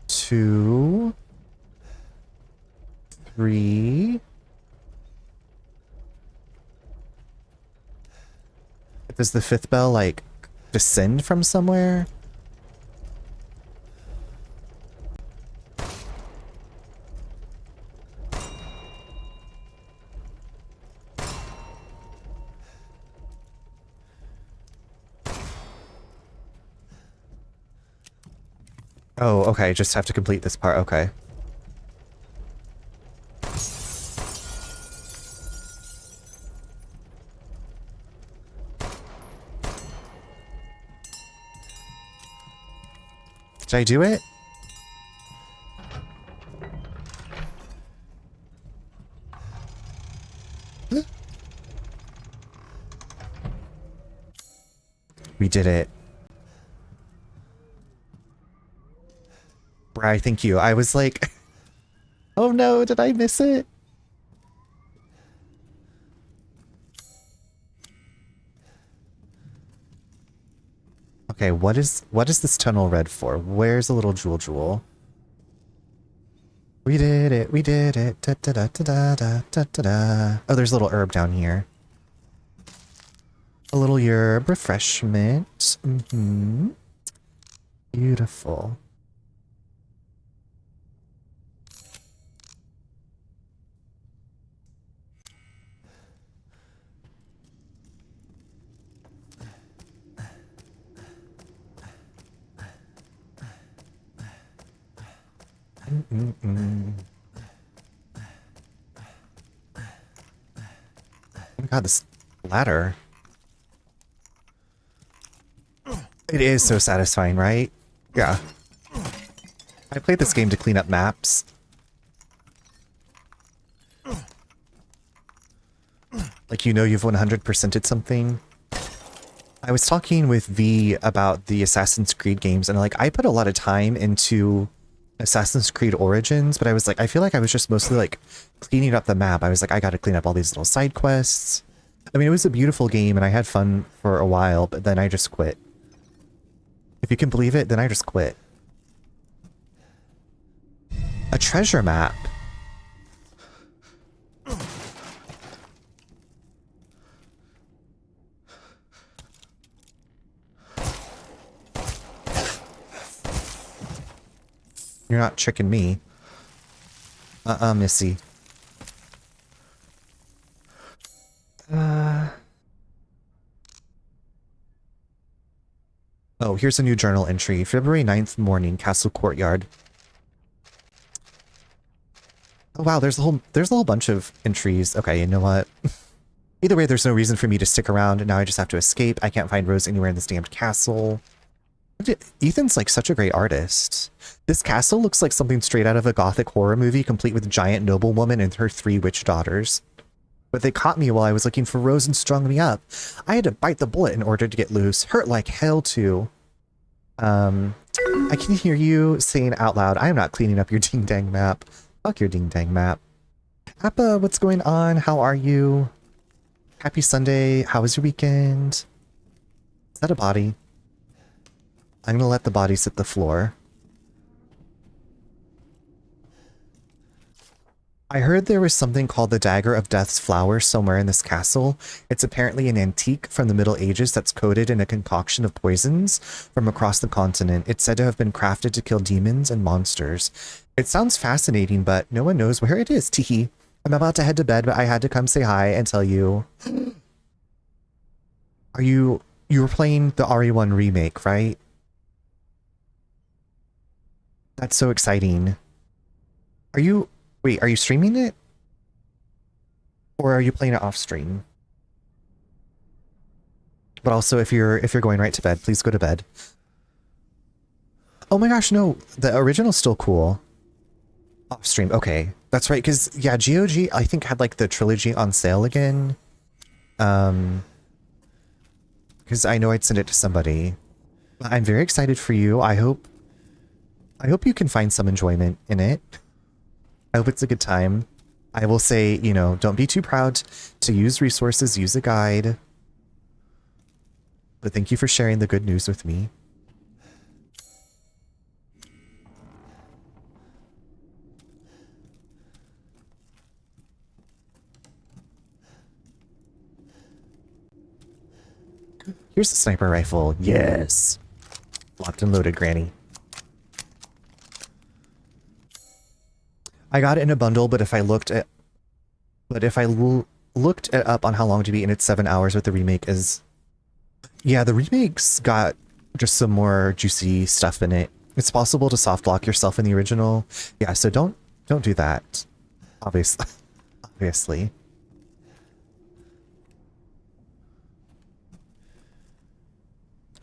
2, 3. Does the 5th bell, like, descend from somewhere? Oh, okay, just have to complete this part, okay. Did I do it? We did it. Bri, thank you. I was like, oh no, did I miss it? Okay, what is this tunnel red for? Where's the little jewel? We did it, we did it. Da, da, da, da, da, da, da, da. Oh, there's a little herb down here. A little herb refreshment. Mm-hmm. Beautiful. Oh my god, this ladder. It is so satisfying, right? Yeah. I played this game to clean up maps. Like, you know you've 100%ed something. I was talking with V about the Assassin's Creed games, and like, I put a lot of time into Assassin's Creed Origins, but I was like, I feel like I was just mostly like cleaning up the map. I was like, I gotta clean up all these little side quests. I mean, it was a beautiful game and I had fun for a while, but then I just quit. If you can believe it, then I just quit. A treasure map. You're not tricking me. Missy. Oh, here's a new journal entry. February 9th morning, Castle Courtyard. Oh wow, there's a whole bunch of entries. Okay, you know what? Either way, there's no reason for me to stick around. Now I just have to escape. I can't find Rose anywhere in this damned castle. Ethan's like such a great artist. This castle looks like something straight out of a gothic horror movie, complete with a giant noblewoman and her 3 witch daughters. But they caught me while I was looking for Rose and strung me up. I had to bite the bullet in order to get loose. Hurt like hell, too. I can hear you saying out loud, I am not cleaning up your ding-dang map. Fuck your ding-dang map. Appa, what's going on? How are you? Happy Sunday. How was your weekend? Is that a body? I'm gonna let the body sit the floor. I heard there was something called the Dagger of Death's Flower somewhere in this castle. It's apparently an antique from the Middle Ages that's coated in a concoction of poisons from across the continent. It's said to have been crafted to kill demons and monsters. It sounds fascinating, but no one knows where it is. Teehee. I'm about to head to bed, but I had to come say hi and tell you. You were playing the RE1 remake, right? That's so exciting. Wait, are you streaming it? Or are you playing it off stream? But also, if you're going right to bed, please go to bed. Oh my gosh, no, the original's still cool. Off stream, okay. That's right, because, yeah, GOG, I think, had, like, the trilogy on sale again. Because I know I'd send it to somebody. I'm very excited for you. I hope you can find some enjoyment in it. I hope it's a good time. I will say, you know, don't be too proud to use resources, use a guide. But thank you for sharing the good news with me. Here's the sniper rifle. Yes. Locked and loaded, Granny. I got it in a bundle, but if I looked it up on how long to beat, and it's 7 hours, what the remake is. Yeah, the remake's got just some more juicy stuff in it. It's possible to soft lock yourself in the original. Yeah, so don't do that. Obviously. Obviously.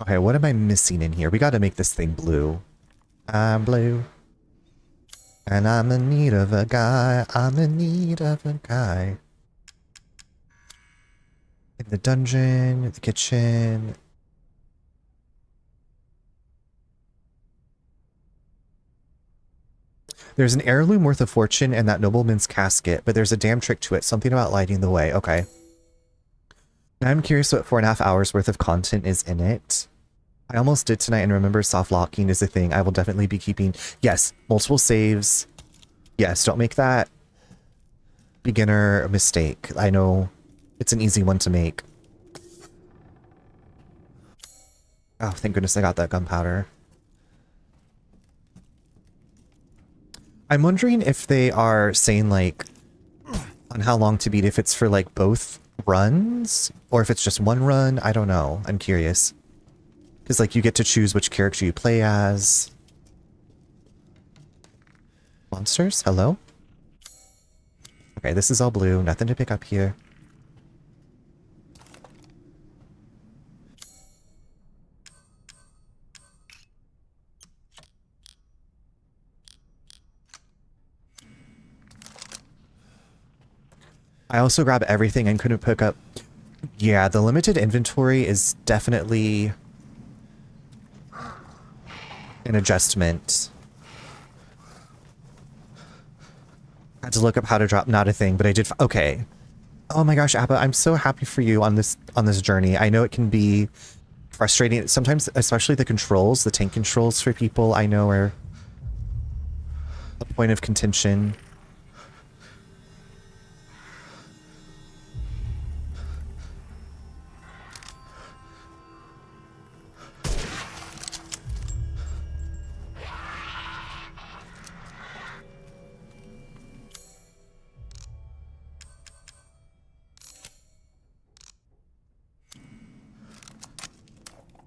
Okay, what am I missing in here? We gotta make this thing blue. I'm blue. And I'm in need of a guy. I'm in need of a guy. In the dungeon, the kitchen. There's an heirloom worth a fortune in that nobleman's casket, but there's a damn trick to it. Something about lighting the way. Okay. Now I'm curious what 4.5 hours worth of content is in it. I almost did tonight, and remember, soft locking is a thing I will definitely be keeping. Yes, multiple saves. Yes, don't make that beginner mistake. I know it's an easy one to make. Oh, thank goodness I got that gunpowder. I'm wondering if they are saying, like, on how long to beat, if it's for, like, both runs, or if it's just one run. I don't know. I'm curious. Because, like, you get to choose which character you play as. Monsters? Hello? Okay, this is all blue. Nothing to pick up here. I also grabbed everything and couldn't pick up. Yeah, the limited inventory is definitely an adjustment. I had to look up how to drop, not a thing, but I did. Okay. Oh my gosh, Appa, I'm so happy for you on this journey. I know it can be frustrating sometimes, especially the controls, the tank controls for people I know are a point of contention.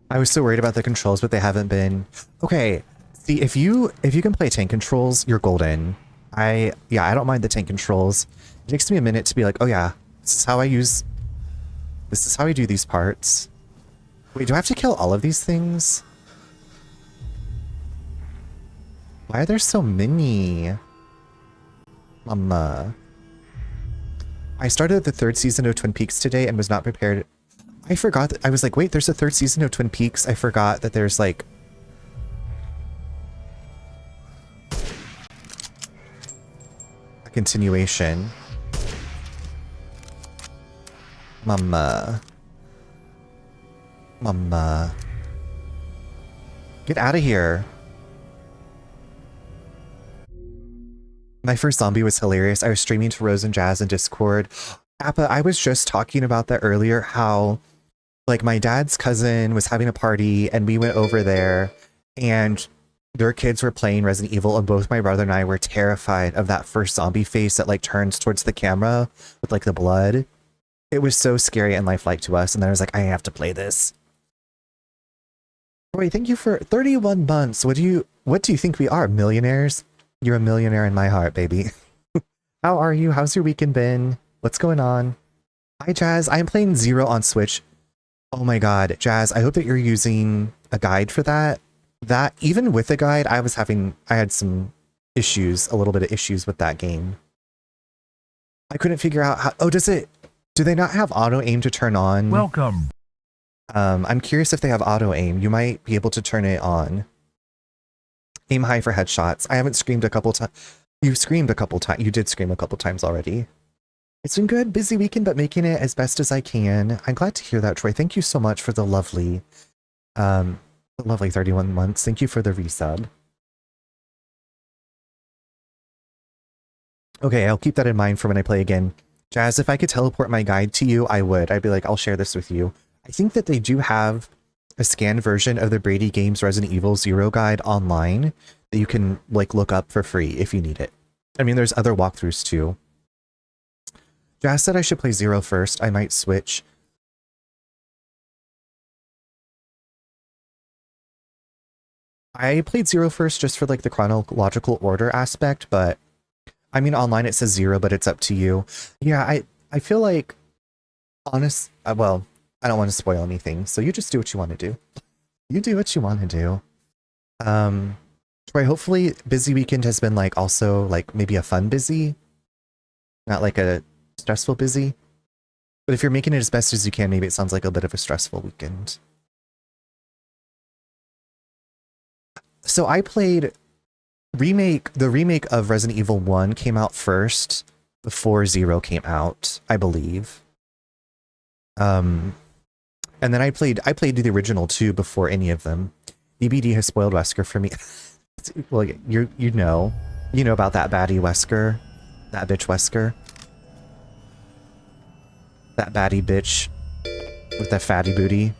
I was so worried about the controls, but they haven't been. Okay, see, if you can play tank controls, you're golden. I don't mind the tank controls. It takes me a minute to be like, oh yeah, this is how I do these parts. Wait, do I have to kill all of these things? Why are there so many? Mama. I started the 3rd season of Twin Peaks today and was not prepared. I forgot that, I was like, wait, there's a 3rd season of Twin Peaks. I forgot that there's like a continuation. Mama. Mama. Get out of here. My first zombie was hilarious. I was streaming to Rose and Jazz in Discord. Appa, I was just talking about that earlier, how like my dad's cousin was having a party and we went over there and their kids were playing Resident Evil and both my brother and I were terrified of that first zombie face that like turns towards the camera with like the blood. It was so scary and lifelike to us. And then I was like, I have to play this. Roy, thank you for 31 months. What do you think we are? Millionaires? You're a millionaire in my heart, baby. How are you? How's your weekend been? What's going on? Hi, Jazz. I'm playing Zero on Switch. Oh my god, Jazz, I hope that you're using a guide for that. That, even with a guide, I had some issues, a little bit of issues with that game. I couldn't figure out how, do they not have auto aim to turn on? Welcome. I'm curious if they have auto aim. You might be able to turn it on. Aim high for headshots. I haven't screamed a couple times. You screamed a couple times. You did scream a couple times already. It's been good, busy weekend, but making it as best as I can. I'm glad to hear that, Troy. Thank you so much for the lovely 31 months. Thank you for the resub. Okay, I'll keep that in mind for when I play again. Jazz, if I could teleport my guide to you, I would. I'd be like, I'll share this with you. I think that they do have a scanned version of the Brady Games Resident Evil Zero guide online that you can like look up for free if you need it. I mean, there's other walkthroughs too. Jazz said I should play Zero first. I might switch. I played Zero first just for like the chronological order aspect, but I mean online it says Zero, but it's up to you. Yeah, I feel like well, I don't want to spoil anything, so you just do what you want to do. You do what you want to do. Troy, hopefully busy weekend has been like also like maybe a fun busy, not like a stressful busy. But if you're making it as best as you can, maybe it sounds like a bit of a stressful weekend. So I played the remake of Resident Evil 1 came out first before Zero came out, I believe. And then I played the original 2 before any of them. EBD has spoiled Wesker for me. Well, you know about that baddie Wesker, that bitch Wesker. That baddie bitch with that fatty booty.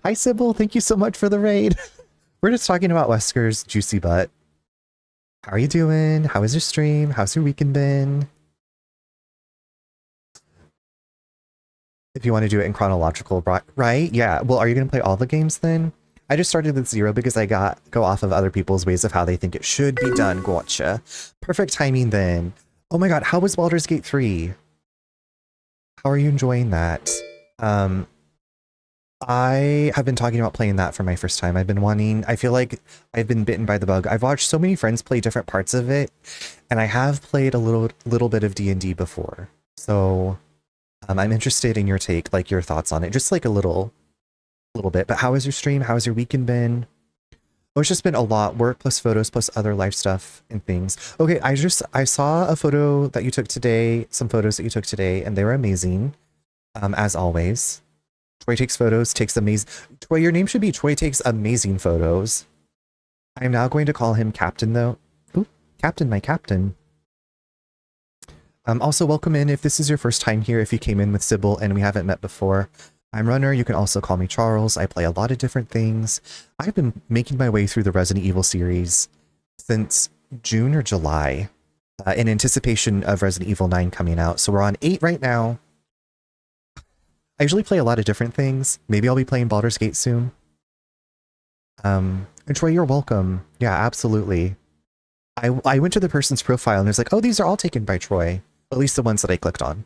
Hi Sybil, thank you so much for the raid. We're just talking about Wesker's juicy butt. How are you doing? How was your stream? How's your weekend been? If you want to do it in chronological, right? Yeah. Well, are you going to play all the games then? I just started with Zero because I go off of other people's ways of how they think it should be done. Gotcha. Perfect timing then. Oh my god, how was Baldur's Gate 3? How are you enjoying that? I have been talking about playing that for my first time. I feel like I've been bitten by the bug. I've watched so many friends play different parts of it, and I have played a little bit of D&D before. So I'm interested in your take, like your thoughts on it, just like a little bit. But how was your stream? How has your weekend been? Oh, it's just been a lot. Work plus photos plus other life stuff and things. Okay, I saw a photo that you took today, some photos that you took today, and they were amazing, as always. Troy takes photos, takes amazing... Troy, your name should be Troy takes amazing photos. I am now going to call him Captain, though. Ooh, Captain, my Captain. Also, welcome in if this is your first time here, if you came in with Sybil and we haven't met before. I'm Runner, you can also call me Charles. I play a lot of different things. I've been making my way through the Resident Evil series since June or July, in anticipation of Resident Evil 9 coming out. So we're on 8 right now. I usually play a lot of different things. Maybe I'll be playing Baldur's Gate soon. And Troy, you're welcome. Yeah, absolutely. I went to the person's profile and it's like, oh, these are all taken by Troy. At least the ones that I clicked on.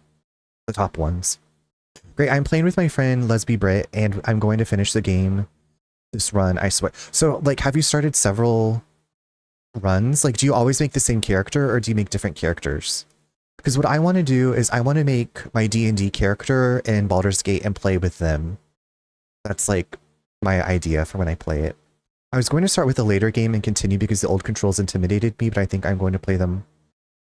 The top ones. Great, I'm playing with my friend Lesby Britt, and I'm going to finish the game this run, I swear. So, like, have you started several runs? Like, do you always make the same character, or do you make different characters? Because what I want to do is I want to make my D&D character in Baldur's Gate and play with them. That's, like, my idea for when I play it. I was going to start with a later game and continue because the old controls intimidated me, but I think I'm going to play them.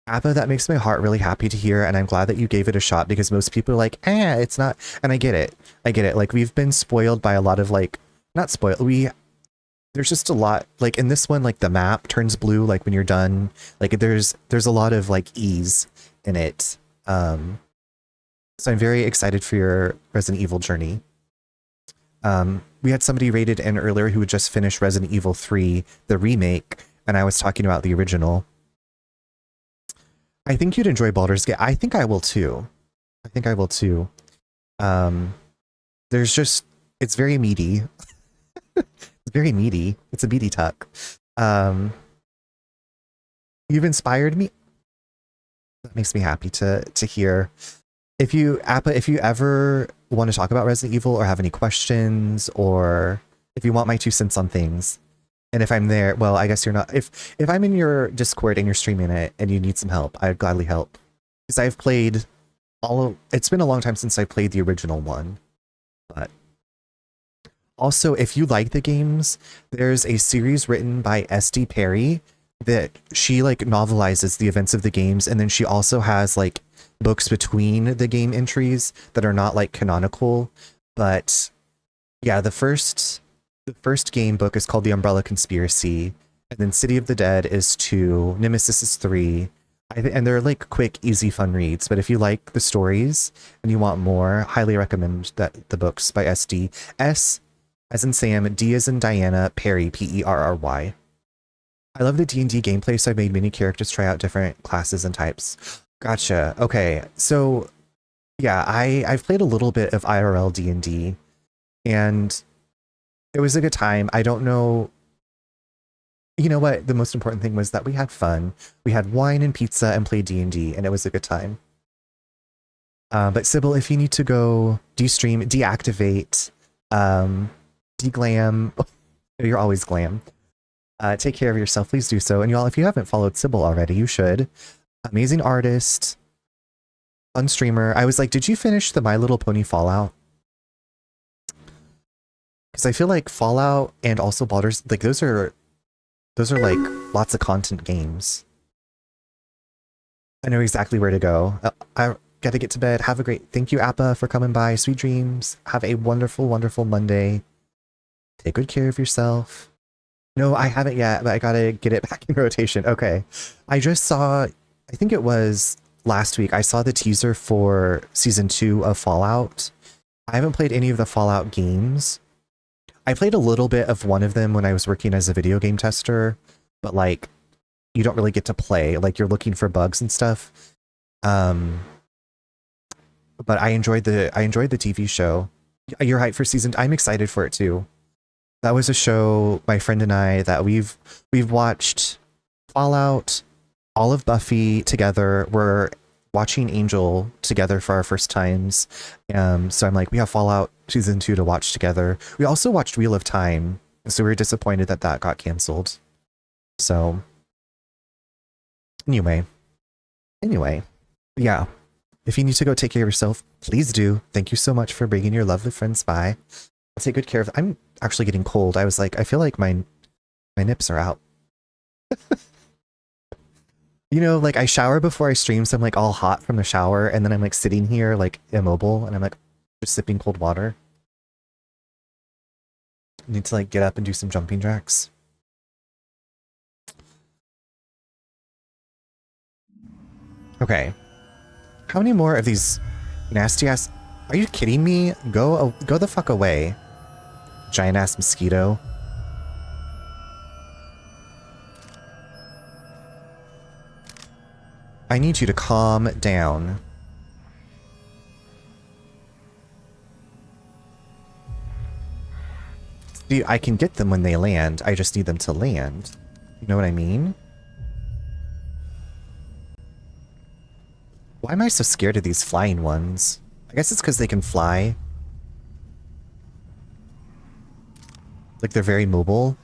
Appa, that makes my heart really happy to hear, and I'm glad that you gave it a shot, because most people are like, it's not, and I get it. I get it. Like, we've been spoiled by a lot of, like, not spoiled, there's just a lot, like, in this one, like, the map turns blue, like, when you're done. Like, there's a lot of, like, ease in it. So I'm very excited for your Resident Evil journey. We had somebody rated in earlier who had just finished Resident Evil 3, the remake, and I was talking about the original. I think you'd enjoy Baldur's Gate. I think I will too. I think I will too. There's just, it's very meaty. It's very meaty. It's a meaty tuck. You've inspired me. That makes me happy to hear. If you, Appa, if you ever want to talk about Resident Evil or have any questions, or if you want my 2 cents on things, and if I'm there, well, I guess you're not. If I'm in your Discord and you're streaming it and you need some help, I'd gladly help. Because I've played it's been a long time since I played the original one. But also, if you like the games, there's a series written by S.D. Perry that she, like, novelizes the events of the games, and then she also has, like, books between the game entries that are not, like, canonical. But yeah, the first game book is called The Umbrella Conspiracy, and then City of the Dead is 2, Nemesis is 3, and they're, like, quick, easy, fun reads. But if you like the stories and you want more, highly recommend that the books by S.D. S as in Sam, D as in Diana, Perry, Perry. I love the D&D gameplay, so I've made many characters try out different classes and types. Gotcha. Okay, so yeah, I've played a little bit of IRL D&D, and it was a good time. I don't know. You know what? The most important thing was that we had fun. We had wine and pizza and played D&D, and it was a good time. But Sybil, if you need to go de-stream, deactivate, de-glam, you're always glam. Take care of yourself. Please do so. And y'all, if you haven't followed Sybil already, you should. Amazing artist, fun streamer. I was like, did you finish the My Little Pony Fallout? Because I feel like Fallout and also Baldur's, like, those are like lots of content games. I know exactly where to go. I gotta get to bed. Have a great, thank you, Appa, for coming by. Sweet dreams. Have a wonderful, wonderful Monday. Take good care of yourself. No, I haven't yet, but I gotta get it back in rotation. Okay. I just saw, I think it was last week, I saw the teaser for season 2 of Fallout. I haven't played any of the Fallout games. I played a little bit of one of them when I was working as a video game tester, but, like, you don't really get to play. Like, you're looking for bugs and stuff. But I enjoyed the TV show. You're hyped for season. I'm excited for it too. That was a show, my friend and I, that we've watched Fallout, all of Buffy together. We're watching Angel together for our first times. So I'm like, we have Fallout season 2 to watch together. We also watched Wheel of Time, so we were disappointed that that got canceled. So anyway, yeah. If you need to go take care of yourself, please do. Thank you so much for bringing your lovely friends by. I'll take good care of them. I'm actually getting cold. I was like, I feel like my nips are out. You know, like, I shower before I stream, so I'm, like, all hot from the shower, and then I'm, like, sitting here, like, immobile, and I'm, like, just sipping cold water. I need to, like, get up and do some jumping jacks. Okay. How many more of these nasty ass... Are you kidding me? Go the fuck away. Giant ass mosquito. I need you to calm down. See, I can get them when they land. I just need them to land. You know what I mean? Why am I so scared of these flying ones? I guess it's because they can fly. Like they're very mobile.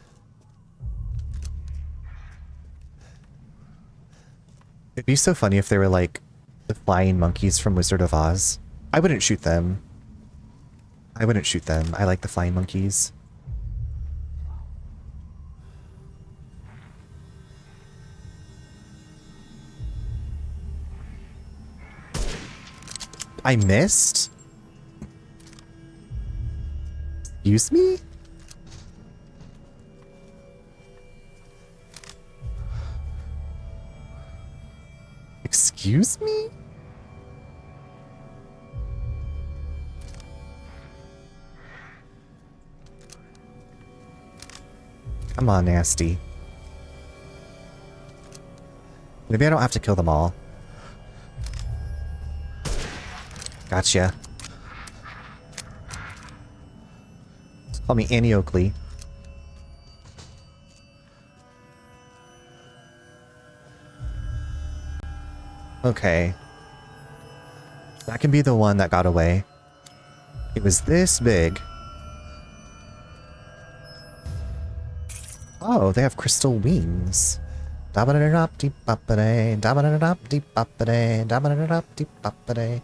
It'd be so funny if they were like the flying monkeys from Wizard of Oz. I wouldn't shoot them. I wouldn't shoot them. I like the flying monkeys. I missed? Excuse me? Excuse me? Come on, nasty. Maybe I don't have to kill them all. Gotcha. Call me Annie Oakley. Okay. That can be the one that got away. It was this big. Oh, they have crystal wings. Da-ba-da-da-dop-dee-bop-ba-day, da-ba-da-da-dop-dee-bop-ba-day, da-ba-da-da-dop-dee-bop-ba-day.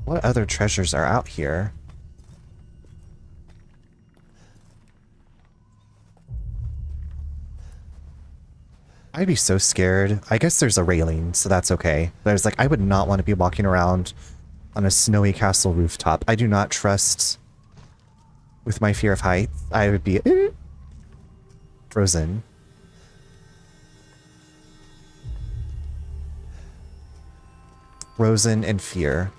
What other treasures are out here? I'd be so scared. I guess there's a railing, so that's okay. But I was like, I would not want to be walking around on a snowy castle rooftop. I do not trust with my fear of heights. I would be frozen. Frozen in fear.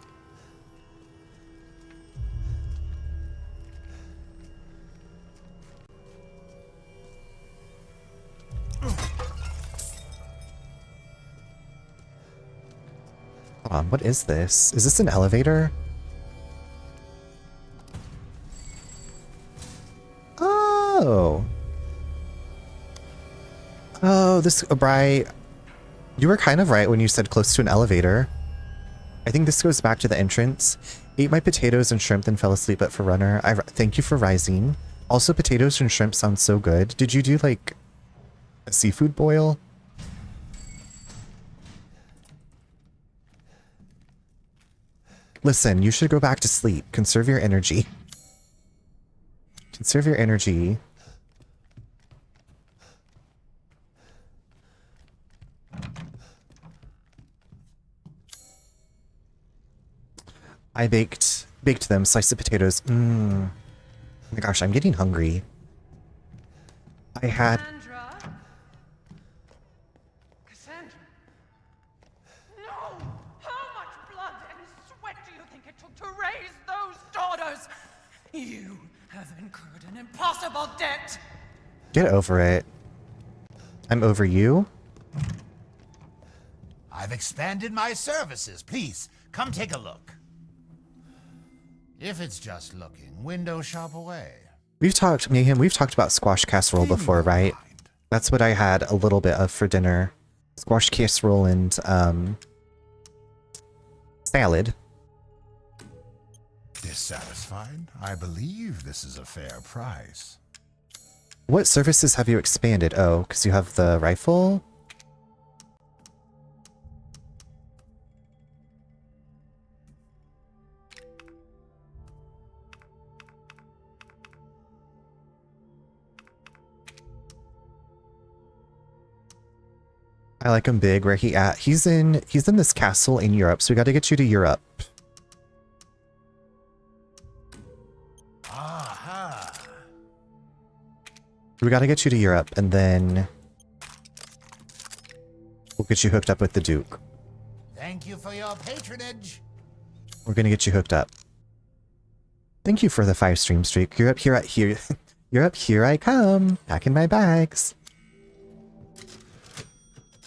Hold on, what is this? Is this an elevator? Oh. Oh, this, Bri, you were kind of right when you said close to an elevator. I think this goes back to the entrance. Ate my potatoes and shrimp, then fell asleep at Forerunner. Thank you for rising. Also, potatoes and shrimp sound so good. Did you do like a seafood boil? Listen, you should go back to sleep. Conserve your energy. Conserve your energy. I baked them, slice of potatoes. Oh my gosh, I'm getting hungry. I had... Cassandra? No! How much blood and sweat do you think it took to raise those daughters? You have incurred an impossible debt! Get over it. I'm over you? I've expanded my services. Please, come take a look. If it's just looking, window shop away. We've talked about squash casserole before, right? That's what I had a little bit of for dinner. Squash casserole and, salad. Dissatisfied? I believe this is a fair price. What services have you expanded? Oh, because you have the rifle? I like him big. Where he at? He's in this castle in Europe, so we got to get you to Europe. Aha! We got to get you to Europe, and then we'll get you hooked up with the Duke. Thank you for your patronage. We're gonna get you hooked up. Thank you for the 5-stream streak. You're up here. You're up here. I come. Packing my bags.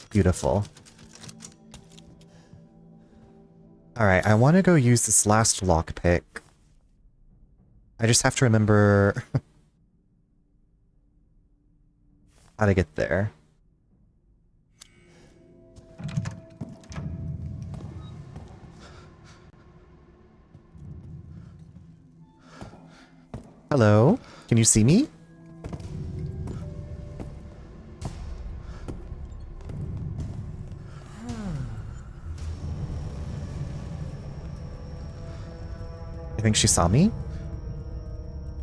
Beautiful. Alright, I want to go use this last lockpick. I just have to remember how to get there. Hello? Can you see me? I think she saw me?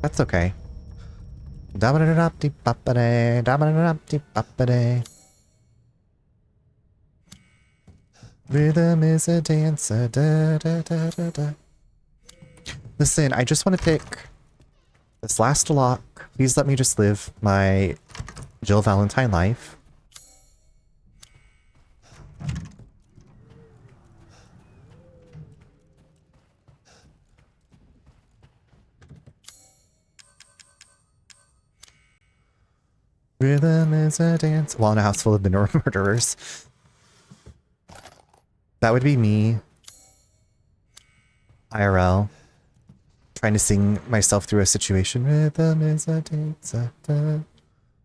That's okay. Da-ba-da-da-da-dee-ba-ba-day, da-ba-da-da-da-dee-ba-ba-day. Rhythm is a dancer, da-da-da-da-da. Listen, I just want to pick this last lock. Please let me just live my Jill Valentine life. Rhythm is a dance. While in a house full of murderers. That would be me. IRL. Trying to sing myself through a situation. Rhythm is a dance.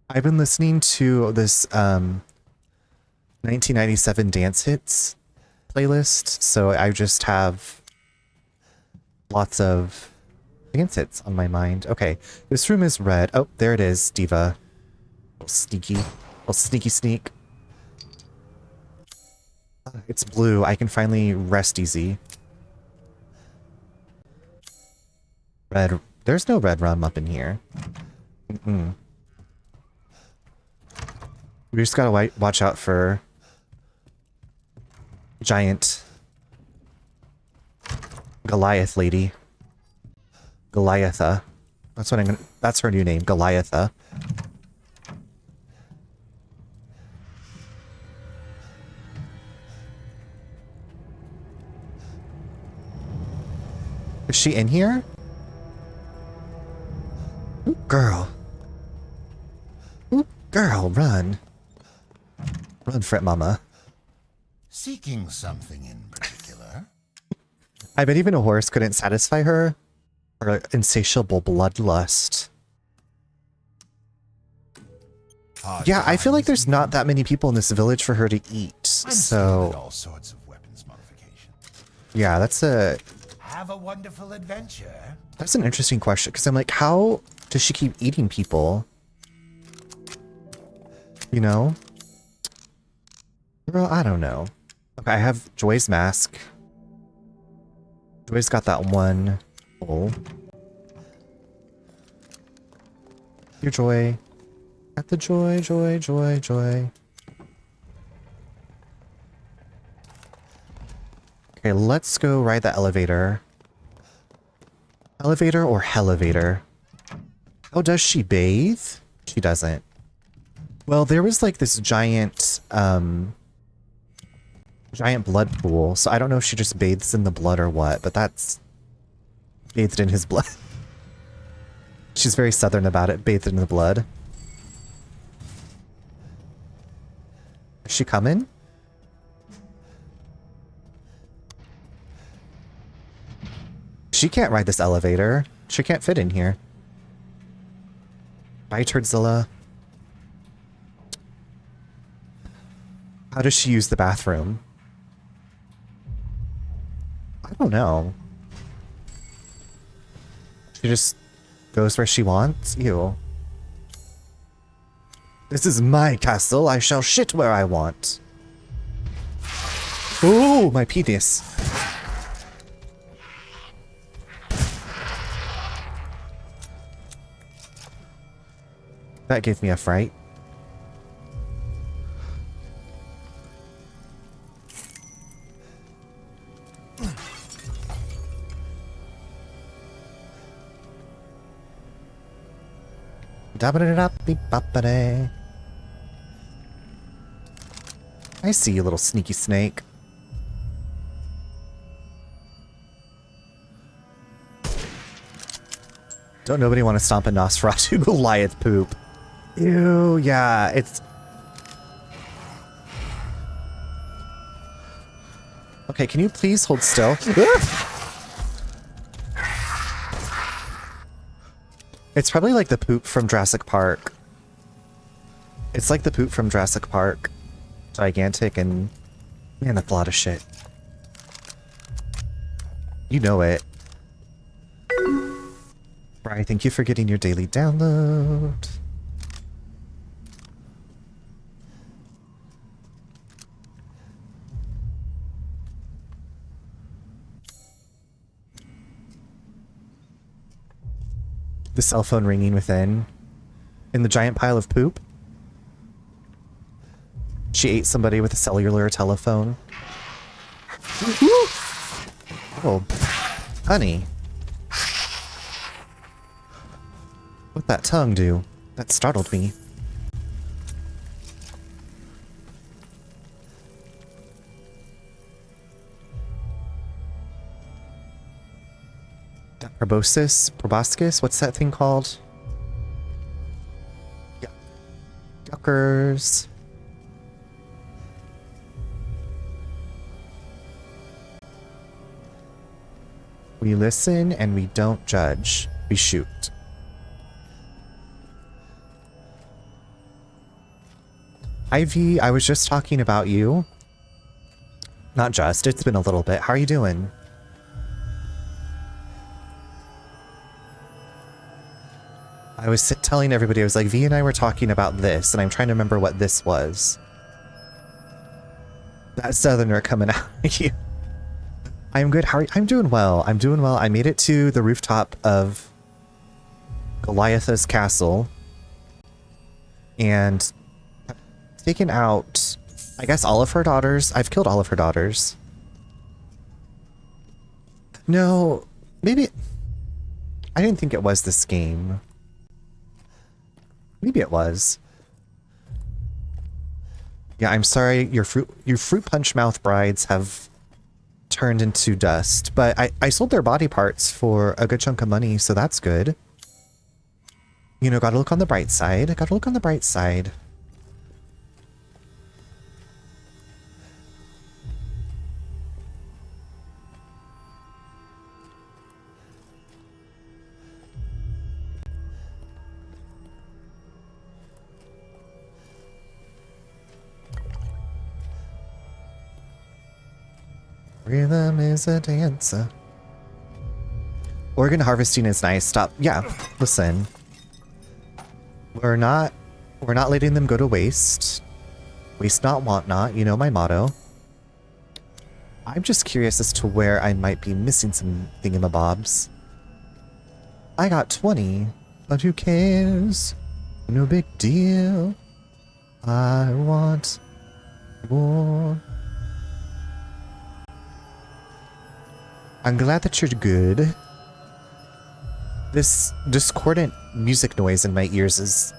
I've been listening to this 1997 dance hits playlist, so I just have lots of dance hits on my mind. Okay, this room is red. Oh, there it is, Diva. Sneaky. Little sneaky sneak. It's blue. I can finally rest easy. Red. There's no red rum up in here. Mm-mm. We just gotta watch out for giant Goliath lady. Goliatha. That's what I'm gonna. That's her new name, Goliatha. Is she in here? Ooh, girl. Ooh, girl, run. Run for it, mama. Seeking something in particular? I bet even a horse couldn't satisfy her. Her insatiable bloodlust. Yeah, I feel like there's not that many people in this village for her to eat. So all sorts of weapons modification. yeah, that's Have a wonderful adventure. That's an interesting question, because I'm like, how does she keep eating people? You know? Girl, I don't know. Okay, I have Joy's mask. Joy's got that one bowl. Your Joy. Got the joy, joy, joy, joy. Okay, let's go ride the elevator. Elevator or hellevator? How does she bathe? She doesn't. Well, there was like this giant blood pool, so I don't know if she just bathes in the blood or what, but that's bathed in his blood. She's very southern about it, bathed in the blood. Is she coming? She can't ride this elevator. She can't fit in here. Bye, Turdzilla. How does she use the bathroom? I don't know. She just goes where she wants? Ew. This is my castle. I shall shit where I want. Ooh, my penis. That gave me a fright. Da-ba-da-da-da-beep-bop-ba-day. I see you, little sneaky snake. Don't nobody want to stomp a Nosferatu Goliath poop. Ew, yeah, it's... Okay, can you please hold still? It's probably like the poop from Jurassic Park. It's like the poop from Jurassic Park. Gigantic and Man, that's a lot of shit. You know it. Bri, thank you for getting your daily download. The cell phone ringing within. In the giant pile of poop. She ate somebody with a cellular telephone. Oh, honey. What'd that tongue do? That startled me. Proboscis? What's that thing called? Yeah. Yuckers. We listen and we don't judge. We shoot. Ivy, I was just talking about you. Not just, it's been a little bit. How are you doing? I was telling everybody, I was like, V and I were talking about this, and I'm trying to remember what this was. That southerner coming out at you. I'm good. How are you? I'm doing well. I'm doing well. I made it to the rooftop of Goliath's castle. And taken out, I guess, all of her daughters. I've killed all of her daughters. No, maybe... I didn't think it was this game. Maybe it was. Yeah, I'm sorry. Your fruit punch mouth brides have turned into dust, but I sold their body parts for a good chunk of money, so that's good. You know, gotta look on the bright side. Gotta look on the bright side. Rhythm is a dancer. Organ harvesting is nice. Stop. Yeah, listen. We're not letting them go to waste. Waste not, want not. You know my motto. I'm just curious as to where I might be missing some thingamabobs. I got 20, but who cares? No big deal. I want more. I'm glad that you're good. This discordant music noise in my ears is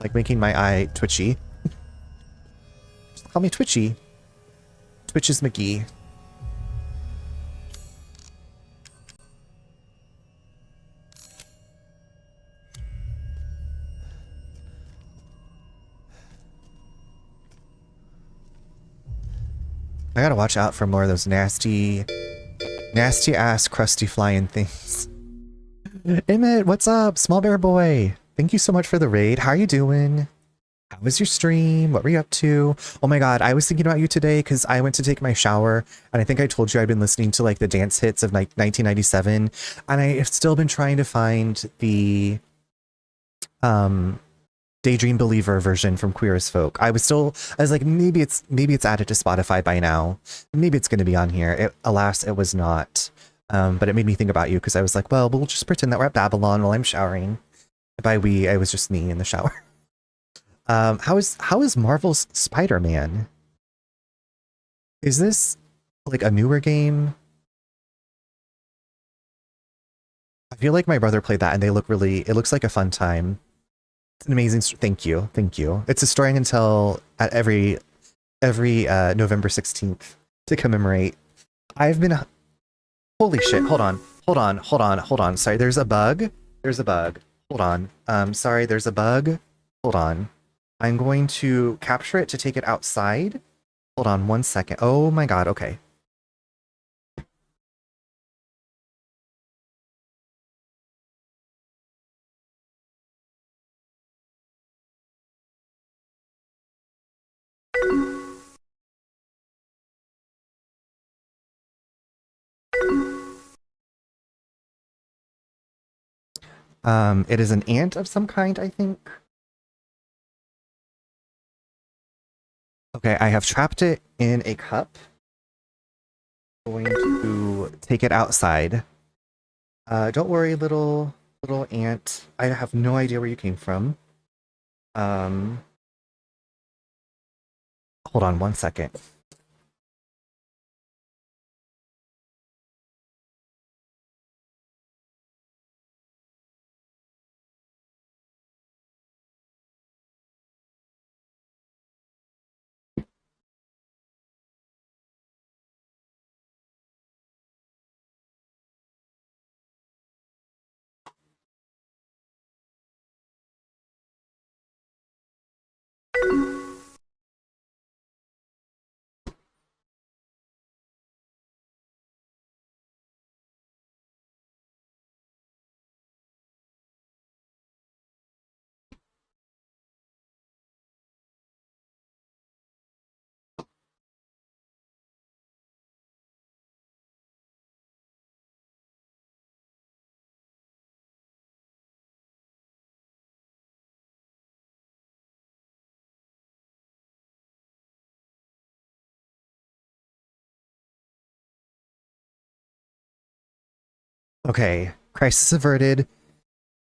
like making my eye twitchy. Just call me Twitchy. Twitches McGee. I gotta watch out for more of those nasty ass crusty flying things. Emmett, what's up? Small bear boy. Thank you so much for the raid. How are you doing? How was your stream? What were you up to? Oh my god, I was thinking about you today because I went to take my shower and I think I told you I'd been listening to like the dance hits of 1997 and I have still been trying to find the Daydream Believer version from Queer as Folk. I was like, maybe it's added to Spotify by now. Maybe it's going to be on here. Alas, it was not. But it made me think about you because I was like, well, we'll just pretend that we're at Babylon while I'm showering. By we, I was just me in the shower. How is Marvel's Spider-Man? Is this like a newer game? I feel like my brother played that and it looks like a fun time. It's an amazing, thank you. It's a story until at every November 16th to commemorate. I've been, holy shit, hold on. Sorry, there's a bug. Hold on. Sorry, there's a bug. Hold on. I'm going to capture it to take it outside. Hold on 1 second. Oh my god, okay. It is an ant of some kind, I think. Okay, I have trapped it in a cup. Going to take it outside. Don't worry, little ant. I have no idea where you came from. Hold on one second. Okay, crisis averted.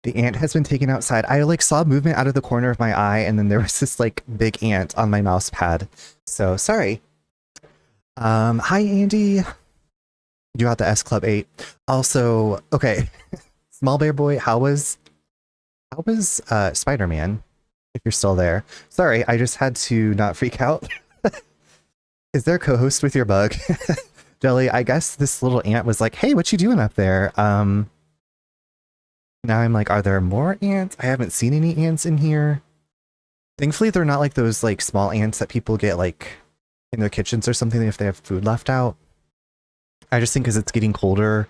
The ant has been taken outside. I like saw movement out of the corner of my eye, and then there was this like big ant on my mouse pad. So sorry. Hi Andy. You got the S Club 8. Also, okay. Small Bear Boy, how was Spider-Man? If you're still there. Sorry, I just had to not freak out. Is there a co-host with your bug? Jelly, I guess this little ant was like, hey, what you doing up there? Now I'm like, are there more ants? I haven't seen any ants in here. Thankfully, they're not like those like small ants that people get like in their kitchens or something if they have food left out. I just think because it's getting colder,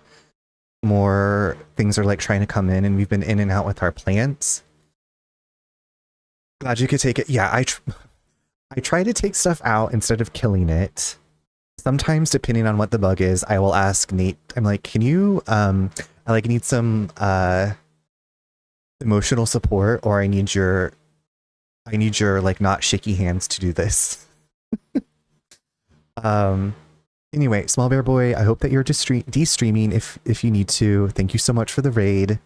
more things are like trying to come in, and we've been in and out with our plants. Glad you could take it. Yeah, I try to take stuff out instead of killing it. Sometimes, depending on what the bug is, I will ask Nate. I'm like, can you I like need some emotional support, or I need your like not shaky hands to do this. Anyway, Small Bear Boy, I hope that you're de-streaming if you need to. Thank you so much for the raid.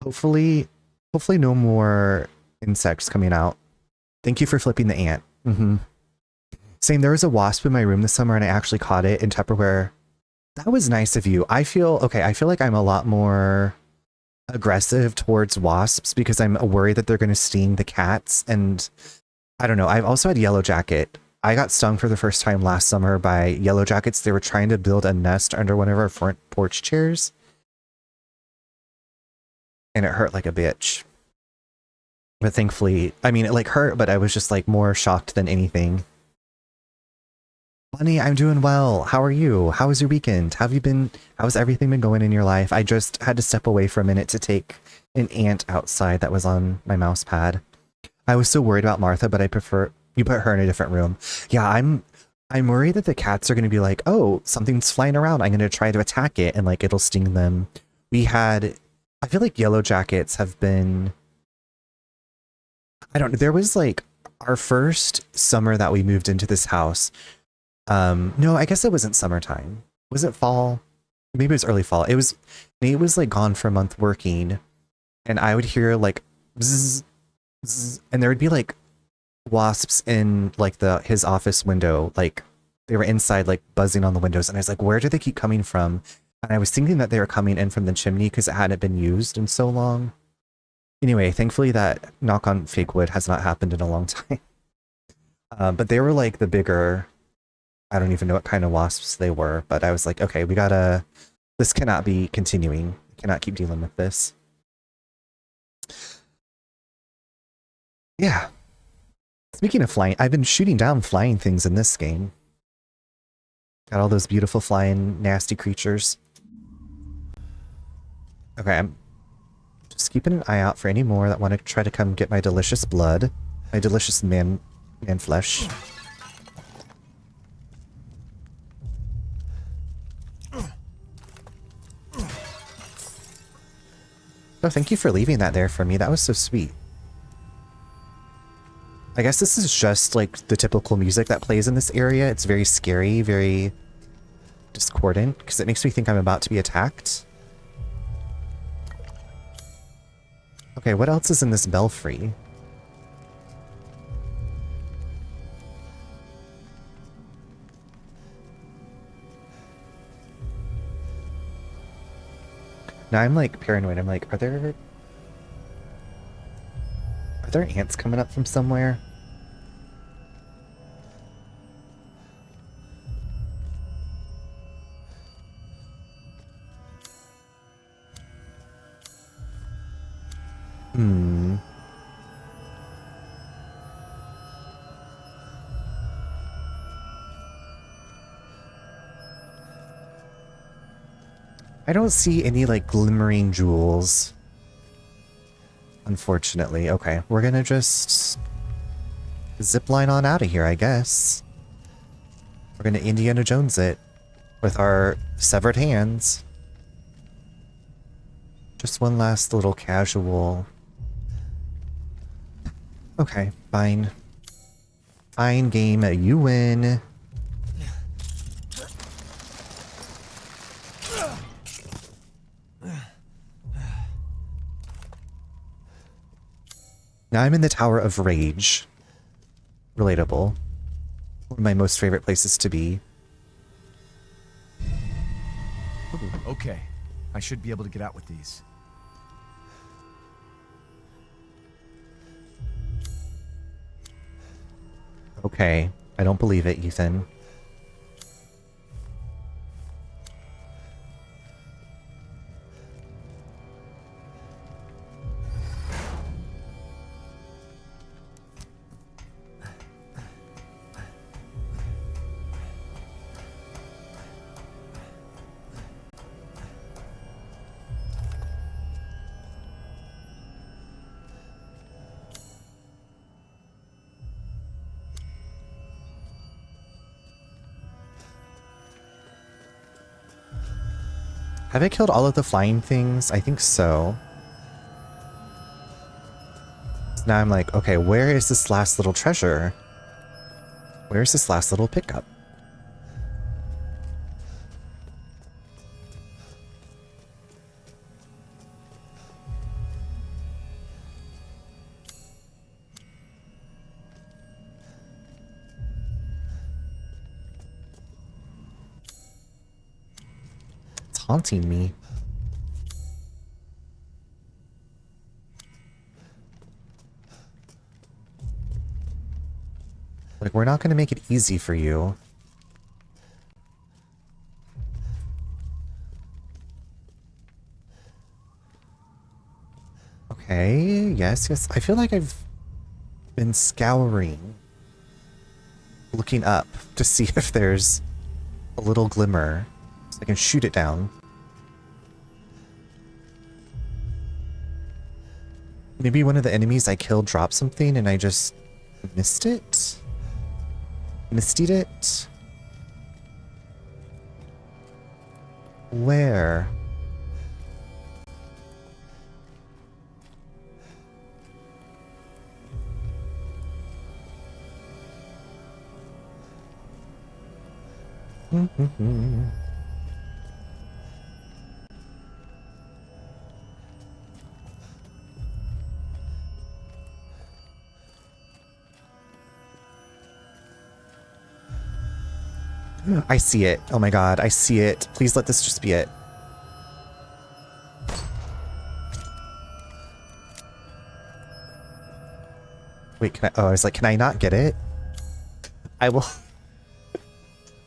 Hopefully no more insects coming out. Thank you for flipping the ant. Same, there was a wasp in my room this summer and I actually caught it in Tupperware. That was nice of you. I feel like I'm a lot more aggressive towards wasps because I'm worried that they're going to sting the cats. And I don't know. I've also had yellow jacket. I got stung for the first time last summer by yellow jackets. They were trying to build a nest under one of our front porch chairs. And it hurt like a bitch. But thankfully, I mean, it like hurt, but I was just like more shocked than anything. Bunny, I'm doing well. How are you? How was your weekend? How's everything been going in your life? I just had to step away for a minute to take an ant outside that was on my mouse pad. I was so worried about Martha, but I prefer you put her in a different room. Yeah, I'm worried that the cats are going to be like, oh, something's flying around. I'm going to try to attack it and like it'll sting them. I feel like yellow jackets have been, I don't know. There was like our first summer that we moved into this house. No, I guess it wasn't summertime. Was it fall? Maybe it was early fall. Nate was like gone for a month working, and I would hear like bzzz, bzzz, and there would be like wasps in like his office window, like they were inside like buzzing on the windows, and I was like, where do they keep coming from? And I was thinking that they were coming in from the chimney because it hadn't been used in so long. Anyway, thankfully that knock on fake wood has not happened in a long time. But they were like the bigger, I don't even know what kind of wasps they were, but I was like, okay, this cannot be continuing. I cannot keep dealing with this. Yeah. Speaking of flying, I've been shooting down flying things in this game. Got all those beautiful flying nasty creatures. Okay, I'm just keeping an eye out for any more that want to try to come get my delicious blood. My delicious man flesh. Oh, thank you for leaving that there for me. That was so sweet. I guess this is just like the typical music that plays in this area. It's very scary, very discordant, because it makes me think I'm about to be attacked. Okay, what else is in this belfry? Now I'm like paranoid. I'm like, are there ants coming up from somewhere? Hmm. I don't see any like glimmering jewels. Unfortunately. Okay, we're gonna just zip line on out of here, I guess. We're gonna Indiana Jones it with our severed hands. Just one last little casual. Okay, fine. Fine game, you win. Now I'm in the Tower of Rage. Relatable. One of my most favorite places to be. Okay, I should be able to get out with these. Okay, I don't believe it, Ethan. Have I killed all of the flying things? I think so. Now I'm like, okay, where is this last little treasure? Where's this last little pickup? Haunting me. Like, we're not going to make it easy for you. Okay, yes, yes. I feel like I've been scouring, looking up to see if there's a little glimmer. So I can shoot it down. Maybe one of the enemies I killed dropped something and I just missed it? Mistied it? Where? I see it. Oh my god, I see it. Please let this just be it. Wait, can I? Oh, I was like, can I not get it? I will.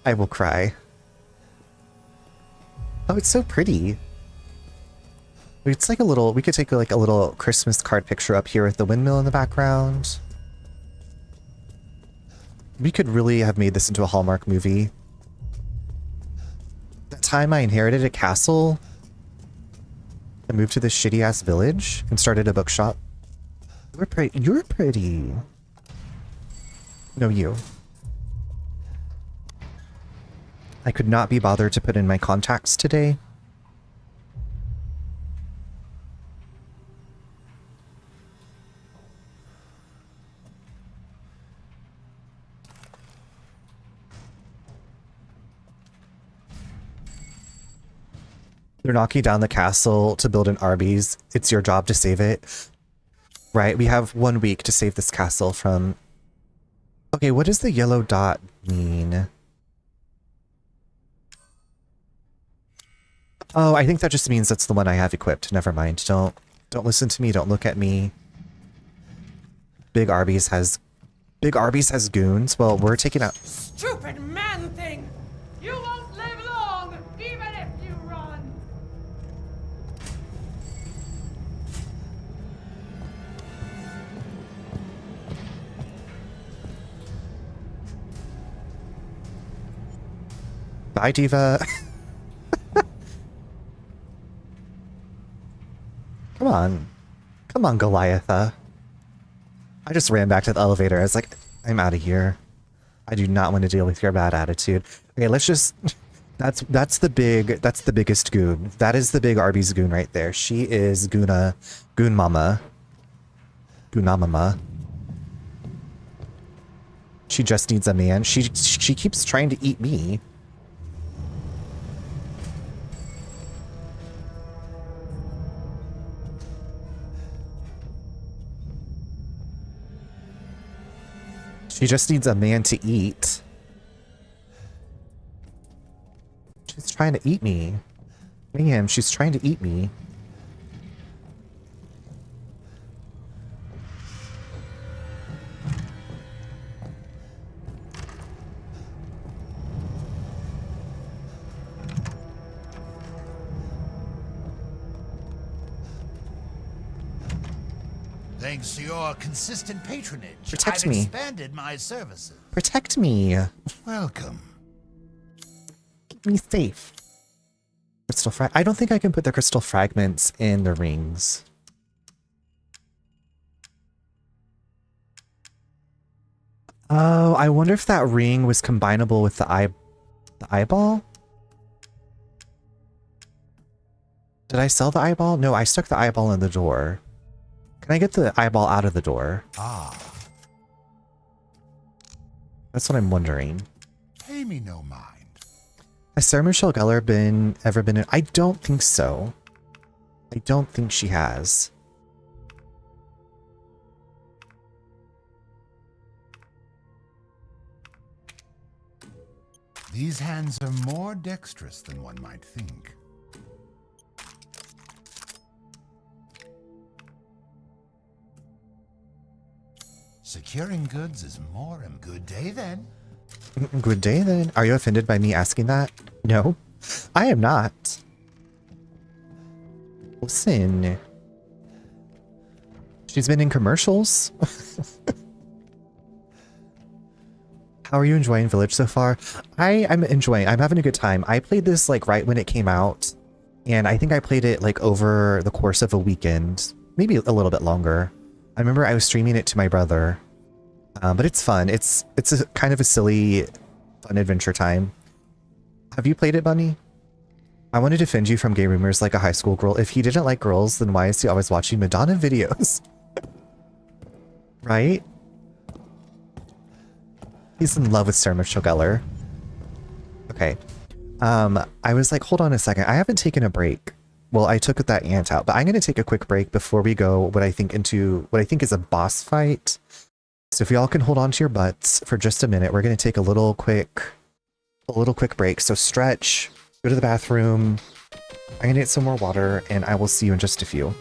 I will cry. Oh, it's so pretty. It's like a little, we could take like a little Christmas card picture up here with the windmill in the background. We could really have made this into a Hallmark movie. That time I inherited a castle and moved to this shitty ass village and started a bookshop. You're pretty. You're pretty. No, you. I could not be bothered to put in my contacts today. They're knocking down the castle to build an Arby's. It's your job to save it. Right, we have 1 week to save this castle from... Okay, what does the yellow dot mean? Oh, I think that just means that's the one I have equipped. Never mind. Don't listen to me. Don't look at me. Big Arby's has goons. Well, we're taking out... Stupid man thing! You won't live long, even if you run! Bye, Diva. Come on. Come on, Goliatha. I just ran back to the elevator. I was like, I'm out of here. I do not want to deal with your bad attitude. Okay, let's just... That's the biggest goon. That is the big Arby's goon right there. She is Goon Mama. Goonamama. She just needs a man. She keeps trying to eat me. She just needs a man to eat. She's trying to eat me. Man, she's trying to eat me. Thanks to your consistent patronage, Protect I've me. expanded my services. Protect me. Welcome. Keep me safe. Crystal I don't think I can put the crystal fragments in the rings. Oh, I wonder if that ring was combinable with the eyeball? Did I sell the eyeball? No, I stuck the eyeball in the door. Can I get the eyeball out of the door? Ah, That's what I'm wondering. pay me no mind. Has Sarah Michelle Gellar ever been in? I don't think so. I don't think she has. These hands are more dexterous than one might think. Securing goods is more. Good day then. Good day then. Are you offended by me asking that? No, I am not. Listen. She's been in commercials. How are you enjoying Village so far? I'm enjoying. I'm having a good time. I played this like right when it came out, and I think I played it like over the course of a weekend, maybe a little bit longer. I remember I was streaming it to my brother, but it's fun. It's a kind of a silly, fun adventure time. Have you played it, Bunny? I want to defend you from gay rumors like a high school girl. If he didn't like girls, then why is he always watching Madonna videos? Right? He's in love with Sarah Michelle Gellar. Okay. I was like, hold on a second. I haven't taken a break. Well, I took that ant out, but I'm going to take a quick break before we go what I think is a boss fight. So if y'all can hold on to your butts for just a minute, we're going to take a little quick break. So stretch, go to the bathroom. I'm going to get some more water, and I will see you in just a few.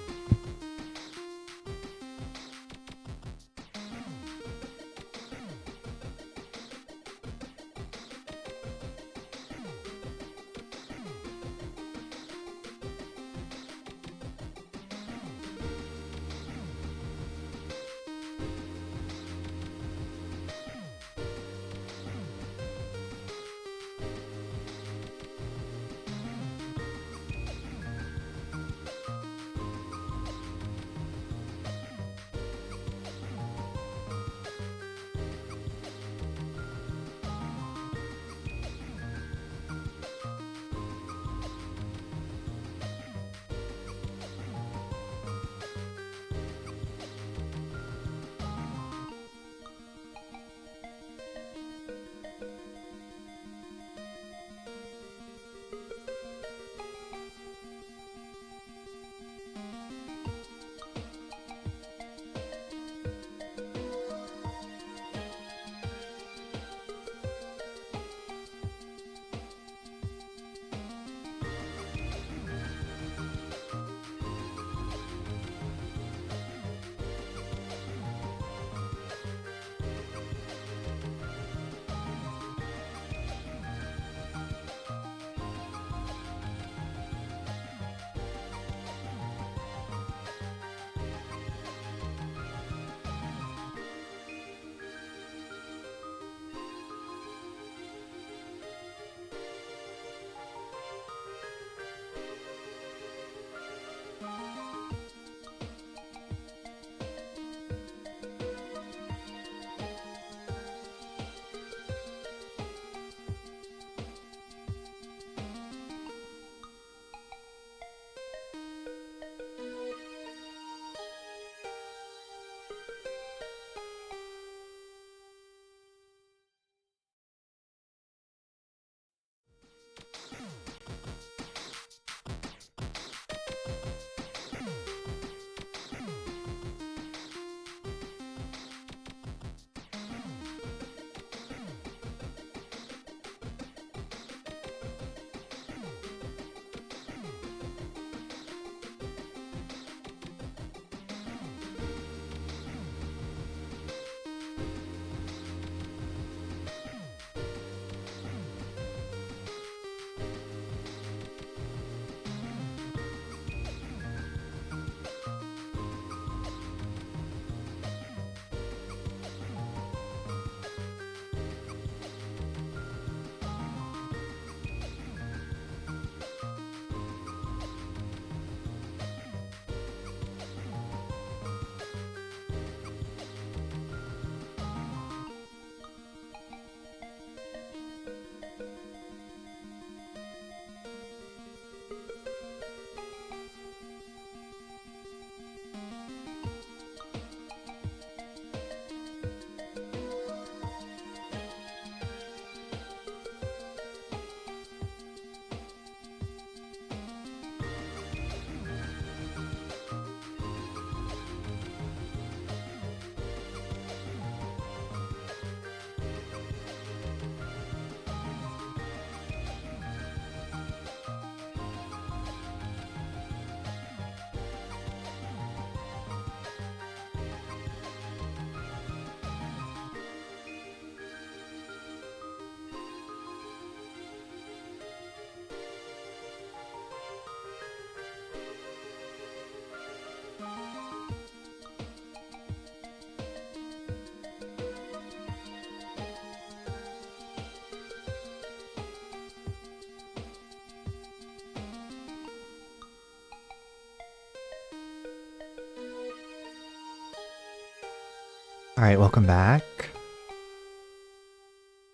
All right, welcome back.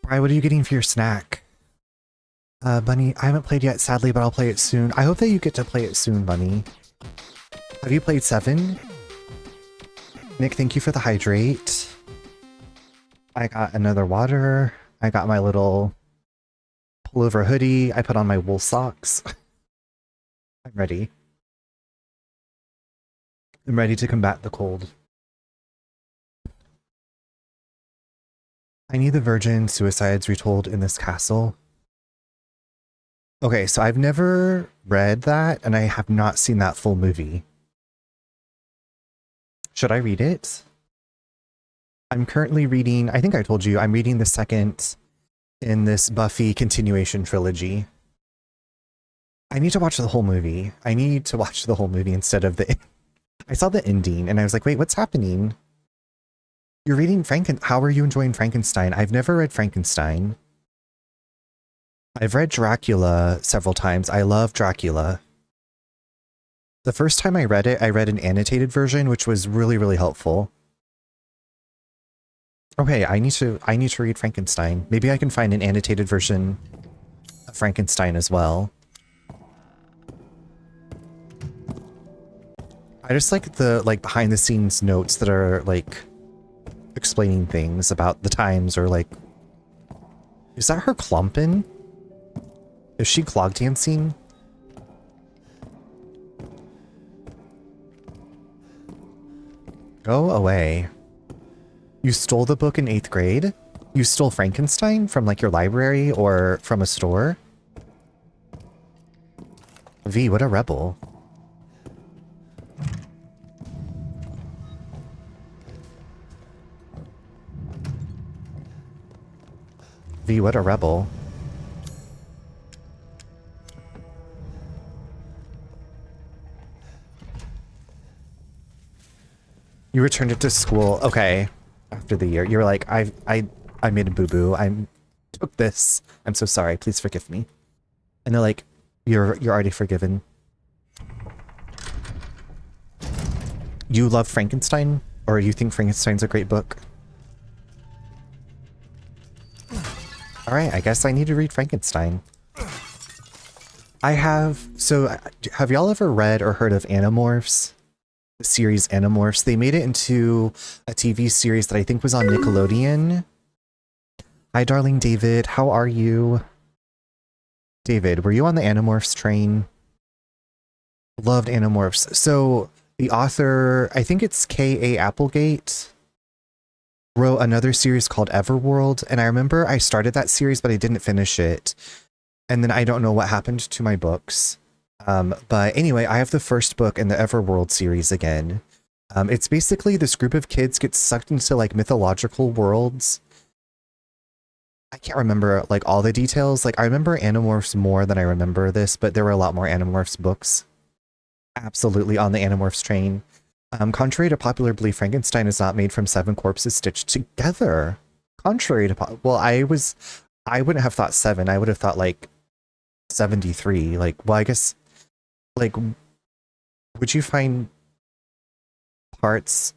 Bri, what are you getting for your snack? Bunny, I haven't played yet, sadly, but I'll play it soon. I hope that you get to play it soon, Bunny. Have you played 7? Nick, thank you for the hydrate. I got another water. I got my little pullover hoodie. I put on my wool socks. I'm ready. I'm ready to combat the cold. I need the virgin suicides retold in this castle. Okay, so I've never read that, and I have not seen that full movie. Should I read it? I'm currently reading, I think I told you, I'm reading the second in this Buffy continuation trilogy. I need to watch the whole movie. I need to watch the whole movie instead of the... I saw the ending, and I was like, wait, what's happening? You're reading How are you enjoying Frankenstein? I've never read Frankenstein. I've read Dracula several times. I love Dracula. The first time I read it, I read an annotated version, which was really, really helpful. Okay, I need to read Frankenstein. Maybe I can find an annotated version of Frankenstein as well. I just like the behind the scenes notes that are like explaining things about the times, or like, is that her clumping? Is she clog dancing? Go away. You stole the book in 8th grade? You stole Frankenstein from like your library or from a store? V, what a rebel. V, what a rebel. You returned it to school. Okay. After the year. You were like, I made a boo-boo. I took this. I'm so sorry. Please forgive me. And they're like, you're already forgiven. You love Frankenstein? Or you think Frankenstein's a great book? Alright, I guess I need to read Frankenstein. So have y'all ever read or heard of Animorphs? The series Animorphs. They made it into a TV series that I think was on Nickelodeon. Hi, darling David. How are you? David, were you on the Animorphs train? Loved Animorphs. So the author, I think it's K.A. Applegate, wrote another series called Everworld. And I remember I started that series, but I didn't finish it. And then I don't know what happened to my books. But anyway, I have the first book in the Everworld series again. It's basically this group of kids gets sucked into like mythological worlds. I can't remember like all the details. Like I remember Animorphs more than I remember this, but there were a lot more Animorphs books. Absolutely on the Animorphs train. Contrary to popular belief, Frankenstein is not made from 7 corpses stitched together. Contrary to well, I wouldn't have thought 7. I would have thought like 73. Like, well, I guess like, would you find parts?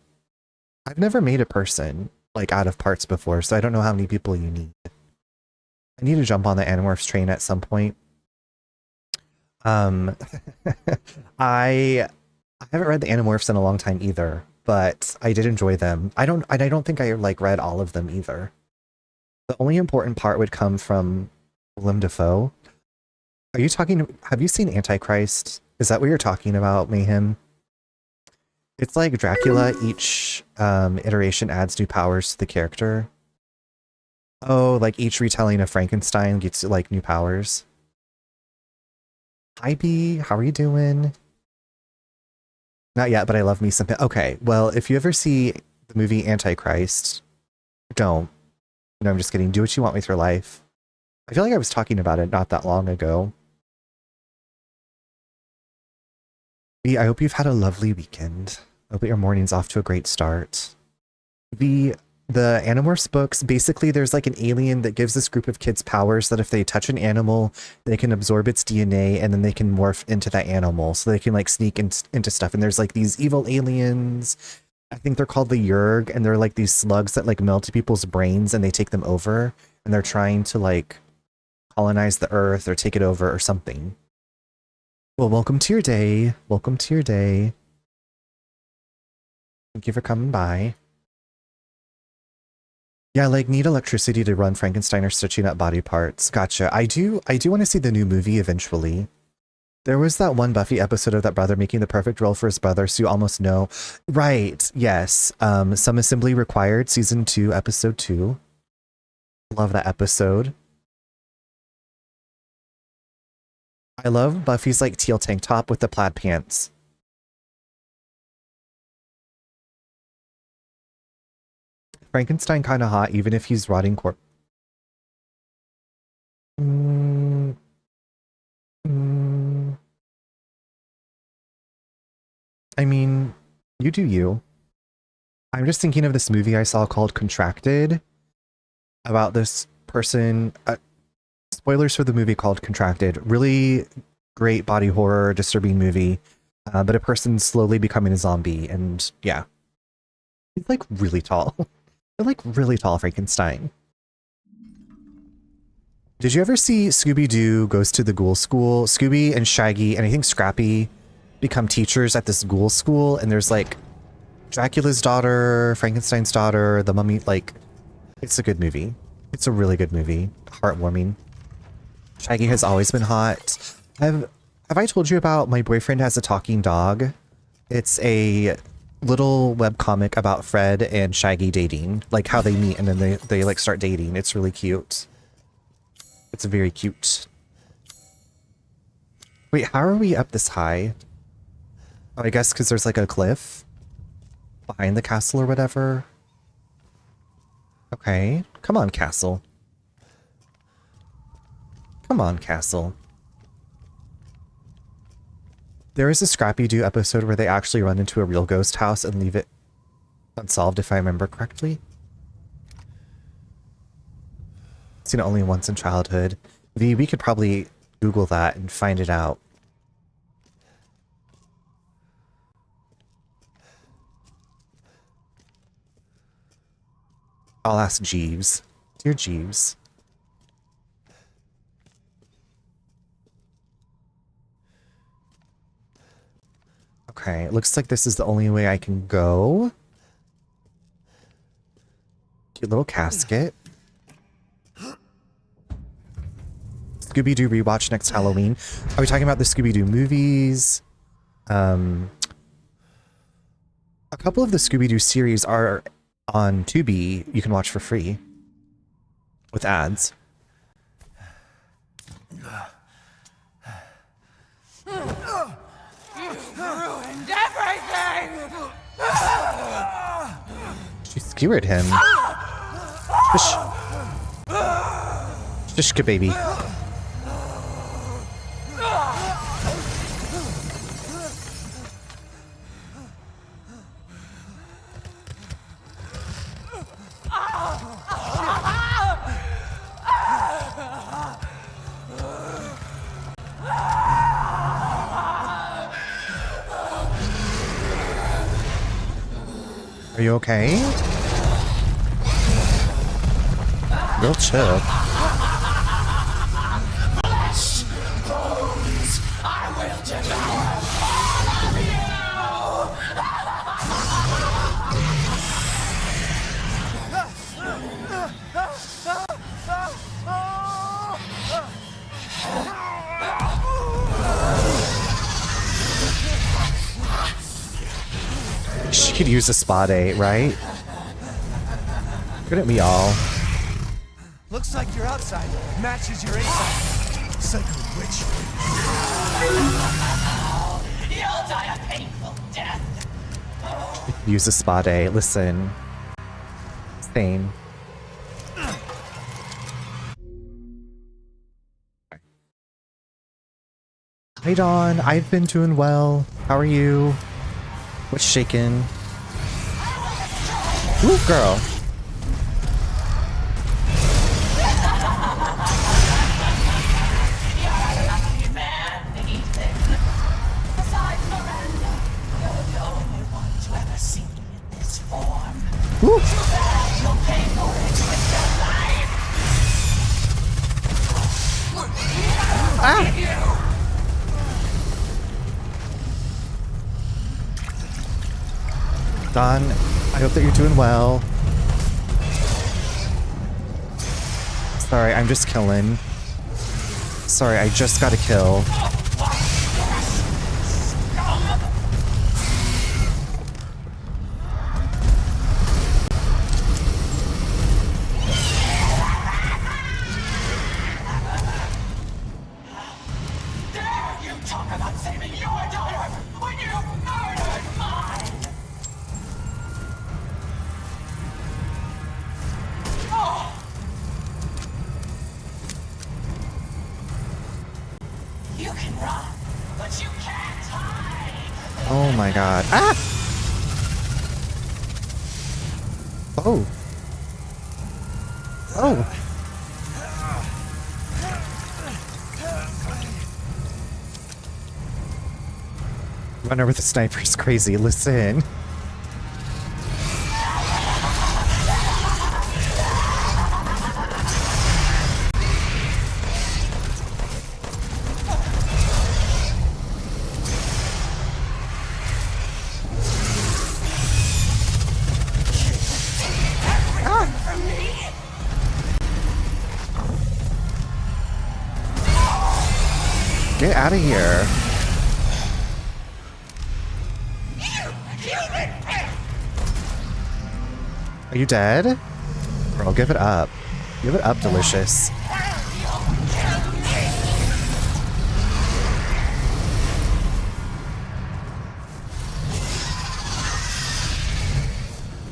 I've never made a person like out of parts before, so I don't know how many people you need. I need to jump on the Animorphs train at some point. I haven't read the Animorphs in a long time either, but I did enjoy them. I don't think I like read all of them either. The only important part would come from Willem Dafoe. Are you talking? Have you seen Antichrist? Is that what you're talking about, Mayhem? It's like Dracula. Each iteration adds new powers to the character. Oh, like each retelling of Frankenstein gets like new powers. Hi B, how are you doing? Not yet, but I love me some. Okay, well, if you ever see the movie Antichrist, don't. No, I'm just kidding. Do what you want with your life. I feel like I was talking about it not that long ago. B, I hope you've had a lovely weekend. I hope that your morning's off to a great start. The Animorphs books, basically there's like an alien that gives this group of kids powers that if they touch an animal, they can absorb its DNA and then they can morph into that animal. So they can like sneak into stuff. And there's like these evil aliens I think they're called the Yurg, and they're like these slugs that like melt people's brains and they take them over, and they're trying to like colonize the earth or take it over or something. Well, welcome to your day. Welcome to your day. Thank you for coming by. Yeah, like need electricity to run Frankenstein or stitching up body parts. Gotcha. I do want to see the new movie eventually. There was that one Buffy episode of that brother making the perfect role for his brother, so you almost know. Right, yes. Some Assembly Required, Season 2, Episode 2. Love that episode. I love Buffy's like teal tank top with the plaid pants. Frankenstein kind of hot, even if he's rotting corpse. I mean, you do you. I'm just thinking of this movie I saw called Contracted about this person. Spoilers for the movie called Contracted. Really great body horror, disturbing movie. But a person slowly becoming a zombie. And yeah, he's like really tall. They're like really tall Frankenstein. Did you ever see Scooby-Doo Goes to the Ghoul School? Scooby and Shaggy and I think Scrappy become teachers at this ghoul school, and there's like Dracula's daughter, Frankenstein's daughter, the mummy. Like, it's a good movie. It's a really good movie. Heartwarming. Shaggy has always been hot. Have I told you about My Boyfriend Has a Talking Dog? It's a little webcomic about Fred and Shaggy dating, like how they meet and then they like start dating. It's really cute. It's very cute. Wait, how are we up this high? Oh, I guess because there's like a cliff behind the castle or whatever. Okay, come on, castle. Come on, castle. There is a Scrappy-Doo episode where they actually run into a real ghost house and leave it unsolved, if I remember correctly. Seen it only once in childhood. We could probably Google that and find it out. I'll ask Jeeves. Dear Jeeves. Okay, it looks like this is the only way I can go. Cute little casket. Scooby-Doo rewatch next Halloween. Are we talking about the Scooby-Doo movies? A couple of the Scooby-Doo series are on Tubi. You can watch for free with ads. You've ruined everything! She skewered him. Shish. Shishka baby. Are you okay? Real chill. She could use a spa day, right? Couldn't we all? Looks like your outside matches your inside. Psycho witch. You'll die a painful death. Use a spa day. Listen. Same. Hi Dawn, I've been doing well. How are you? What's shaking? Ooh, girl. Woo! Ah! Don, I hope that you're doing well. Sorry, I'm just killing. Sorry, I just got a kill. Dare you talk about saving your daughter when you murdered mine? You can run, but you can't hide. Oh my god. Ah! Oh. Oh. Runner with a sniper is crazy. Listen. Get out of here. Are you dead? Girl, give it up. Give it up, delicious.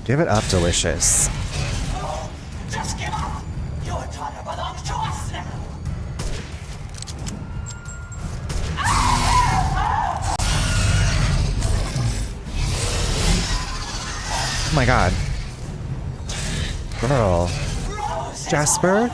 Give it up, delicious. Just give up. Your daughter belongs to us now. Oh my god. Girl. Jasper?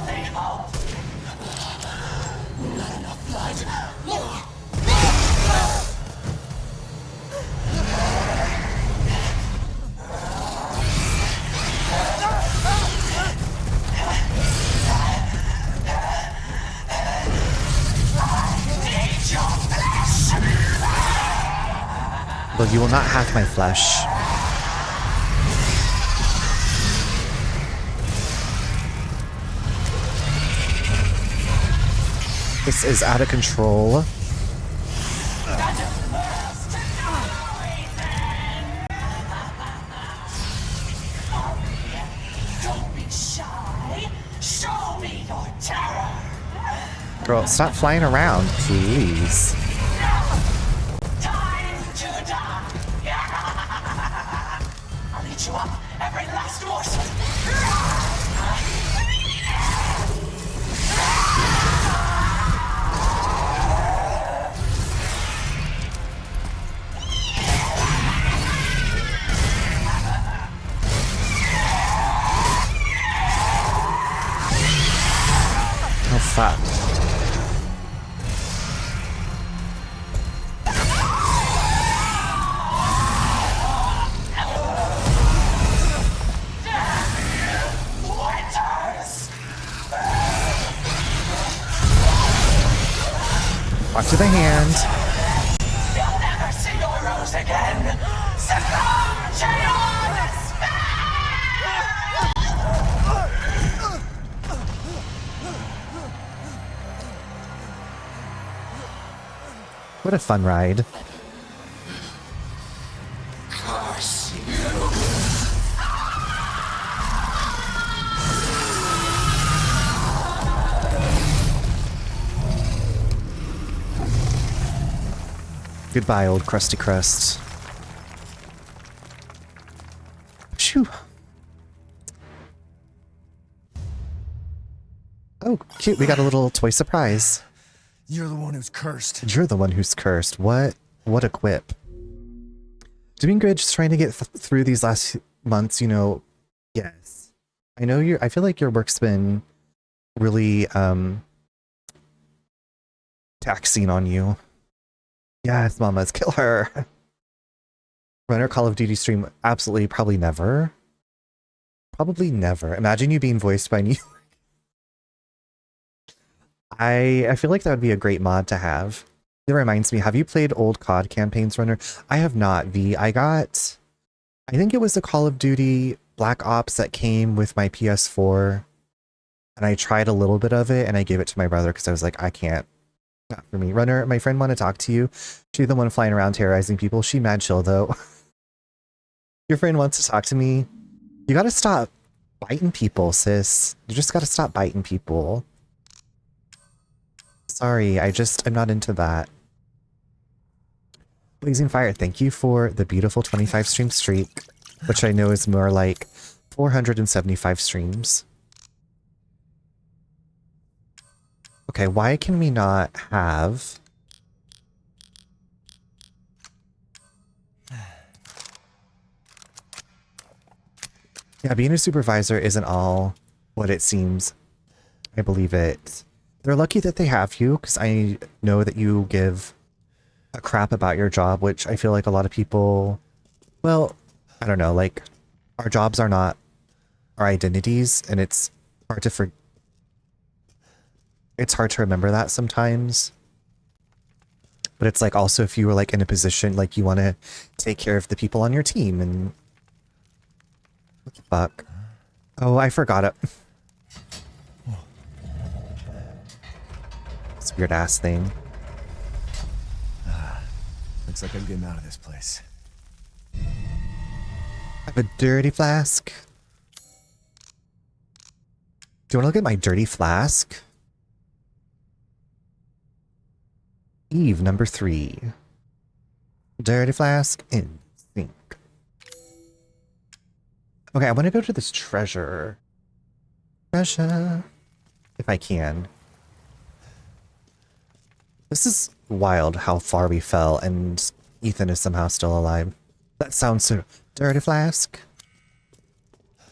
Well, you will not have my flesh. This is out of control. Don't be shy. Show me your terror. Girl, stop flying around, please. Time to die. I'll eat you up, every last morsel. Oh, fuck. Walk to the hand. You'll never see your rose again. Succumb to your despair. What a fun ride. Curse you. Goodbye, old crusty crust. Phew. Oh, cute. We got a little toy surprise. You're the one who's cursed. You're the one who's cursed. What a quip. Doing good, just trying to get through these last months, you know. Yes. I know I feel like your work's been really taxing on you. Yes, mamas, kill her. Run our Call of Duty stream? Absolutely, probably never. Probably never. Imagine you being voiced by New York. I feel like that would be a great mod to have. It reminds me, have you played old COD campaigns, Runner? I have not, V. I think it was a Call of Duty Black Ops that came with my PS4. And I tried a little bit of it and I gave it to my brother because I was like, I can't. Not for me. Runner, my friend want to talk to you. She's the one flying around terrorizing people. She mad chill though. Your friend wants to talk to me. You gotta stop biting people, sis. You just gotta stop biting people. Sorry, I'm not into that. Blazing Fire, thank you for the beautiful 25 stream streak, which I know is more like 475 streams. Okay, why can we not have... Yeah, being a supervisor isn't all what it seems. I believe it. They're lucky that they have you, because I know that you give a crap about your job, which I feel like a lot of people... Well, I don't know, like, our jobs are not our identities, and it's hard to It's hard to remember that sometimes. But it's like also if you were like in a position like you want to take care of the people on your team and... What the fuck? Oh, I forgot it. This weird ass thing. Looks like I'm getting out of this place. I have a dirty flask. Do you want to look at my dirty flask? Eve number 3. Dirty flask in sink. Okay, I want to go to this treasure. Treasure. If I can. This is wild how far we fell and Ethan is somehow still alive. That sounds so... Dirty flask?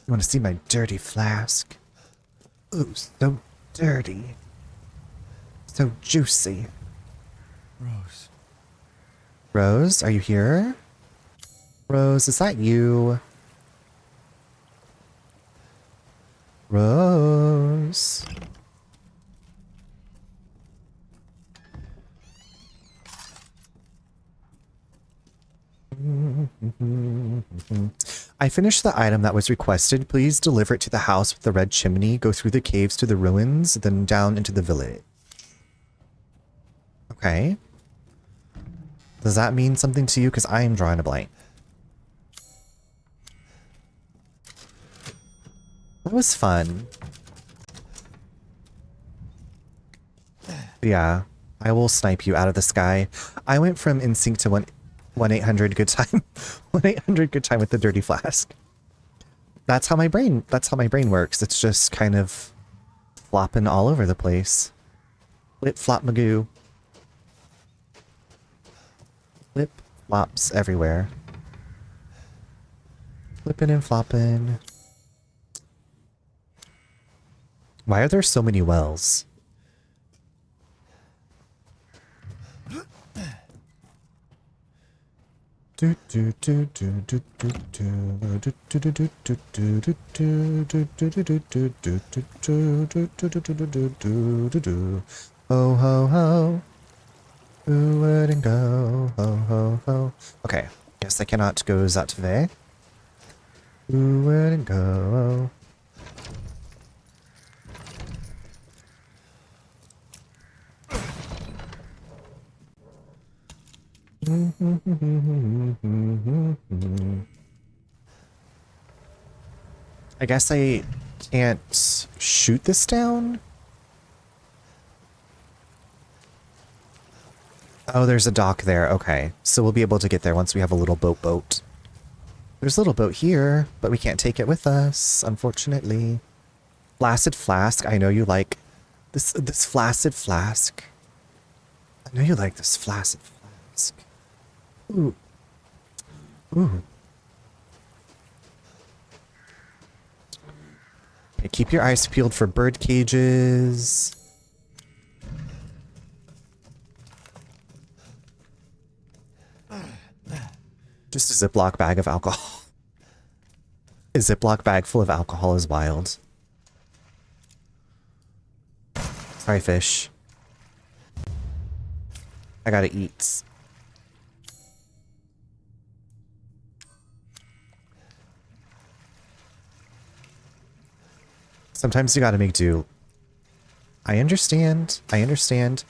You want to see my dirty flask? Ooh, so dirty. So juicy. Rose. Rose, are you here? Rose, is that you? Rose. I finished the item that was requested. Please deliver it to the house with the red chimney. Go through the caves to the ruins, then down into the village. Okay. Does that mean something to you? Because I am drawing a blank. That was fun. Yeah, I will snipe you out of the sky. I went from instinct to 1-800 good time. 1-800 good time with the dirty flask. That's how my brain works. It's just kind of flopping all over the place. Flip flop magoo. Flip flops everywhere. Flipping and flopping. Why are there so many wells? Ho ho ho. Who wouldn't go? Ho ho ho. Okay, guess I cannot go that way. Who wouldn't go? I guess I can't shoot this down? Oh, there's a dock there. Okay. So we'll be able to get there once we have a little boat. There's a little boat here, but we can't take it with us, unfortunately. Flaccid flask. I know you like this flaccid flask. I know you like this flaccid flask. Ooh. Ooh. Okay, keep your eyes peeled for bird cages. Just a Ziploc bag of alcohol. A Ziploc bag full of alcohol is wild. Sorry, fish. I gotta eat. Sometimes you gotta make do. I understand. I understand.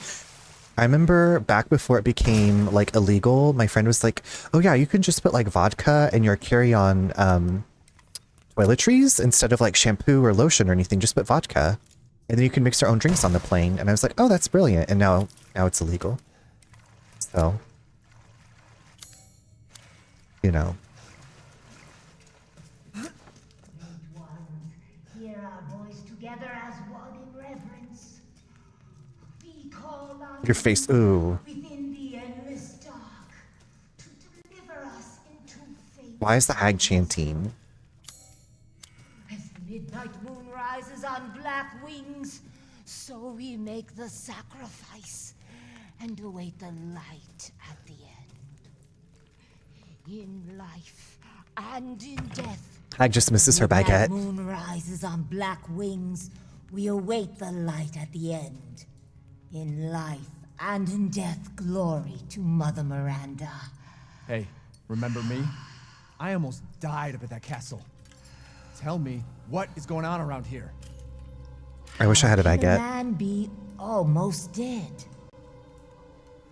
I remember back before it became like illegal, my friend was like, oh yeah, you can just put like vodka in your carry-on toiletries instead of like shampoo or lotion or anything, just put vodka. And then you can mix your own drinks on the plane. And I was like, oh, that's brilliant. And now it's illegal. So, you know. Hear our voice together as one in reverence. We call on Your face, ooh. within the endless dark to deliver us into faith. Why is the hag chanting? As the midnight moon rises on black wings, so we make the sacrifice and await the light at the end. In life and in death. Hag just misses her baguette. The moon rises on black wings. We await the light at the end. In life and in death, glory to Mother Miranda. Hey, remember me? I almost died up at that castle. Tell me, what is going on around here? I wish I had a How can baguette. a man be almost dead?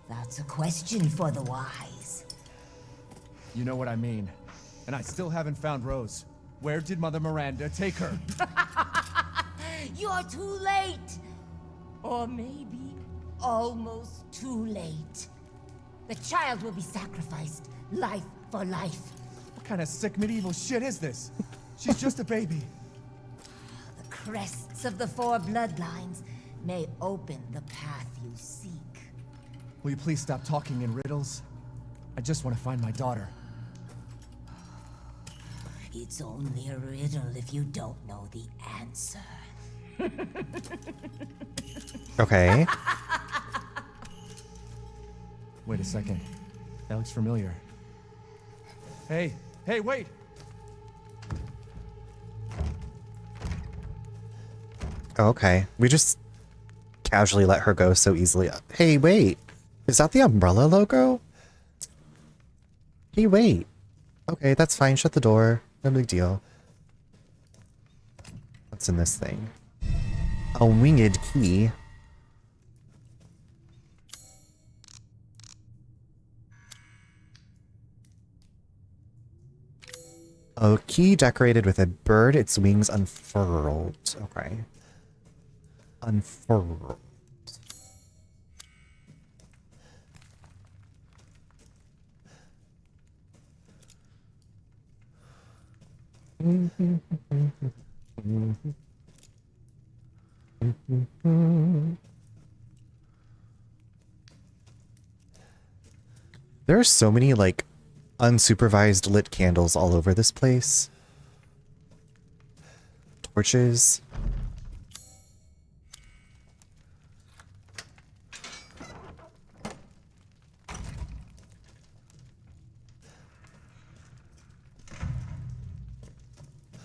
That's a question for the wise. You know what I mean. And I still haven't found Rose. Where did Mother Miranda take her? You're too late. Or maybe almost too late. The child will be sacrificed, life for life. What kind of sick medieval shit is this? She's just a baby. The crests of the four bloodlines may open the path you seek. Will you please stop talking in riddles? I just want to find my daughter. It's only a riddle if you don't know the answer. Okay. Wait a second. That looks familiar. Hey, wait! Okay. We just casually let her go so easily. Hey, wait. Is that the umbrella logo? Hey, wait. Okay, that's fine. Shut the door. No big deal. What's in this thing? A winged key. A key decorated with a bird, its wings unfurled. Okay. Unfurled. There are so many like unsupervised lit candles all over this place. Torches.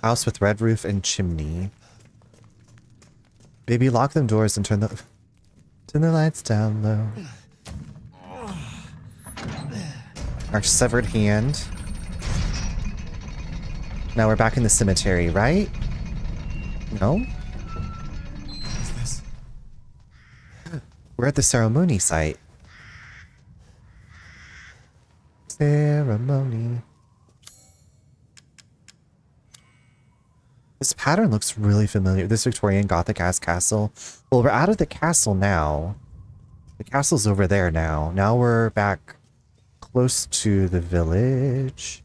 House with red roof and chimney. Baby, lock them doors and turn the lights down low. Our severed hand. Now we're back in the cemetery, right? No? What's this? We're at the ceremony site. Ceremony. This pattern looks really familiar. This Victorian Gothic-ass castle. Well, we're out of the castle now. The castle's over there now. Now we're back close to the village.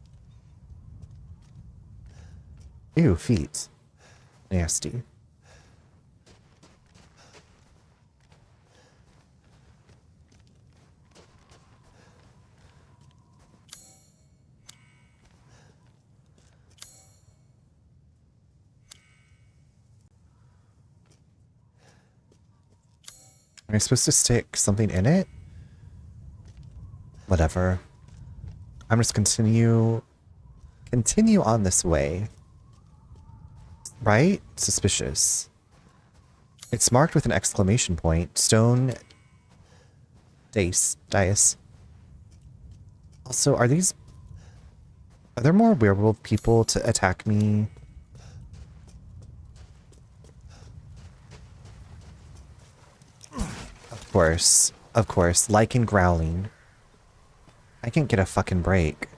Ew, feet. Nasty. Am I supposed to stick something in it? Whatever. I'm just continue on this way. Right? Suspicious. It's marked with an exclamation point. Stone dice. Also, are there more werewolf people to attack me? Of course, lichen growling. I can't get a fucking break.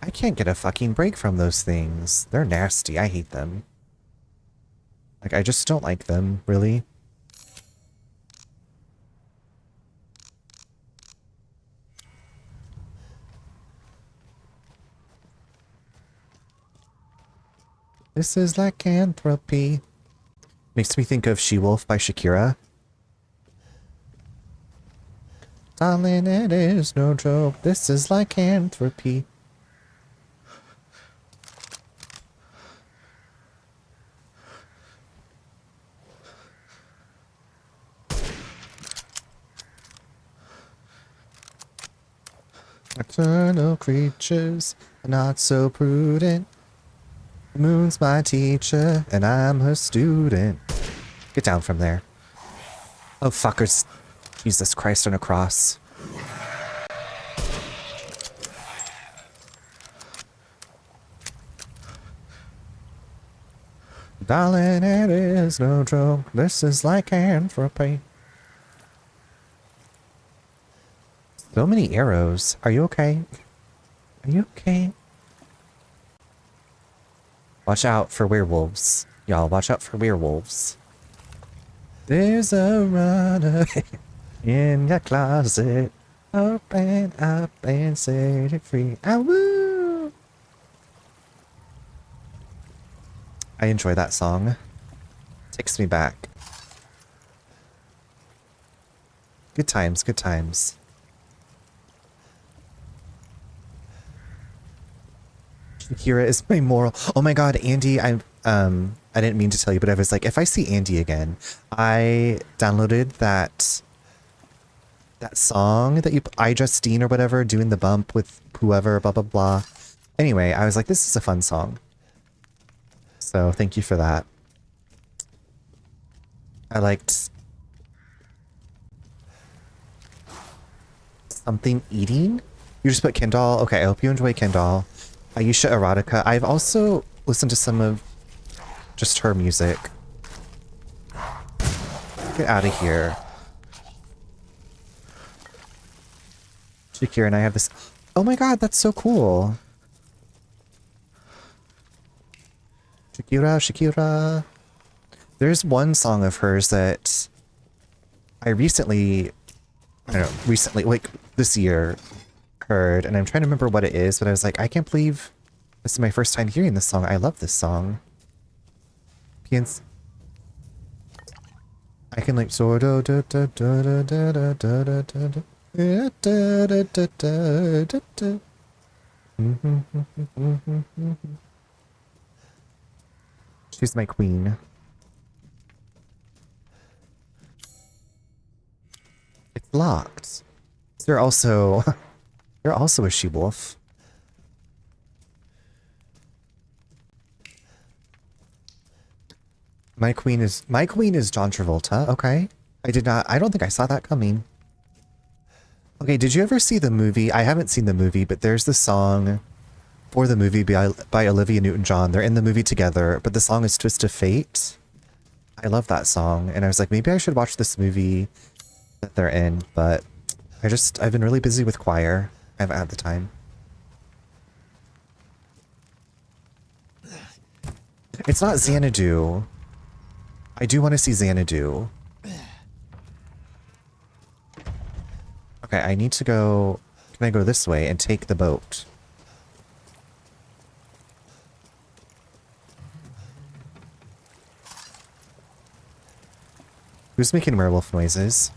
I can't get a fucking break from those things. They're nasty. I hate them. Like, I just don't like them, really. This is lycanthropy. Makes me think of She-Wolf by Shakira. Darling, it is no joke. This is lycanthropy. Eternal creatures are not so prudent. The moon's my teacher, and I'm her student. Get down from there. Oh, fuckers. Jesus Christ on a cross. Darling, it is no joke. This is lycanthropy. So many arrows. Are you okay? Are you okay? Watch out for werewolves. Y'all, watch out for werewolves. There's a runner in your closet. Open up and set it free. Woo! I enjoy that song. Takes me back. Good times, good times. Shakira is my moral. Oh my god, Andy, I didn't mean to tell you, but I was like, if I see Andy again, I downloaded that song that I Justine or whatever, doing the bump with whoever, blah blah blah. Anyway, I was like, this is a fun song. So thank you for that. I liked something eating. You just put Kendall. Okay, I hope you enjoy Kendall. Aisha Erotica. I've also listened to some of just her music. Get out of here. Shakira and I have this. Oh my god, that's so cool. Shakira. There's one song of hers that I recently, like this year, heard, and I'm trying to remember what it is, but I was like, I can't believe this is my first time hearing this song. I love this song. I can like sort of she's my queen. It's locked. They're also a she-wolf. My queen is John Travolta. Okay. I don't think I saw that coming. Okay, did you ever see the movie? I haven't seen the movie, but there's the song for the movie by Olivia Newton-John. They're in the movie together, but the song is Twist of Fate. I love that song, and I was like, maybe I should watch this movie that they're in, but I've been really busy with choir. I haven't had the time. It's not Xanadu. I do want to see Xanadu. Okay, I need to go... Can I go this way and take the boat? Who's making werewolf noises?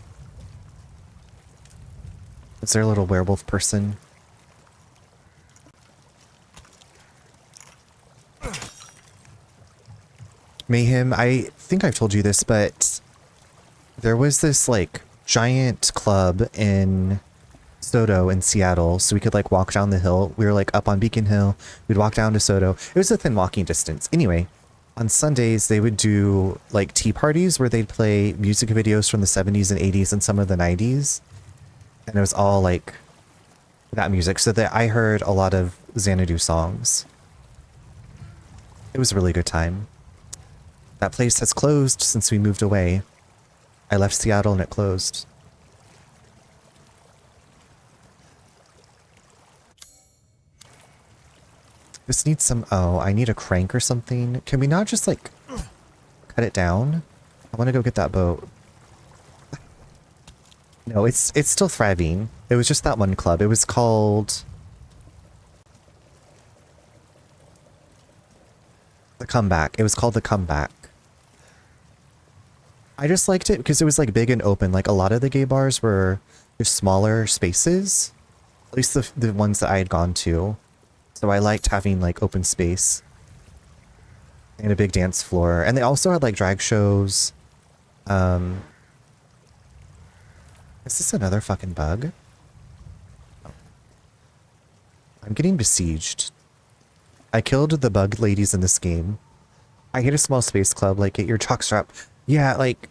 Is there a little werewolf person? Mayhem, I think I've told you this, but there was this like giant club in Soto in Seattle, so we could like walk down the hill. We were like up on Beacon Hill. We'd walk down to Soto. It was a thin walking distance. Anyway, on Sundays they would do like tea parties where they'd play music videos from the 70s and 80s and some of the 90s. And it was all like that music. So that I heard a lot of Xanadu songs. It was a really good time. That place has closed since we moved away. I left Seattle and it closed. This needs some... Oh, I need a crank or something. Can we not just, like, cut it down? I want to go get that boat. No, it's still thriving. It was just that one club. It was called... The Comeback. It was called The Comeback. I just liked it because it was, like, big and open. Like, a lot of the gay bars were just smaller spaces. At least the ones that I had gone to. So I liked having like open space and a big dance floor. And they also had like drag shows. Is this another fucking bug? Oh. I'm getting besieged. I killed the bug ladies in this game. I hate a small space club. Like, get your jockstrap. Yeah, like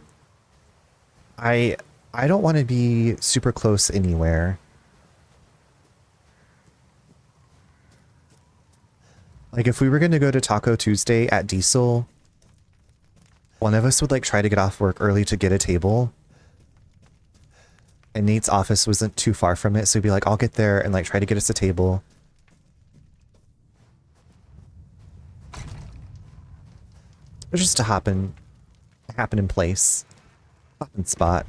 I don't want to be super close anywhere. Like, if we were going to go to Taco Tuesday at Diesel, one of us would, like, try to get off work early to get a table. And Nate's office wasn't too far from it, so he'd be like, I'll get there and, like, try to get us a table. It's just a happening place. Hopping spot.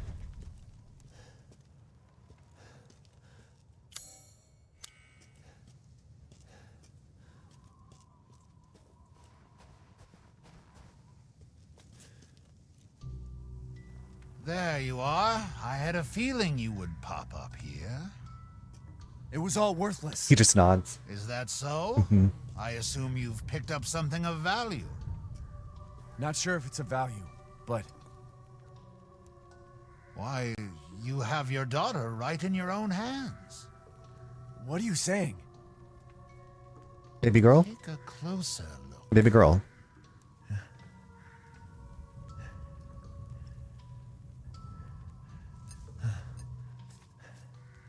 There you are. I had a feeling you would pop up here. It was all worthless. He just nods. Is that so? Mm-hmm. I assume you've picked up something of value. Not sure if it's of value, but... Why, you have your daughter right in your own hands. What are you saying? Baby girl? Take a closer look. Baby girl.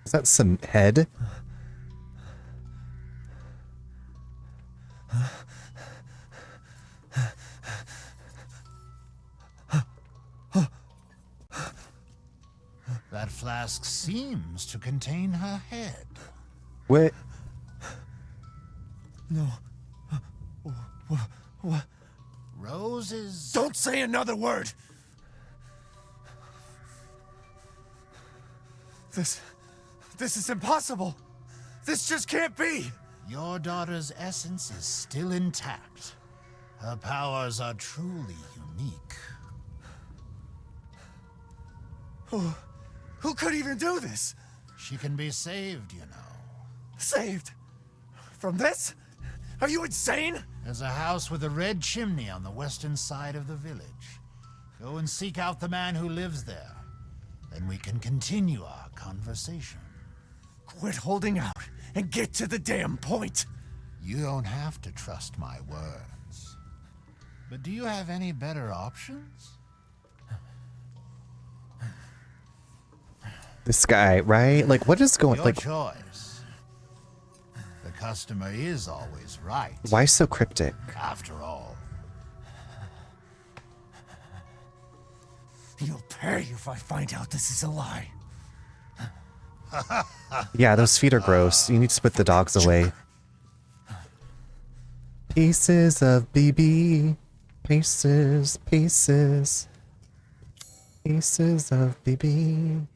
Is that some head? That flask seems to contain her head. What? No. What? Roses. Don't say another word! This is impossible! This just can't be! Your daughter's essence is still intact. Her powers are truly unique. Who could even do this? She can be saved, you know. Saved? From this? Are you insane? There's a house with a red chimney on the western side of the village. Go and seek out the man who lives there. Then we can continue our conversation. Quit holding out and get to the damn point. You don't have to trust my words. But do you have any better options? This guy, right? Like, what is going... Your like, choice. The customer is always right. why so cryptic? After all. You'll pay if I find out this is a lie. Yeah, those feet are gross. You need to put the dogs away. Pieces of BB. Pieces, pieces. Pieces of BB.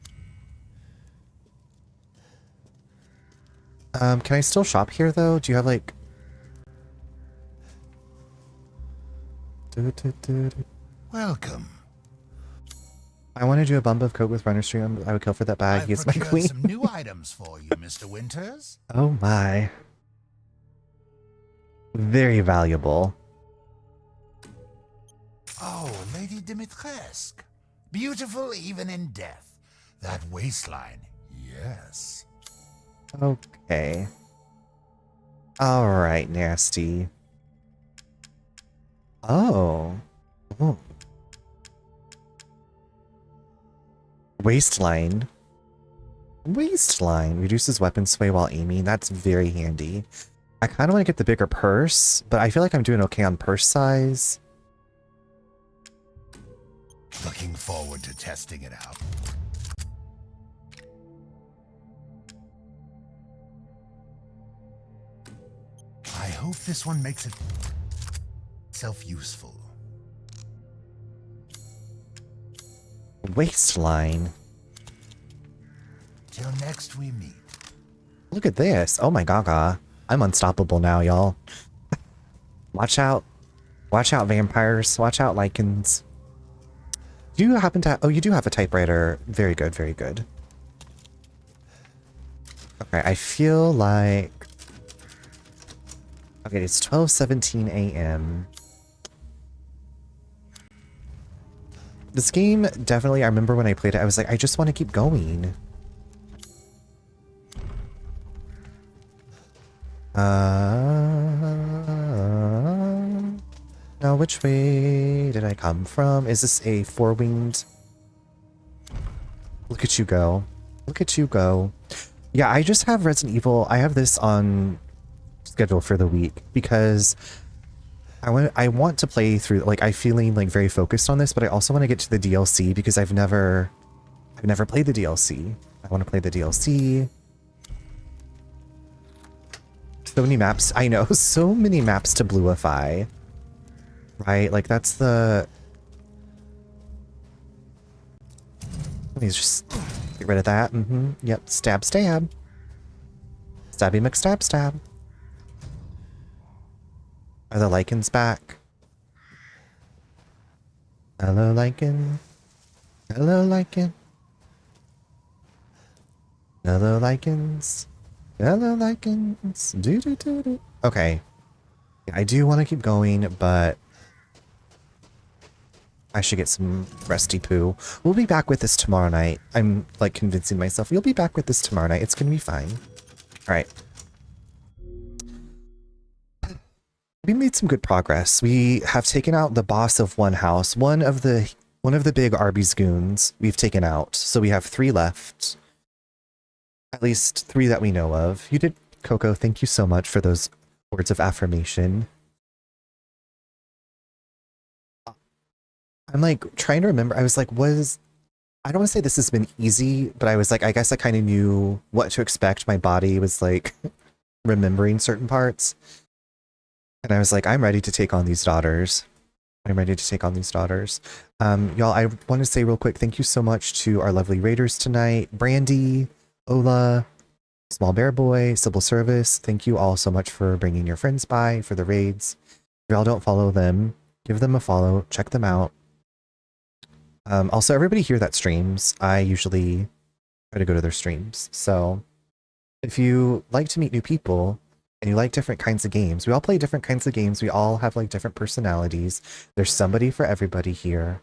Can I still shop here though? Do you have like... Welcome. I want to do a bump of coke with Runner Stream. I would kill for that bag. He's my queen. I've procured some new items for you, Mr. Winters. Oh my. Very valuable. Oh, Lady Dimitrescu. Beautiful even in death. That waistline, yes. Okay. Alright, nasty. Oh. Oh. Waistline. Waistline. Reduces weapon sway while aiming. That's very handy. I kind of want to get the bigger purse, but I feel like I'm doing okay on purse size. Looking forward to testing it out. I hope this one makes it self-useful. Waistline. Till next we meet. Look at this. Oh my gaga. I'm unstoppable now, y'all. Watch out. Watch out, vampires. Watch out, lichens. Do you happen to... Oh, you do have a typewriter. Very good, very good. Okay, I feel like... Okay, it's 12:17 a.m. This game, definitely, I remember when I played it, I was like, I just want to keep going. Now, which way did I come from? Is this a four-winged? Look at you go. Look at you go. Yeah, I just have Resident Evil. I have this on schedule for the week because I want to play through, like, I'm feeling like very focused on this, but I also want to get to the DLC because I've never played the DLC. I want to play the DLC. So many maps. I know, so many maps to bluify. Right? Like, that's the... Let me just get rid of that. Yep. Stab, stab. Stabby McStab, stab. Are the lichens back? Hello, lichen. Hello, lichen. Hello, lichens. Hello, lichens. Do. Okay. Yeah, I do want to keep going, but I should get some resty poo. We'll be back with this tomorrow night. I'm, like, convincing myself we'll be back with this tomorrow night. It's gonna be fine. Alright. We made some good progress. We have taken out the boss of one house. One of the big Arby's goons we've taken out. So we have 3 left. At least 3 that we know of. You did, Coco. Thank you so much for those words of affirmation. I'm like trying to remember. I was like, I don't want to say this has been easy, but I was like, I guess I kind of knew what to expect. My body was like remembering certain parts. And I was like, I'm ready to take on these daughters. I'm ready to take on these daughters. Y'all, I want to say real quick, thank you so much to our lovely raiders tonight. Brandy, Ola, Small Bear Boy, Civil Service. Thank you all so much for bringing your friends by for the raids. If y'all don't follow them, give them a follow. Check them out. Also, everybody here that streams, I usually try to go to their streams. So if you like to meet new people and you like different kinds of games, we all play different kinds of games. We all have like different personalities. There's somebody for everybody here.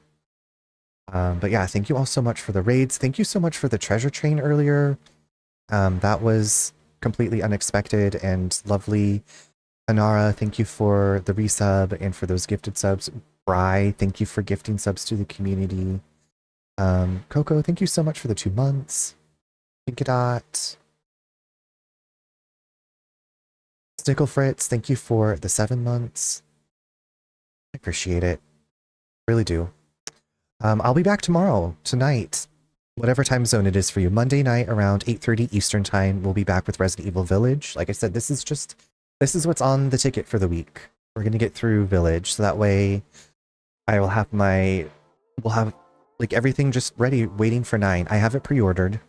But yeah, thank you all so much for the raids. Thank you so much for the treasure train earlier. That was completely unexpected and lovely. Anara, thank you for the resub and for those gifted subs. Bri, thank you for gifting subs to the community. Coco, thank you so much for the 2 months. Pinkadot. Snickle Fritz, thank you for the 7 months. I appreciate it. Really do. I'll be back tomorrow, tonight, whatever time zone it is for you. Monday night around 8:30 Eastern time, we'll be back with Resident Evil Village. Like I said, this is what's on the ticket for the week. We're going to get through Village, so that way I will have we'll have like everything just ready, waiting for 9. I have it pre-ordered.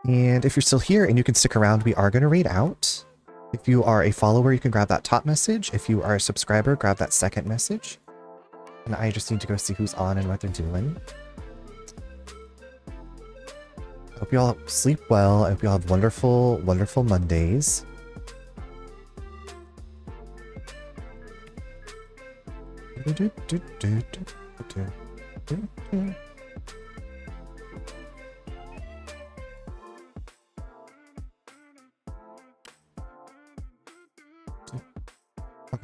And if you're still here and you can stick around, we are going to raid out. If you are a follower, you can grab that top message. If you are a subscriber, grab that second message. And I just need to go see who's on and what they're doing. I hope you all sleep well. I hope you all have wonderful, wonderful Mondays.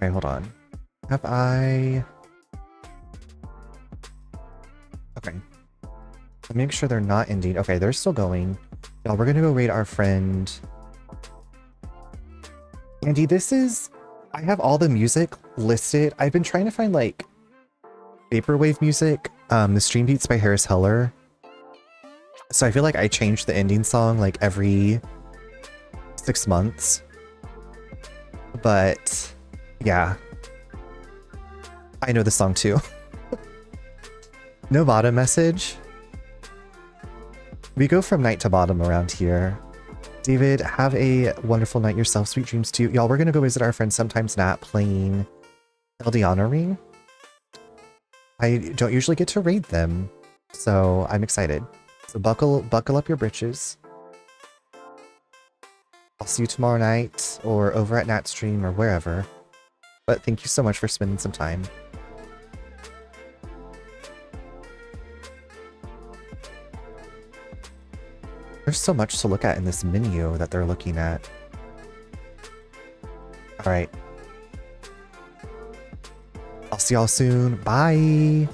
Okay, hold on. Have I... Okay. Make sure they're not ending. Okay, they're still going. Y'all, we're gonna go raid our friend. Andy, this is... I have all the music listed. I've been trying to find, like, vaporwave music. The stream beats by Harris Heller. So I feel like I change the ending song, like, every 6 months. But, yeah. I know the song, too. No bottom message. We go from night to bottom around here. David, have a wonderful night yourself. Sweet dreams too. Y'all, we're gonna go visit our friend Sometimes Nat playing Eldiana Ring. I don't usually get to raid them, so I'm excited. So buckle up your britches. I'll see you tomorrow night or over at Nat's stream or wherever. But thank you so much for spending some time. There's so much to look at in this menu that they're looking at. All right. I'll see y'all soon. Bye.